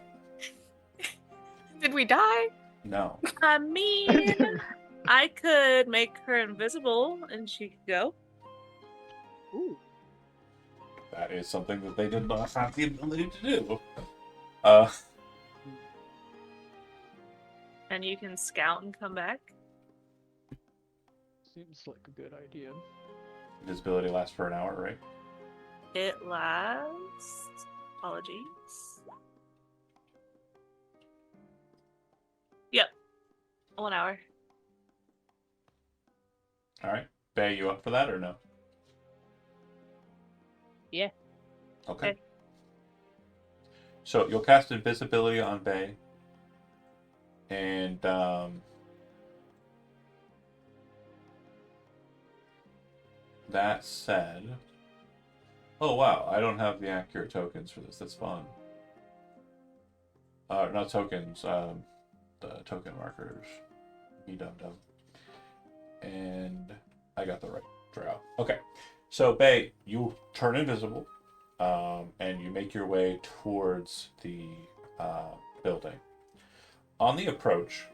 D: Did we die?
B: No.
F: I mean, I could make her invisible and she could go.
G: Ooh.
B: That is something that they did not have the ability to do.
F: And you can scout and come back.
A: Seems like a good idea.
B: Invisibility lasts for an hour, right?
F: It lasts. Apologies. Yep. 1 hour.
B: All right. Bay, you up for that or no?
G: Yeah.
B: Okay.
F: Okay.
B: So you'll cast invisibility on Bay. And that said, oh wow, I don't have the accurate tokens for this. That's fun. Not tokens, the token markers. Be dum dum. And I got the right draw. Okay, so Bay, you turn invisible, and you make your way towards the building. On the approach,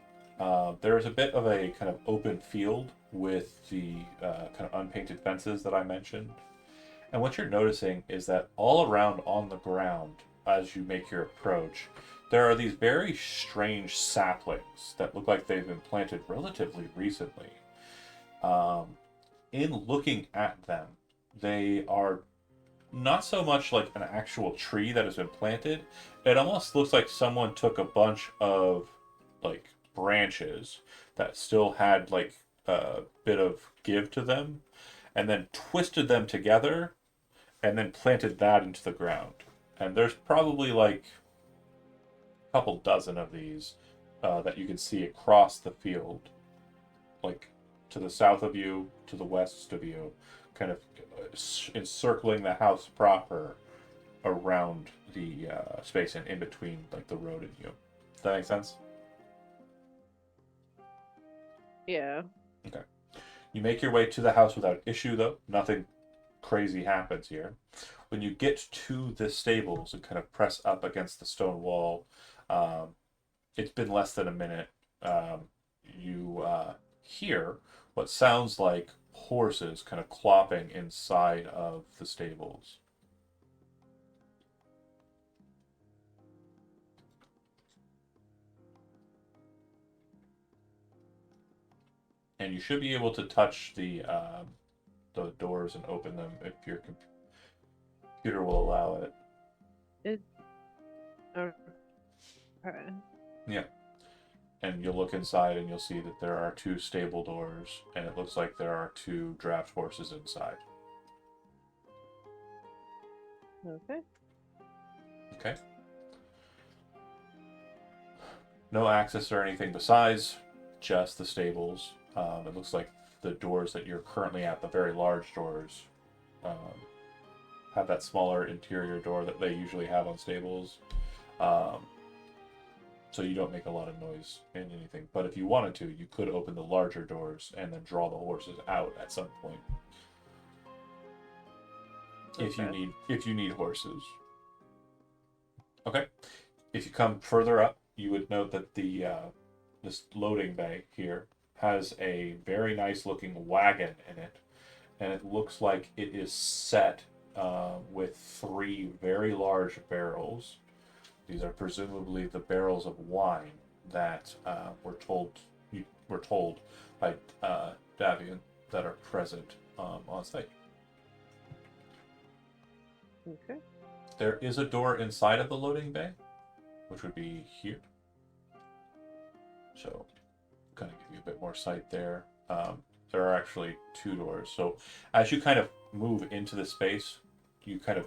B: there is a bit of a kind of open field with the kind of unpainted fences that I mentioned. And what you're noticing is that all around on the ground, as you make your approach, there are these very strange saplings that look like they've been planted relatively recently. In looking at them, they are not so much like an actual tree that has been planted. It almost looks like someone took a bunch of like branches that still had like a bit of give to them and then twisted them together and then planted that into the ground. And there's probably like a couple dozen of these that you can see across the field, like to the south of you, to the west of you, kind of encircling the house proper around the space and in between like the road and you. Does that make sense?
G: Yeah.
B: Okay. You make your way to the house without issue, though. Nothing crazy happens here. When you get to the stables and kind of press up against the stone wall, it's been less than a minute. You hear what sounds like horses kind of clopping inside of the stables. And you should be able to touch the doors and open them if your computer will allow it.
G: Okay.
B: Yeah. And you'll look inside and you'll see that there are 2 stable doors, and it looks like there are 2 draft horses inside.
G: Okay.
B: Okay. No access or anything besides just the stables. It looks like the doors that you're currently at, the very large doors, have that smaller interior door that they usually have on stables. So you don't make a lot of noise in anything. But if you wanted to, you could open the larger doors and then draw the horses out at some point.
G: Okay.
B: If you need horses. Okay. If you come further up, you would note that the this loading bay here has a very nice looking wagon in it, and it looks like it is set with 3 very large barrels. These are presumably the barrels of wine that we're told by Davian that are present on site.
G: Okay.
B: There is a door inside of the loading bay, which would be here. So, kind of give you a bit more sight there. There are actually 2 doors. So, as you kind of move into the space, you kind of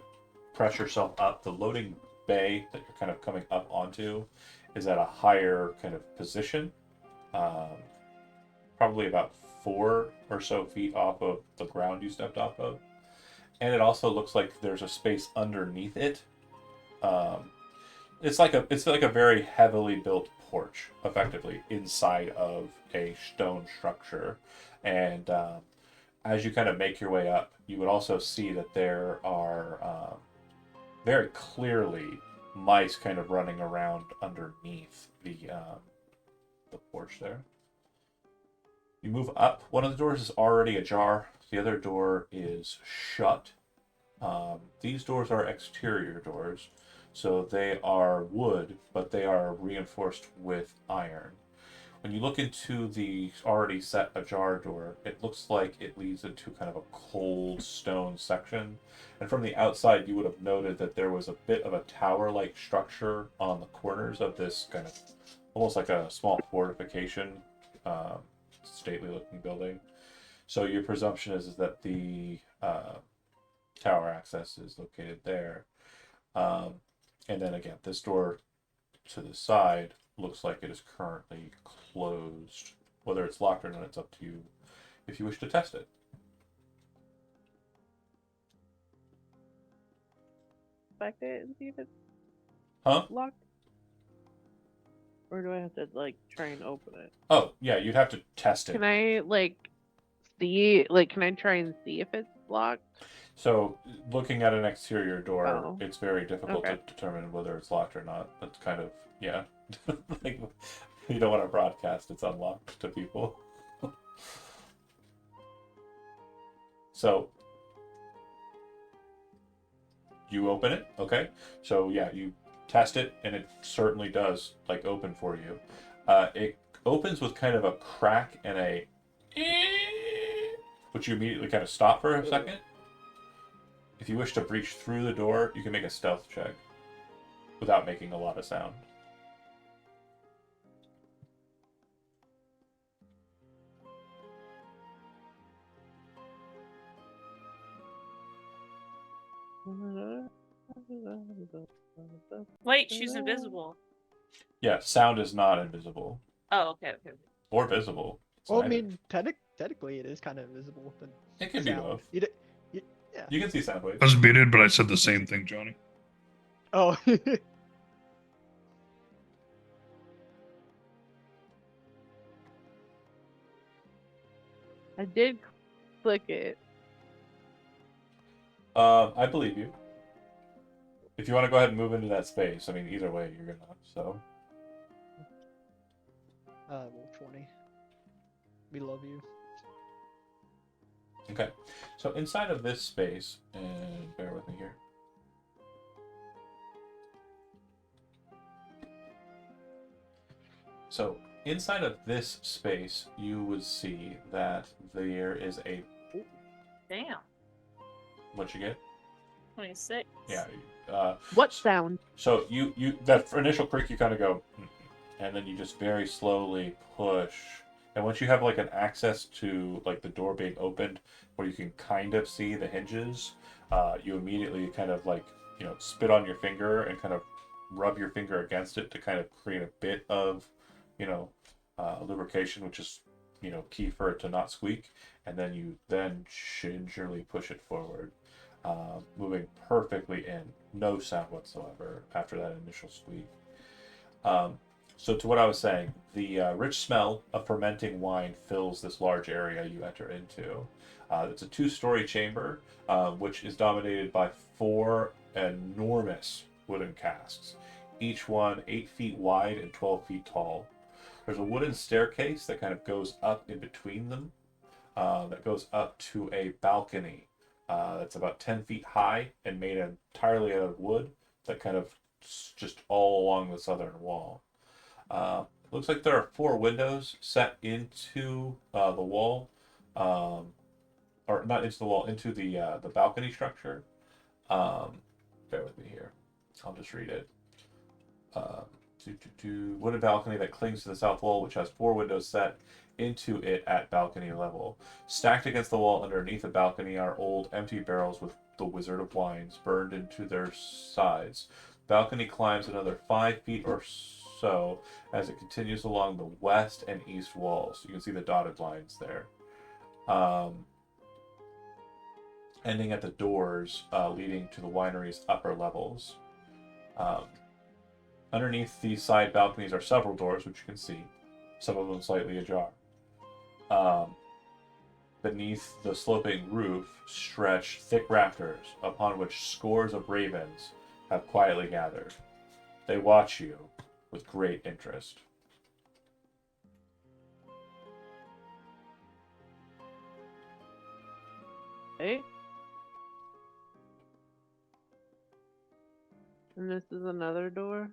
B: press yourself up. The loading bay that you're kind of coming up onto is at a higher kind of position, probably about 4 or so feet off of the ground you stepped off of. And it also looks like there's a space underneath it. It's like a very heavily built porch, effectively, inside of a stone structure. And as you kind of make your way up, you would also see that there are very clearly mice kind of running around underneath the porch there. You move up. One of the doors is already ajar. The other door is shut. These doors are exterior doors, so they are wood, but they are reinforced with iron. When you look into the already set ajar door, it looks like it leads into kind of a cold stone section. And from the outside, you would have noted that there was a bit of a tower-like structure on the corners of this kind of almost like a small fortification, stately-looking building. So your presumption is that the tower access is located there. And then again, this door to the side looks like it is currently closed. Whether it's locked or not, it's up to you if you wish to test it.
G: Inspect it and see if it's
B: Huh?
G: locked? Or do I have to, like, try and open it?
B: Oh, yeah, you'd have to test it.
G: Can I, like, see, like, can I try and see if it's locked?
B: So, looking at an exterior door,
G: Oh.
B: it's very difficult
G: Okay.
B: to determine whether it's locked or not. That's kind of, yeah. Like, you don't want to broadcast it's unlocked to people. So, you open it, okay? So, yeah, you test it, and it certainly does, like, open for you. It opens with kind of a crack and a which you immediately kind of stop for a second. If you wish to breach through the door, you can make a stealth check without making a lot of sound.
F: Wait, she's invisible.
B: Yeah, sound is not invisible
F: Oh, okay, okay.
B: or visible. It's
A: Well, I
B: neither.
A: mean, technically it is kind of invisible. But
B: It can be
A: sound.
B: both.
A: Yeah.
B: You can see sound waves.
C: I was muted, but I said the same thing, Johnny.
A: Oh.
G: I did click it.
B: I believe you. If you want to go ahead and move into that space, I mean, either way, you're gonna. So,
A: Well, 20. We love you.
B: okay. So inside of this space, and bear with me here. So inside of this space, you would see that there is a.
F: Damn.
B: What you get?
F: 26.
B: Yeah.
G: What sound?
B: So you that initial creak, you kind of go, and then you just very slowly push. And once you have like an access to like the door being opened, where you can kind of see the hinges, you immediately kind of like spit on your finger and kind of rub your finger against it to kind of create a bit of lubrication, which is key for it to not squeak. And then you gingerly push it forward. Moving perfectly in, no sound whatsoever after that initial squeak. So to what I was saying, the rich smell of fermenting wine fills this large area you enter into. It's a 2-story chamber, which is dominated by 4 enormous wooden casks, each one 8 feet wide and 12 feet tall. There's a wooden staircase that kind of goes up in between them, that goes up to a balcony that's about 10 feet high and made entirely out of wood that kind of just all along the southern wall. Looks like there are 4 windows set into the wall, or not into the wall, into the balcony structure. Bear with me here. I'll just read it. Wooden balcony that clings to the south wall, which has 4 windows set into it at balcony level. Stacked against the wall underneath the balcony are old empty barrels with the Wizard of Wines burned into their sides. Balcony climbs another 5 feet or so as it continues along the west and east walls. You can see the dotted lines there. Ending at the doors leading to the winery's upper levels. Underneath these side balconies are several doors, which you can see, some of them slightly ajar. Beneath the sloping roof stretch thick rafters, upon which scores of ravens have quietly gathered. They watch you with great interest.
G: Okay. And this is another door?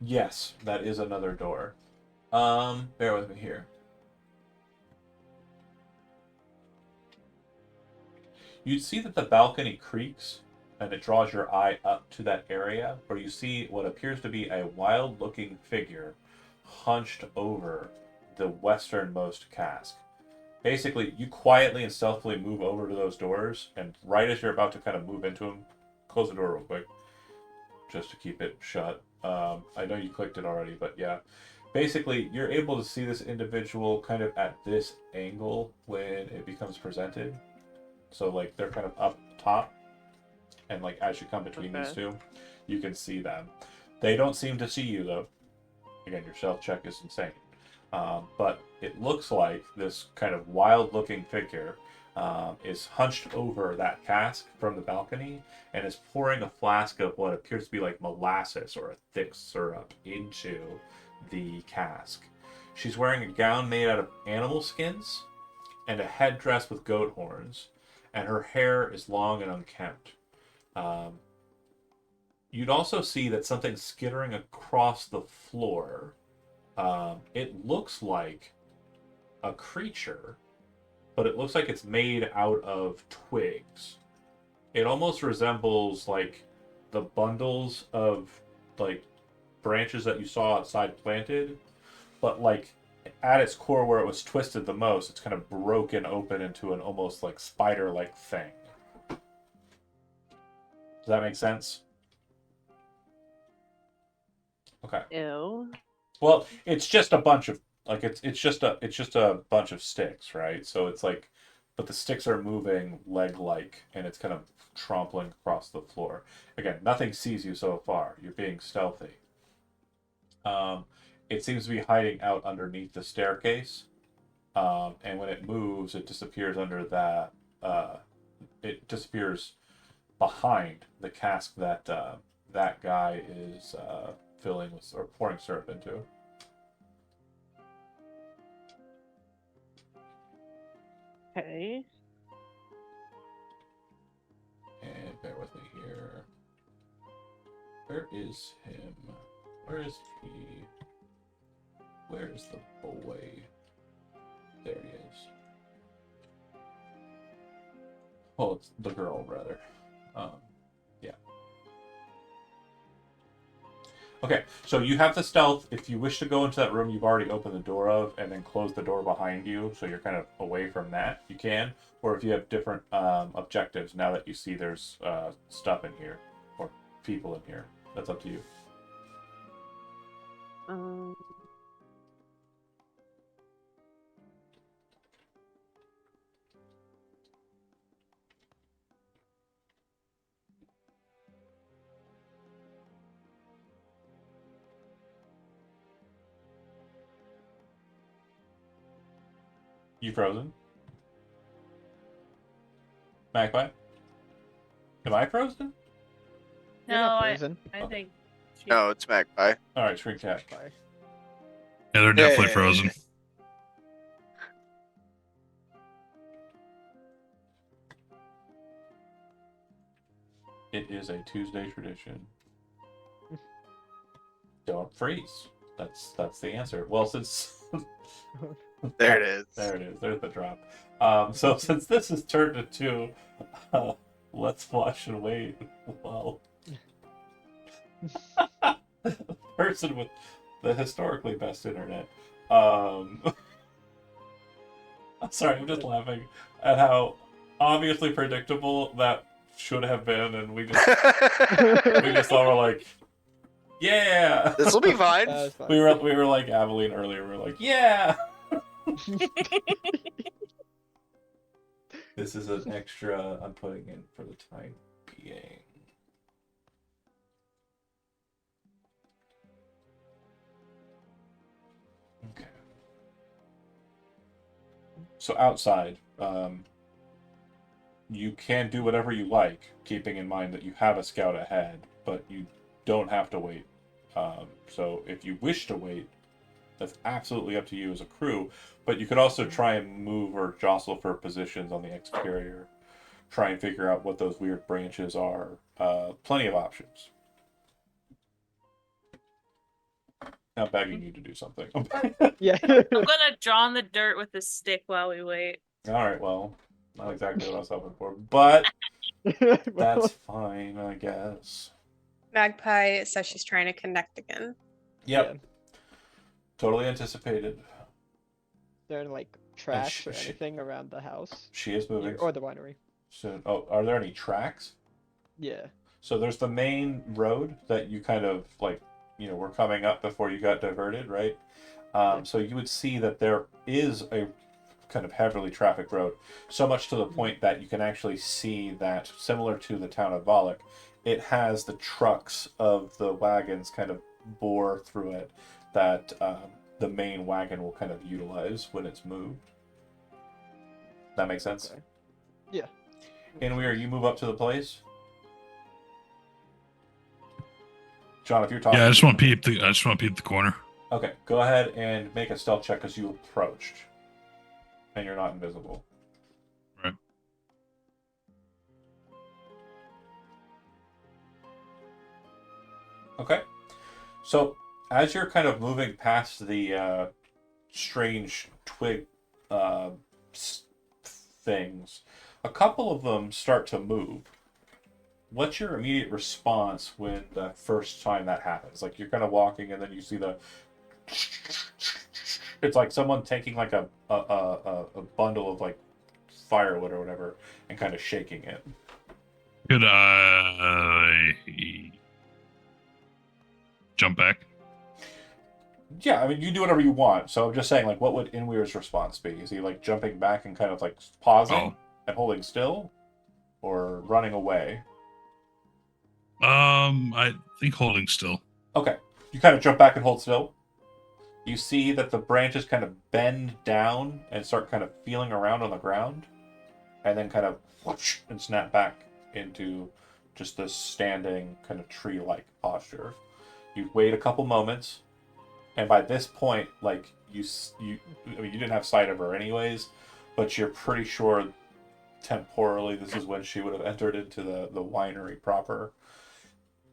B: Yes, that is another door. Bear with me here. You see that the balcony creaks, and it draws your eye up to that area, where you see what appears to be a wild-looking figure hunched over the westernmost cask. Basically, you quietly and stealthily move over to those doors, and right as you're about to kind of move into them, close the door real quick, just to keep it shut. I know you clicked it already, but yeah. Basically, you're able to see this individual kind of at this angle when it becomes presented. So, like, they're kind of up top, and, like, as you come between these two, you can see them. They don't seem to see you, though. Again, your stealth check is insane. But it looks like this kind of wild-looking figure is hunched over that cask from the balcony and is pouring a flask of what appears to be like molasses or a thick syrup into the cask. She's wearing a gown made out of animal skins and a headdress with goat horns, and her hair is long and unkempt. You'd also see that something's skittering across the floor. It looks like a creature, but it looks like it's made out of twigs. It almost resembles like the bundles of like branches that you saw outside planted, but like at its core where it was twisted the most, it's kind of broken open into an almost like spider-like thing. Does that make sense? Okay.
G: Ew.
B: Well, it's just a bunch of like it's just a bunch of sticks, right? So it's like, but the sticks are moving leg-like, and it's kind of trampling across the floor. Again, nothing sees you so far. You're being stealthy. It seems to be hiding out underneath the staircase, and when it moves, it disappears under that. It disappears behind the cask that that guy is filling with or pouring syrup into.
G: Okay.
B: And bear with me here. Where is him? Where is he? Where is the boy? There he is. Well, it's the girl, rather. Yeah. Okay, so you have the stealth. If you wish to go into that room you've already opened the door of and then close the door behind you, so you're kind of away from that, you can. Or if you have different objectives now that you see there's stuff in here or people in here, that's up to you. You frozen? Magpie? Am I frozen?
A: You're
F: No,
A: not
F: I
A: frozen.
F: think.
E: No, it's Magpie.
B: Alright, Shrink Cat.
A: Bye.
C: Yeah, they're definitely
E: Yeah.
C: frozen.
B: It is a Tuesday tradition. Don't freeze. That's the answer. Well, since
E: There it is.
B: there it is. There's the drop. So since this is turned into let's watch and wait. Well, person with the historically best internet. I'm sorry, I'm just laughing at how obviously predictable that should have been, and we just all were like, yeah.
E: This will be fine.
A: It's fine.
B: We were like Aveline earlier. We were like, yeah. This is an extra I'm putting in for the time being. Okay. So outside, you can do whatever you like, keeping in mind that you have a scout ahead, but you don't have to wait. So if you wish to wait, that's absolutely up to you as a crew, but you could also try and move or jostle for positions on the exterior. Try and figure out what those weird branches are. Plenty of options. Not begging you to do something.
A: Yeah.
F: I'm gonna draw in the dirt with this stick while we wait.
B: Alright, well, not exactly what I was hoping for, but that's fine, I guess.
D: Magpie says she's trying to connect again.
B: Yep. Totally anticipated.
A: Is there like tracks
B: she-
A: or anything around the house?
B: She is moving
A: Or the winery?
B: soon. Oh, are there any tracks?
A: Yeah.
B: So there's the main road that you kind of like, were coming up before you got diverted, right? So you would see that there is a kind of heavily trafficked road, so much to the point that you can actually see that, similar to the town of Volok, it has the trucks of the wagons kind of bore through it that the main wagon will kind of utilize when it's moved. That makes sense?
A: Okay. Yeah.
B: Inweir, you move up to the place? John, if you're talking...
C: Yeah, I just want to peep the corner.
B: Okay, go ahead and make a stealth check as you approached. And you're not invisible.
C: Right.
B: Okay. So, as you're kind of moving past the strange twig things, a couple of them start to move. What's your immediate response when the first time that happens? Like, you're kind of walking and then you see the... It's like someone taking like a bundle of like firewood or whatever and kind of shaking it.
C: Could I jump back?
B: Yeah, I mean, you do whatever you want. So I'm just saying, like, what would Inweir's response be? Is he like jumping back and kind of like pausing and holding still, or running away?
C: I think holding still.
B: Okay, you kind of jump back and hold still. You see that the branches kind of bend down and start kind of feeling around on the ground, and then kind of whoosh and snap back into just this standing kind of tree-like posture. You wait a couple moments, and by this point, like you didn't have sight of her anyways, but you're pretty sure temporally this is when she would have entered into the winery proper.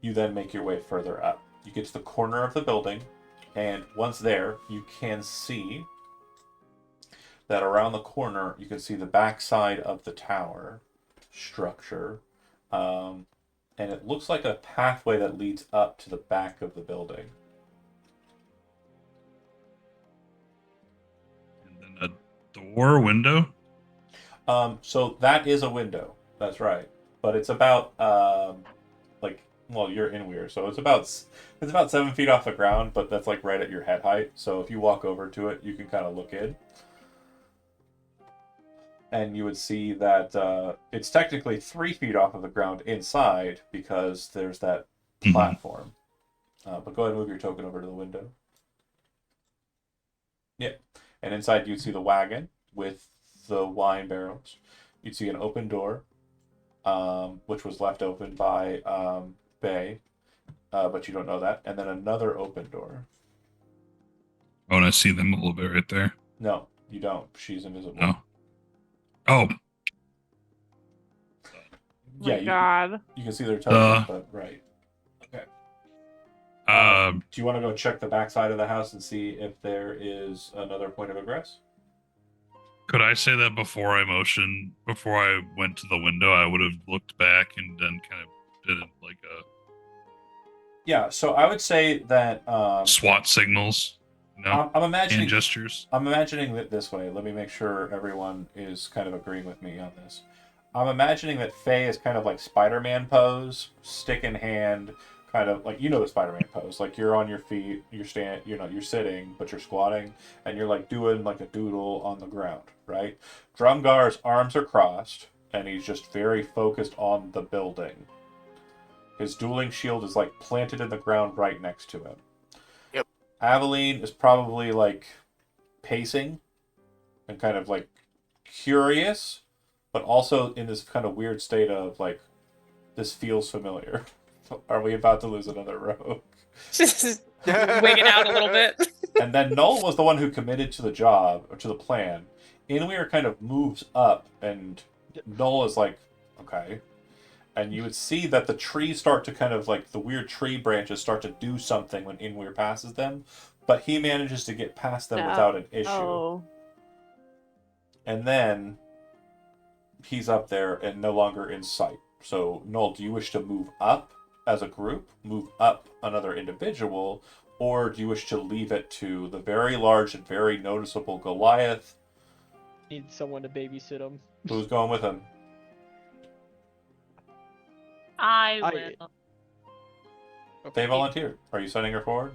B: You then make your way further up. You get to the corner of the building, and once there, you can see that around the corner, you can see the backside of the tower structure. And it looks like a pathway that leads up to the back of the building.
C: And then a door, window?
B: So that is a window. That's right. But it's about, you're in Weir, so it's about 7 feet off the ground, but that's like right at your head height. So if you walk over to it, you can kind of look in. And you would see that it's technically 3 feet off of the ground inside because there's that platform. But go ahead and move your token over to the window. Yeah. And inside you'd see the wagon with the wine barrels. You'd see an open door, which was left open by Bay, but you don't know that. And then another open door.
C: Oh, and I see them a little bit right there.
B: No, you don't. She's invisible.
C: No. Oh.
B: Yeah,
G: God.
B: you can see their toes, but right. Okay. Do you want to go check the backside of the house and see if there is another point of egress?
C: Could I say that before I went to the window, I would have looked back and then kind of did it like a...
B: Yeah, so I would say that...
C: SWAT signals,
B: I'm imagining...
C: hand gestures.
B: I'm imagining it this way. Let me make sure everyone is kind of agreeing with me on this. I'm imagining that Faye is kind of like Spider-Man pose, stick in hand, kind of like, you know, the Spider-Man pose. Like, you're on your feet, you're you're sitting, but you're squatting, and you're like doing like a doodle on the ground, right? Drumgar's arms are crossed, and he's just very focused on the building. His dueling shield is like planted in the ground right next to him.
E: Yep.
B: Aveline is probably like pacing and kind of like curious, but also in this kind of weird state of like, this feels familiar. Are we about to lose another rogue?
H: Just wigging out a little bit.
B: And then Null was the one who committed to the job, or to the plan. Inweir kind of moves up, and Null is like, okay. And you would see that the trees start to kind of like, the weird tree branches start to do something when Inweir passes them, but he manages to get past them without an issue.
G: Oh.
B: And then he's up there and no longer in sight. So, Null, do you wish to move up as a group, move up another individual, or do you wish to leave it to the very large and very noticeable Goliath?
A: Need someone to babysit him.
B: Who's going with him?
F: I
A: I-
F: will.
B: They volunteered. Are you sending her forward?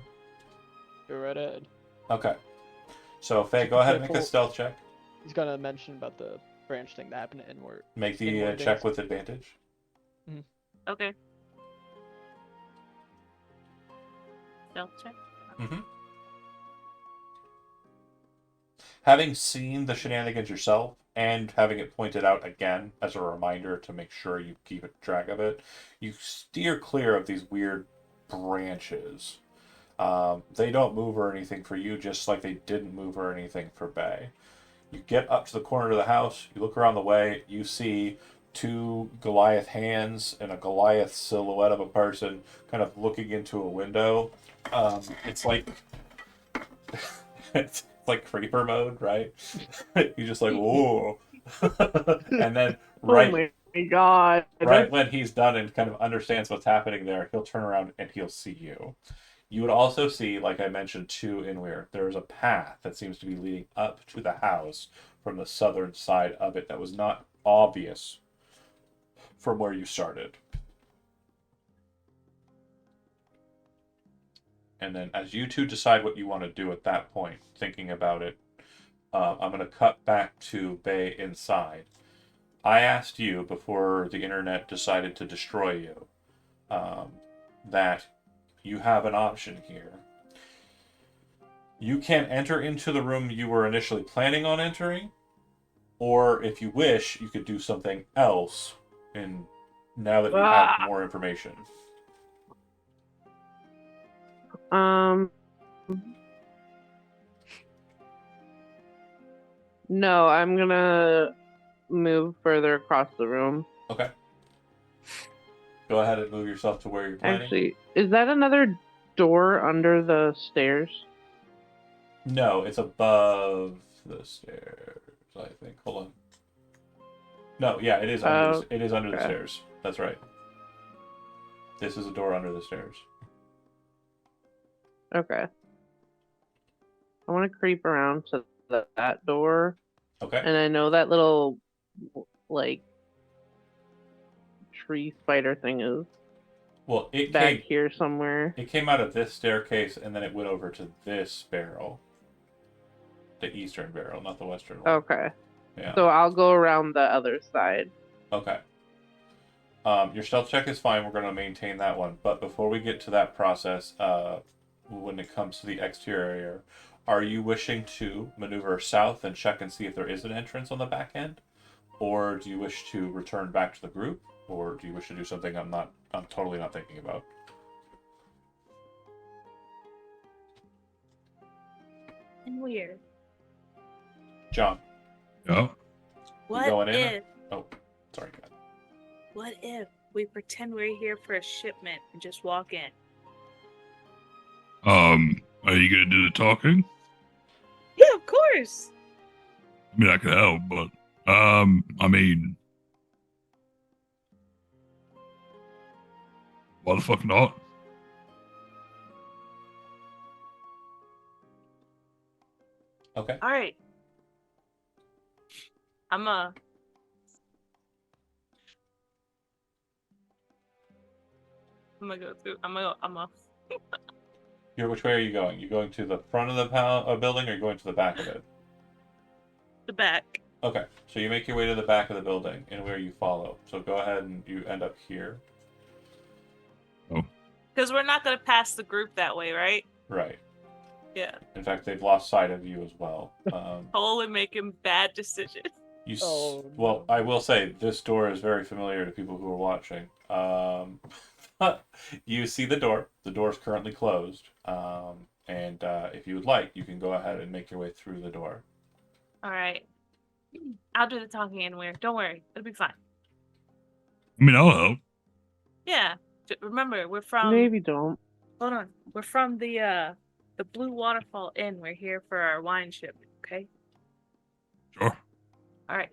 A: Go right ahead.
B: Okay. So, Faye, go ahead and make a
A: Careful.
B: stealth check.
A: He's gonna mention about the branch thing that happened to Inward.
B: Make the
A: Inward
B: check
A: is-
B: with advantage.
F: Okay. Stealth check.
B: Mm-hmm. Having seen the shenanigans yourself and having it pointed out again as a reminder to make sure you keep track of it, you steer clear of these weird branches. They don't move or anything for you, just like they didn't move or anything for Bay. You get up to the corner of the house, you look around the way, you see two Goliath hands and a Goliath silhouette of a person kind of looking into a window. It's like it's like creeper mode, right? You just like, whoa. And then
G: Oh my god.
B: right when he's done and kind of understands what's happening there, he'll turn around and he'll see you. You would also see, like I mentioned to Inweir, there's a path that seems to be leading up to the house from the southern side of it that was not obvious from where you started. And then as you two decide what you want to do at that point, thinking about it, I'm going to cut back to Bay inside. I asked you before the internet decided to destroy you that you have an option here. You can enter into the room you were initially planning on entering, or if you wish, you could do something else in now that you have more information.
G: No, I'm gonna move further across the room.
B: Okay. Go ahead and move yourself to where you're planning.
G: Actually, is that another door under the stairs?
B: No, it's above the stairs, I think. Hold on. No, yeah, it is under it is under the
G: okay.
B: stairs. That's right. This is a door under the stairs.
G: Okay. I want to creep around to that door.
B: Okay.
G: And I know that little, like, tree spider thing is
B: Well, it
G: back here somewhere.
B: It came out of this staircase and then it went over to this barrel. The eastern barrel, not the western one.
G: Okay.
B: Yeah.
G: So I'll go around the other side.
B: Okay. Your stealth check is fine. We're going to maintain that one. But before we get to that process, when it comes to the exterior, are you wishing to maneuver south and check and see if there is an entrance on the back end? Or do you wish to return back to the group? Or do you wish to do something I'm totally not thinking about?
F: And weird.
B: John.
C: Yeah.
F: What
B: going in?
F: if?
B: Oh, sorry, God.
F: What if we pretend we're here for a shipment and just walk in?
C: Are you gonna do the talking?
F: Yeah, of course.
C: I mean, I could help, but I mean, why the fuck not?
B: Okay.
F: All right. I'm gonna go through. I'm gonna.
B: Which way are you going? You going to the front of the building, or you going to the back of it?
F: The back.
B: Okay, so you make your way to the back of the building, and where you follow. So go ahead and you end up here.
F: Because we're not gonna pass the group that way, right?
B: Right.
F: Yeah.
B: In fact, they've lost sight of you as well.
F: Totally making bad decisions.
B: Well, I will say this door is very familiar to people who are watching. You see the door. The door is currently closed. And if you would like, you can go ahead and make your way through the door.
F: All right. I'll do the talking anywhere. Don't worry. It'll be fine.
C: I mean, I'll help.
F: Yeah. Remember, we're from.
G: Maybe don't.
F: Hold on. We're from the Blue Waterfall Inn. We're here for our wine ship. Okay.
C: Sure.
F: All right.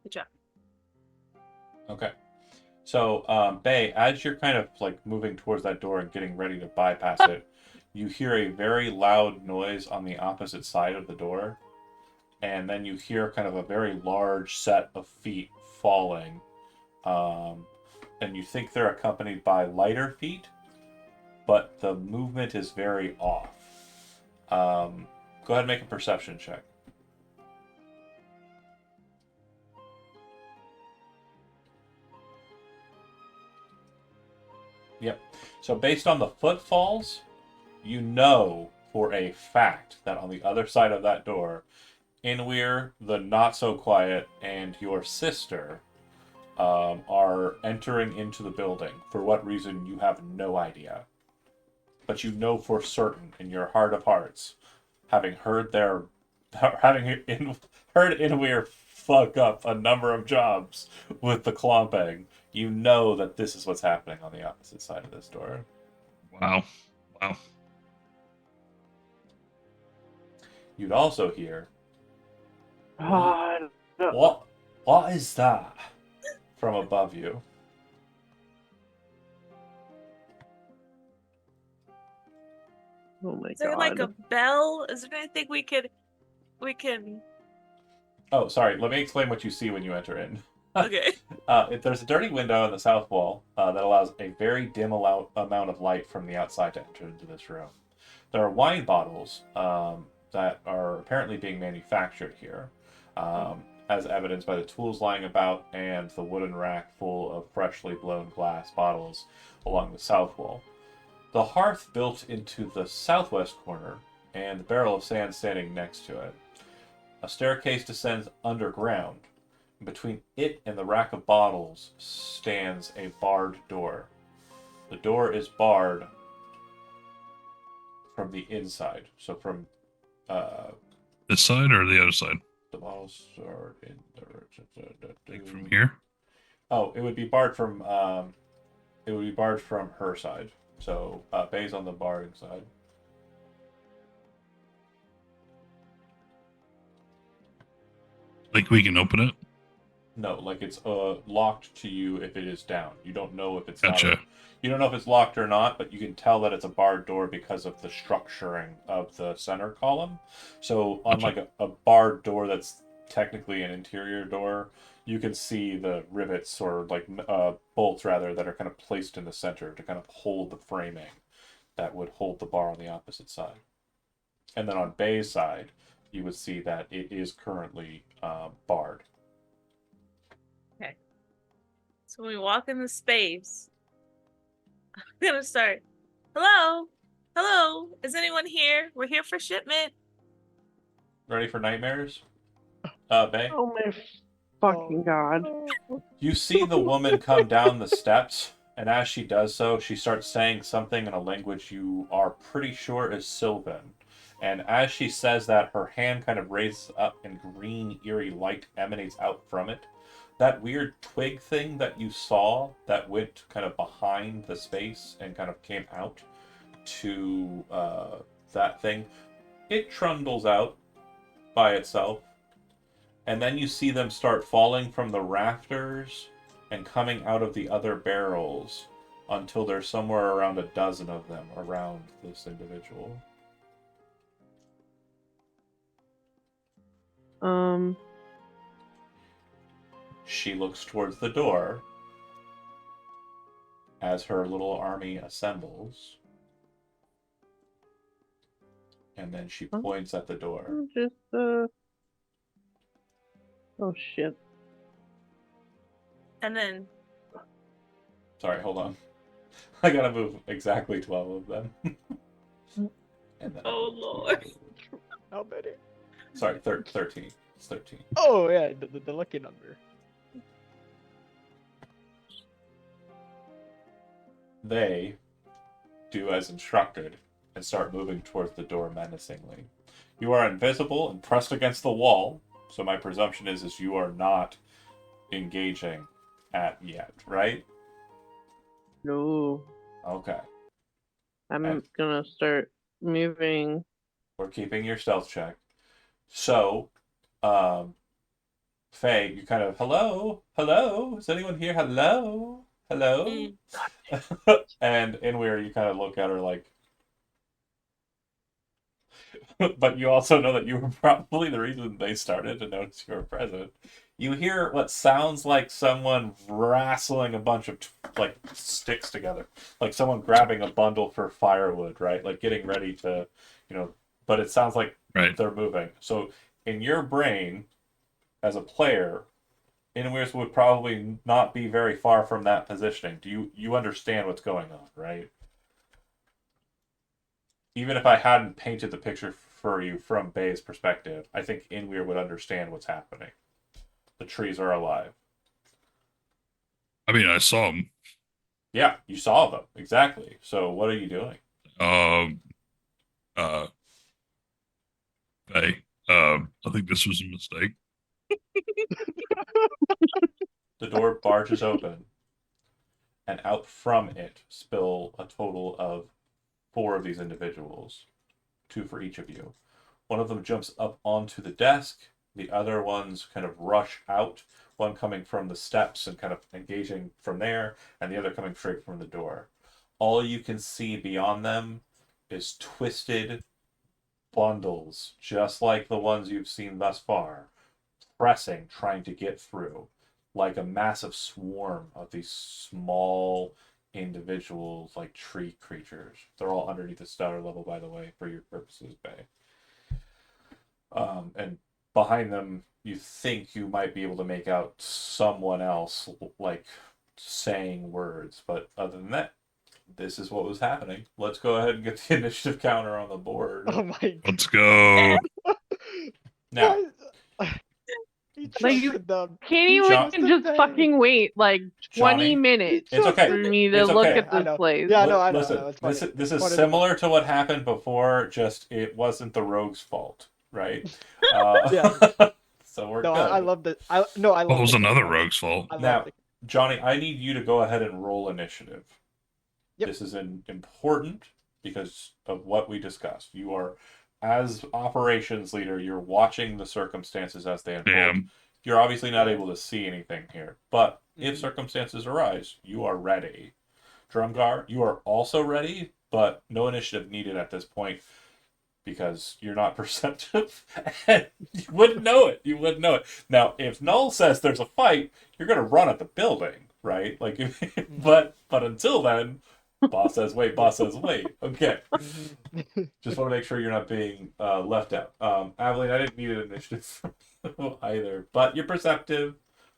F: Good job.
B: Okay. So, Bay, as you're kind of like moving towards that door and getting ready to bypass it, you hear a very loud noise on the opposite side of the door. And then you hear kind of a very large set of feet falling. And you think they're accompanied by lighter feet, but the movement is very off. Go ahead and make a perception check. Yep. So based on the footfalls, you know for a fact that on the other side of that door, Inweir, the not-so-quiet, and your sister are entering into the building. For what reason, you have no idea. But you know for certain, in your heart of hearts, having heard Inweir fuck up a number of jobs with the clomping, you know that this is what's happening on the opposite side of this door.
C: Wow. Wow.
B: You'd also hear,
G: God.
B: What is that? From above you.
G: Oh my
F: Is there
G: god.
F: like a bell? Is there anything we can?
B: Oh, sorry. Let me explain what you see when you enter in.
F: Okay.
B: There's a dirty window in the south wall that allows a very dim amount of light from the outside to enter into this room. There are wine bottles that are apparently being manufactured here, as evidenced by the tools lying about and the wooden rack full of freshly blown glass bottles along the south wall. The hearth built into the southwest corner, and the barrel of sand standing next to it. A staircase descends underground. Between it and the rack of bottles stands a barred door. The door is barred from the inside, so from
C: This side or the other side?
B: the bottles are in
C: Like from here?
B: Oh, it would be barred from her side. So Bay's on the barred side.
C: Like we can open it?
B: No, like it's locked to you if it is down. You don't know if it's
C: Gotcha.
B: you don't know if it's locked or not, but you can tell that it's a barred door because of the structuring of the center column. So unlike a barred door that's technically an interior door, you can see the rivets or like bolts rather that are kind of placed in the center to kind of hold the framing that would hold the bar on the opposite side. And then on Bay's side, you would see that it is currently barred.
F: Okay. So when we walk in the space, I'm gonna start. Hello, hello. Is anyone here? We're here for shipment.
B: Ready for nightmares? Bay?
G: Oh my fucking god.
B: You see the woman come down the steps, and as she does so, she starts saying something in a language you are pretty sure is Sylvan. And as she says that, her hand kind of raises up and green, eerie light emanates out from it. That weird twig thing that you saw that went kind of behind the space and kind of came out to that thing, it trundles out by itself. And then you see them start falling from the rafters and coming out of the other barrels until there's somewhere around a dozen of them around this individual. She looks towards the door. as her little army assembles. And then she points at the door.
G: Just, oh shit.
F: And then
B: Sorry, hold on. I gotta move exactly 12 of them. And then
F: oh lord.
A: How many?
B: Sorry, 13. It's 13.
A: Oh yeah, the lucky number.
B: They do as instructed and start moving towards the door menacingly. You are invisible and pressed against the wall, so my presumption is you are not engaging yet, right?
G: No.
B: Okay.
G: I'm gonna start moving.
B: We're keeping your stealth check. So, Faye, you kind of, hello? Is anyone here? Hello? And Inweir, you kind of look at her like, but you also know that you were probably the reason they started to notice you were present. You hear what sounds like someone wrestling a bunch of like sticks together, like someone grabbing a bundle for firewood, right? Like getting ready to, but it sounds like they're moving. So in your brain, as a player, Inweir would probably not be very far from that positioning. Do you understand what's going on, right? Even if I hadn't painted the picture for you from Bay's perspective, I think Inweir would understand what's happening. The trees are alive.
C: I mean, I saw them.
B: Yeah, you saw them. Exactly. So what are you doing?
C: Hey, I think this was a mistake.
B: The door barges open, and out from it spill a total of 4 of these individuals, 2 for each of you. One of them jumps up onto the desk. The other ones kind of rush out, one coming from the steps and kind of engaging from there, and the other coming straight from the door. All you can see beyond them is twisted bundles, just like the ones you've seen thus far, pressing, trying to get through, like a massive swarm of these small individuals, like tree creatures. They're all underneath the starter level, by the way, for your purposes, Bay. And behind them, you think you might be able to make out someone else, like, saying words. But other than that, this is what was happening. Let's go ahead and get the initiative counter on the board.
A: Oh my god.
C: Let's go.
B: Now,
G: Like, you can't even
B: John-
G: just fucking wait like 20
B: Johnny,
G: minutes
B: it's okay.
G: for me to
B: It's
G: look
B: okay.
G: at this place.
A: Yeah, no, I know.
B: Listen,
A: I know. It's funny.
B: this is
A: Funny.
B: similar to what happened before, just it wasn't the rogue's fault, right?
A: Yeah.
B: So we're
A: No,
B: good.
A: I love that. I love
C: What was
A: the-
C: another rogue's fault?
A: I love
B: Now,
A: the-
B: Johnny, I need you to go ahead and roll initiative.
A: Yep.
B: This is important because of what we discussed. You are, as operations leader, you're watching the circumstances as they unfold.
C: Damn.
B: You're obviously not able to see anything here, but if circumstances arise, you are ready. Drumgar, you are also ready, but no initiative needed at this point because you're not perceptive. And you wouldn't know it. You wouldn't know it. Now, if Null says there's a fight, you're going to run at the building, right? Like, but until then, boss says wait. Boss says wait. Okay. Just want to make sure you're not being left out. Aveline, I didn't need an initiative from you either, but you're perceptive.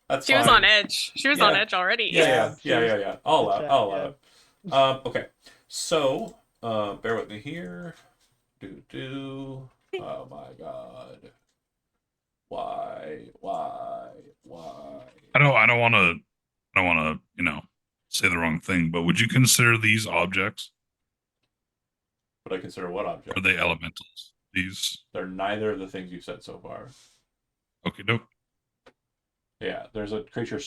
B: That's
H: She
B: fine.
H: was on edge. She was on
B: Yeah.
H: edge already.
B: Yeah. All
A: Good
B: out.
A: chat,
B: Okay. So, bear with me here. Oh my god. Why?
C: I don't want to, say the wrong thing, but would you consider these objects?
B: Would I consider what object?
C: Are they elementals? These?
B: They're neither of the things you said so far.
C: Okay, no.
B: Yeah, there's a creature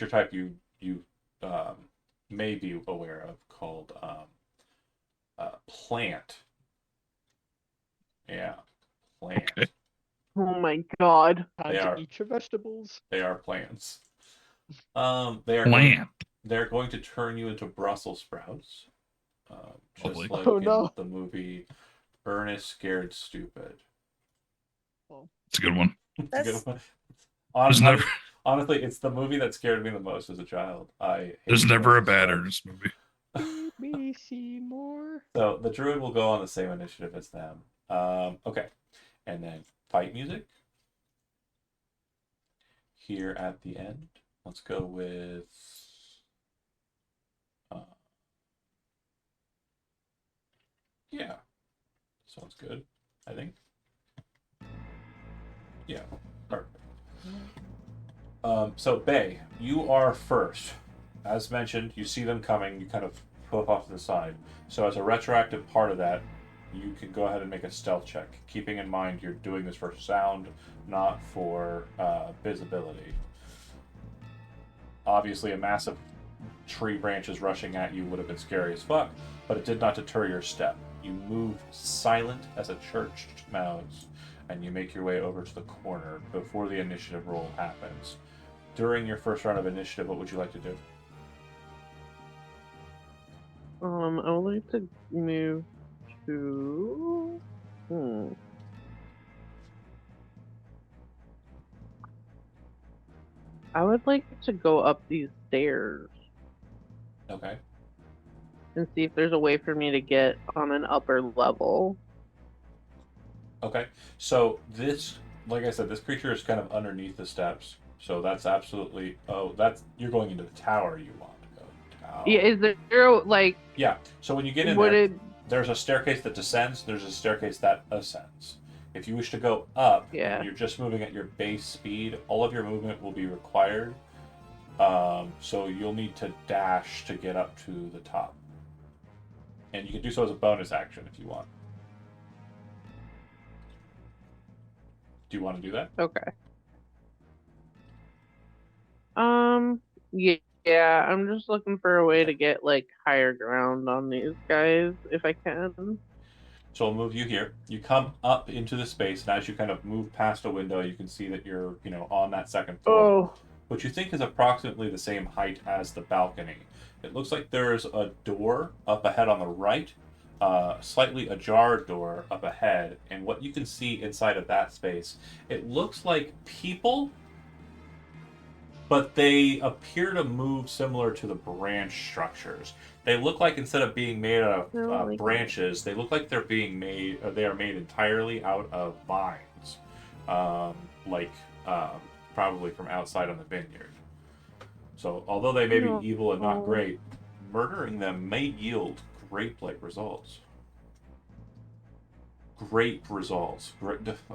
B: type you may be aware of called plant. Yeah, plant.
C: Okay.
G: Oh my god.
A: Time
B: They
A: to
B: are.
A: eat your vegetables.
B: They are plants.
C: Plant.
B: They're going to turn you into Brussels sprouts. Just
C: Lovely.
B: like
A: Oh,
B: in
A: no.
B: the movie Ernest Scared Stupid.
C: It's a good one.
B: It's a good one.
C: There's never
B: Honestly, it's the movie that scared me the most as a child.
C: There's never a bad in this movie.
A: Baby Seymour.
B: So the druid will go on the same initiative as them. Okay. And then fight music. Here at the end. Let's go with... yeah. Sounds good, I think. Yeah, perfect. So, Bay, you are first. As mentioned, you see them coming, you kind of poof off to the side. So as a retroactive part of that, you can go ahead and make a stealth check, keeping in mind you're doing this for sound, not for visibility. Obviously, a massive tree branches rushing at you would have been scary as fuck, but it did not deter your step. You move silent as a church mouse, and you make your way over to the corner before the initiative roll happens. During your first round of initiative, what would you like to do?
G: I would like to move to... I would like to go up these stairs.
B: Okay.
G: And see if there's a way for me to get on an upper level.
B: Okay. So this, like I said, this creature is kind of underneath the steps. So that's absolutely... oh, that's... you're going into the tower you want to go. Tower.
G: Yeah, is there, like...
B: Yeah. So when you get in there, there's a staircase that descends, there's a staircase that ascends. If you wish to go up, and you're just moving at your base speed, all of your movement will be required. So you'll need to dash to get up to the top. And you can do so as a bonus action if you want. Do you want to do that?
G: Okay. Yeah, I'm just looking for a way to get, like, higher ground on these guys, if I can.
B: So I'll move you here. You come up into the space, and as you kind of move past a window, you can see that you're, on that second floor. Which you think is approximately the same height as the balcony. It looks like there's a door up ahead on the right, slightly ajar door up ahead, and what you can see inside of that space, it looks like people, but they appear to move similar to the branch structures. They look like instead of being made out of branches, they look like they're being made. They are made entirely out of vines, probably from outside on the vineyard. So, although they may be evil and not great, murdering them may yield grape-like results. Grape results.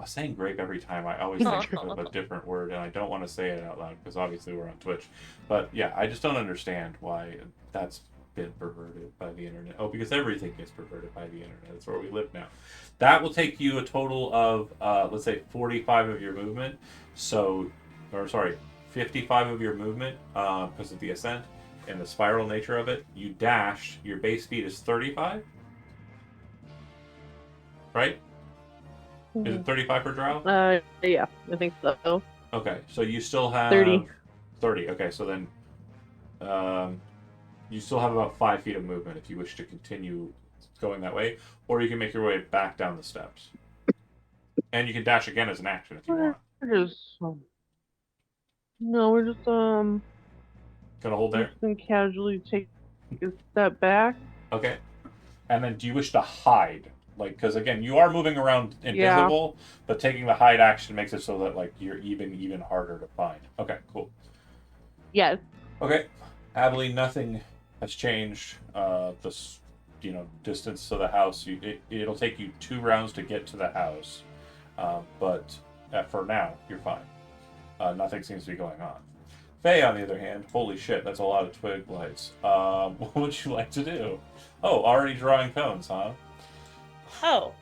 B: Saying grape every time, I always think of a different word, and I don't want to say it out loud because obviously we're on Twitch. But yeah, I just don't understand why that's been perverted by the internet. Oh, because everything gets perverted by the internet. That's where we live now. That will take you a total of, let's say, 45 of your movement. 55 of your movement because of the ascent and the spiral nature of it. You dash. Your base speed is 35. Right? Is it 35 for drow?
G: Yeah, I think so.
B: Okay, so you still have
G: 30.
B: 30. Okay, so then you still have about 5 feet of movement if you wish to continue going that way, or you can make your way back down the steps. And you can dash again as an action if you want.
G: We're just
B: Gonna hold there?
G: Just gonna casually take a step back.
B: Okay. And then do you wish to hide? Because again, you are moving around invisible, but taking the hide action makes it so that you're even harder to find. Okay, cool.
G: Yes.
B: Okay. Abilene, nothing has changed. This distance to the house. It'll take you 2 rounds to get to the house, but for now, you're fine. Nothing seems to be going on. Faye, on the other hand, holy shit, that's a lot of twig lights. What would you like to do? Oh, already drawing cones, huh?
F: Oh.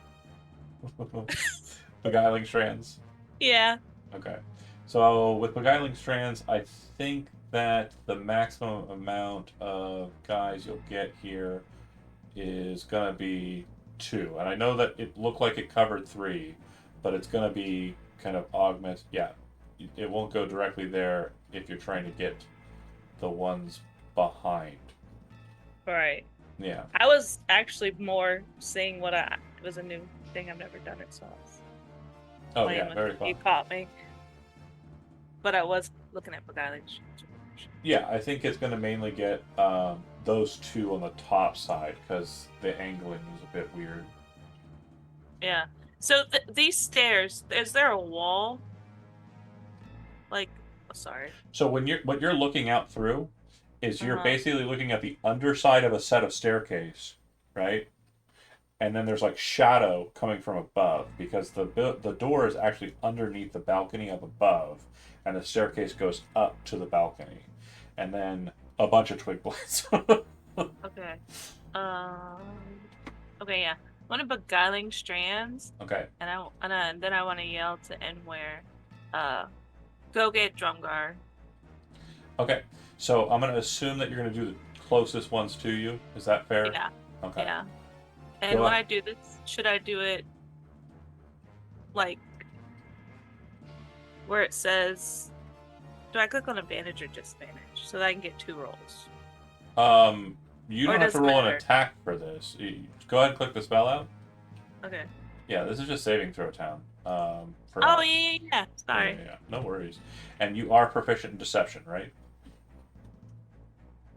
B: Beguiling strands?
F: Yeah.
B: Okay. So, with beguiling strands, I think that the maximum amount of guys you'll get here is going to be 2. And I know that it looked like it covered 3, but it's going to be kind of augment. Yeah, it won't go directly there if you're trying to get the ones behind.
F: Right.
B: Yeah.
F: I was actually more seeing it was a new thing. I've never done it, so I was
B: oh yeah, very fun.
F: You caught me. But I was looking at beguiling.
B: Yeah, I think it's going to mainly get those two on the top side because the angling is a bit weird.
F: Yeah. So these stairs, is there a wall? Like, oh, sorry.
B: So what you're looking out through is you're
F: Uh-huh.
B: basically looking at the underside of a set of staircase, right? And then there's like shadow coming from above because the door is actually underneath the balcony up above, and the staircase goes up to the balcony, and then a bunch of twig blades.
F: Okay. Okay, yeah. I want to beguiling strands,
B: Okay.
F: and then I want to yell to Enware, go get Drumgar.
B: Okay. So I'm gonna assume that you're gonna do the closest ones to you. Is that fair?
F: Yeah.
B: Okay.
F: Yeah. And
B: Go
F: when
B: on.
F: I do this, should I do it like where it says? Do I click on advantage or disadvantage so that I can get 2 rolls?
B: You
F: Or
B: don't have to
F: does it
B: roll an
F: matter?
B: attack for this. Go ahead and click the spell out.
F: Okay.
B: Yeah, this is just saving throw town. For
F: Oh
B: us.
F: yeah. Sorry.
B: Yeah, no worries. And you are proficient in deception, right?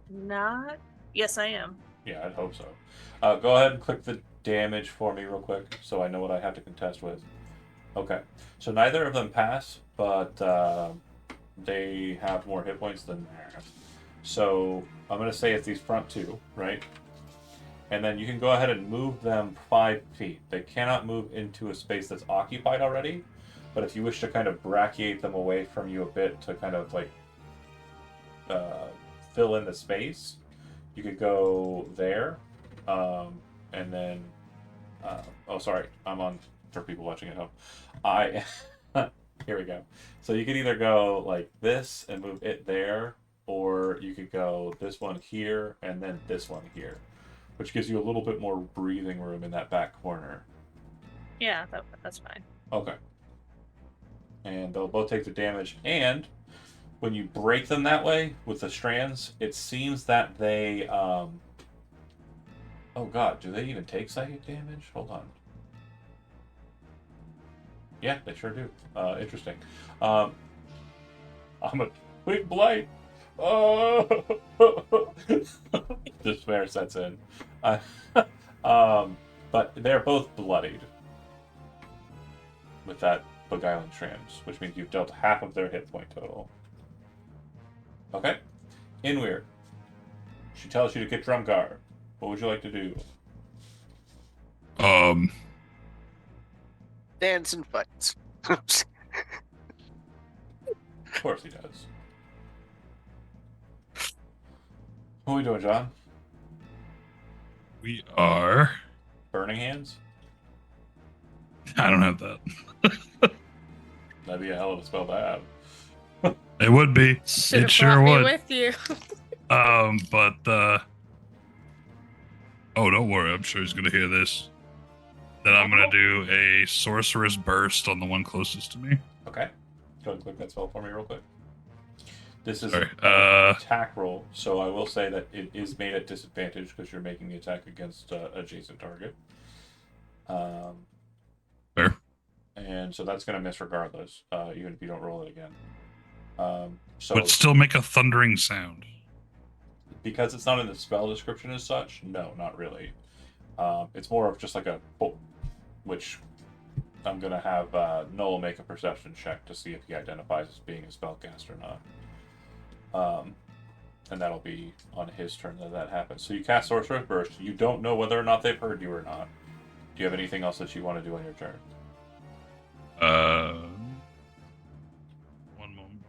F: Not. Yes, I am.
B: Yeah, I'd hope so. Go ahead and click the damage for me real quick so I know what I have to contest with. Okay. So neither of them pass, but they have more hit points than theirs. So I'm going to say it's these front two, right? And then you can go ahead and move them 5 feet. They cannot move into a space that's occupied already, but if you wish to kind of brachiate them away from you a bit to kind of like fill in the space, you could go there, and then oh sorry, I'm on for people watching at home. Here we go. So you could either go like this and move it there, or you could go this one here and then this one here, which gives you a little bit more breathing room in that back corner.
F: Yeah, that's fine.
B: Okay. And they'll both take the damage, and when you break them that way with the strands, it seems that they oh god, do they even take psychic damage? Hold on. Yeah, they sure do. Interesting. I'm a quick blight. Oh, despair sets in. But they're both bloodied with that beguiling strands, which means you've dealt half of their hit point total. Okay. Inweir. She tells you to get Drumgar. What would you like to do?
E: Dance and fights.
B: Of course he does. What are we doing, John?
C: We are.
B: Burning hands?
C: I don't have that.
B: That'd be a hell of a spell to have.
C: It would be.
H: Should
C: It
H: have
C: sure
H: brought me
C: would.
H: with you.
C: Oh, don't worry. I'm sure he's gonna hear this. Then I'm gonna do a sorcerer's burst on the one closest to me.
B: Okay. Go ahead and click that spell for me real quick. This is
C: Sorry,
B: an attack roll, so I will say that it is made at disadvantage because you're making the attack against adjacent target.
C: Fair.
B: And so that's going to miss regardless, even if you don't roll it again. So
C: But still make a thundering sound.
B: because it's not in the spell description as such, no, not really. It's more of just like a bolt, which I'm going to have Noel make a perception check to see if he identifies as being a spellcaster or not. And that'll be on his turn that happens. So you cast Sorcerer's Burst. You don't know whether or not they've heard you or not. Do you have anything else that you want to do on your turn?
C: One moment.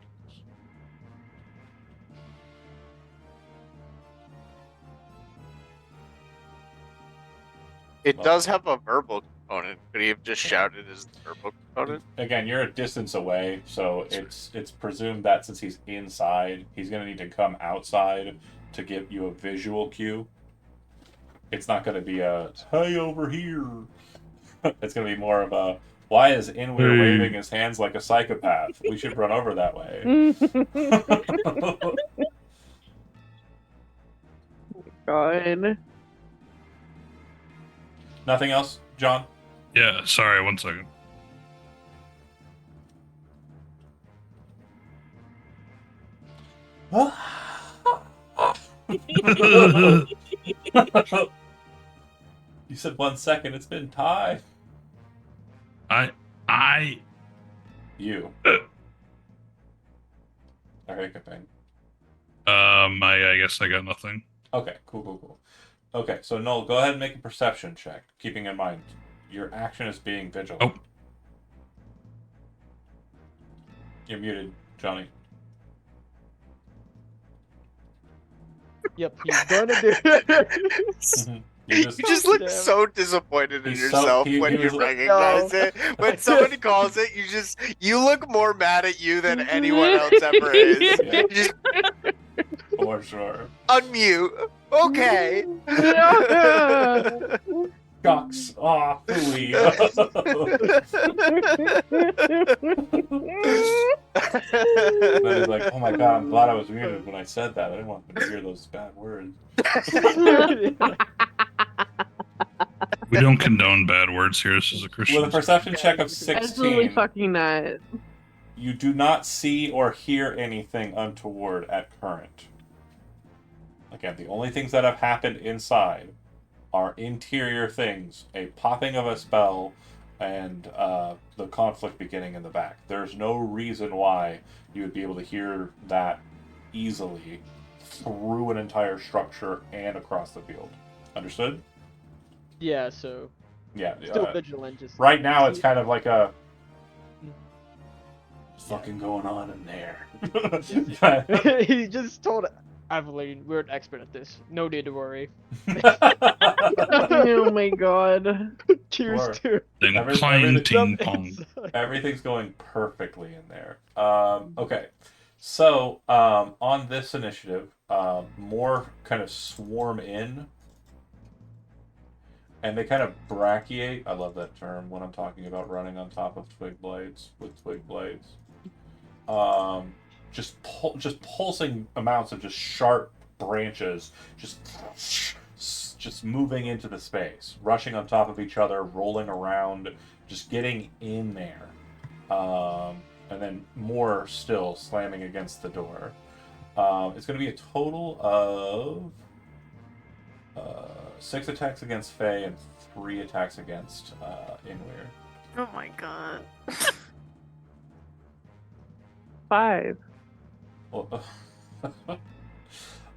E: It does have a verbal component. Could he have just shouted as the verbal component?
B: Again, you're a distance away, so it's presumed that since he's inside, he's going to need to come outside to give you a visual cue. It's not going to be a, hey, over here. It's going to be more of a, why is Inweir
C: Hey.
B: waving his hands like a psychopath? We should run over that way.
G: God.
B: Nothing else, John?
C: Yeah, sorry, 1 second.
B: You said 1 second. It's been tied. You. Are hiccuping.
C: I guess I got nothing.
B: Okay, cool. Okay, so Noel, go ahead and make a perception check, keeping in mind your action is being vigilant.
C: Oh.
B: You're muted, Johnny.
A: Yep, he's gonna do it.
B: You
E: You just look
A: Damn.
E: so disappointed in
B: He's
E: yourself
B: he
E: when
B: was
E: you
B: like,
E: recognize
A: No.
E: it. When somebody calls it, you look more mad at you than anyone else ever is.
B: Yeah.
E: You just
B: For sure.
E: unmute. Okay.
B: Shucks. Oh, hooey. Then he's like, oh my god, I'm glad I was muted when I said that. I didn't want him to hear those bad words.
C: We don't condone bad words here. This is a Christian.
B: With a perception check of
G: Absolutely
B: 16,
G: fucking not.
B: you do not see or hear anything untoward at current. Again, the only things that have happened inside are interior things, a popping of a spell, and the conflict beginning in the back. There's no reason why you would be able to hear that easily through an entire structure and across the field. Understood?
A: Yeah, so
B: Yeah.
A: still vigilant. Just
B: Right now, it's kind of like a what's fucking going on in there.
A: he just told Aveline, we're an expert at this. No need to worry.
G: Oh my god.
A: Cheers
B: Sure.
A: to
C: Then
B: Every-
C: clang
B: everything-
C: ting pong.
B: Everything's going perfectly in there. Okay, so on this initiative, more kind of swarm in, and they kind of brachiate. I love that term when I'm talking about running on top of twig blades with twig blades. Just pulsing amounts of just sharp branches, just moving into the space, rushing on top of each other, rolling around, just getting in there. And then more still slamming against the door. It's going to be a total of 6 attacks against Faye and 3 attacks against Inweir.
D: Oh my god.
G: 5.
B: Well,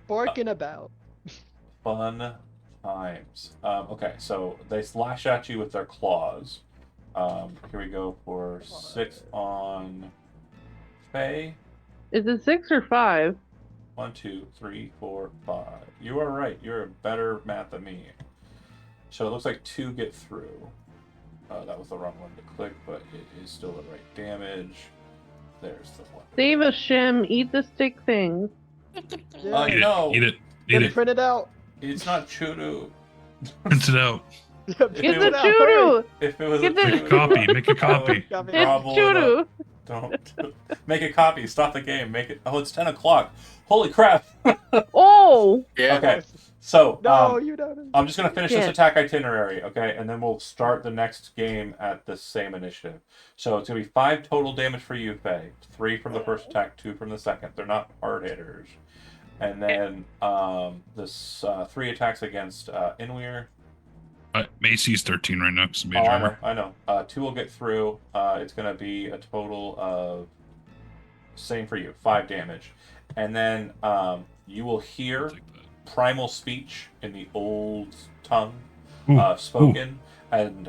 A: barking about.
B: fun times. Okay, so they slash at you with their claws. Here we go for 6 on Faye.
G: Is it 6 or 5?
B: 1, 2, 3, 4, 5. You are right. You're a better math than me. So it looks like 2 get through. That was the wrong one to click, but it is still the right damage. There's the one.
G: Save a shim, eat the stick thing.
A: Yeah.
C: Eat
B: No.
C: it. Eat it.
A: Get
C: Eat
A: it
C: it.
A: printed out.
B: It's not Churu.
C: Print it out.
A: Get
G: Get the
A: it out, hurry.
G: churu!
B: If it was
G: Get
B: a
G: the-
C: Make a
B: Churu,
C: copy. Make a copy.
A: Copy.
G: It's
B: Gobble it up.
G: churu!
B: Don't make a copy. Stop the game. Make it. Oh, it's 10 o'clock. Holy crap!
G: Oh!
E: Yeah.
B: Okay, so
A: No, you don't.
B: I'm just gonna finish this
G: Yeah.
B: attack itinerary, okay, and then we'll start the next game at the same initiative. So it's gonna be 5 total damage for you, Faye. 3 from the first attack, 2 from the second. They're not hard hitters. And then this 3 attacks against Inweir.
C: Macy's 13 right now because
B: Oh,
C: major
B: I know,
C: armor.
B: I know. 2 will get through. It's gonna be a total of same for you, 5 damage. And then you will hear
C: I'll take that.
B: primal speech in the old tongue
C: Ooh,
B: spoken, and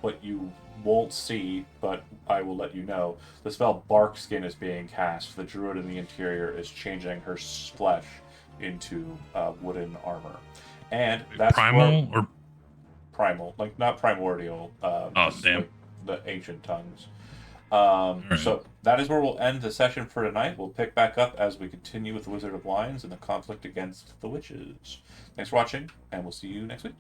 B: what you won't see, but I will let you know, the spell Bark Skin is being cast. The druid in the interior is changing her flesh into wooden armor, and that's
C: Primal
B: where,
C: or
B: primal, like not primordial. Just
C: damn.
B: like the ancient tongues.
C: right.
B: So that is where we'll end the session for tonight. We'll pick back up as we continue with the Wizard of Lions and the conflict against the witches. Thanks for watching, and we'll see you next week.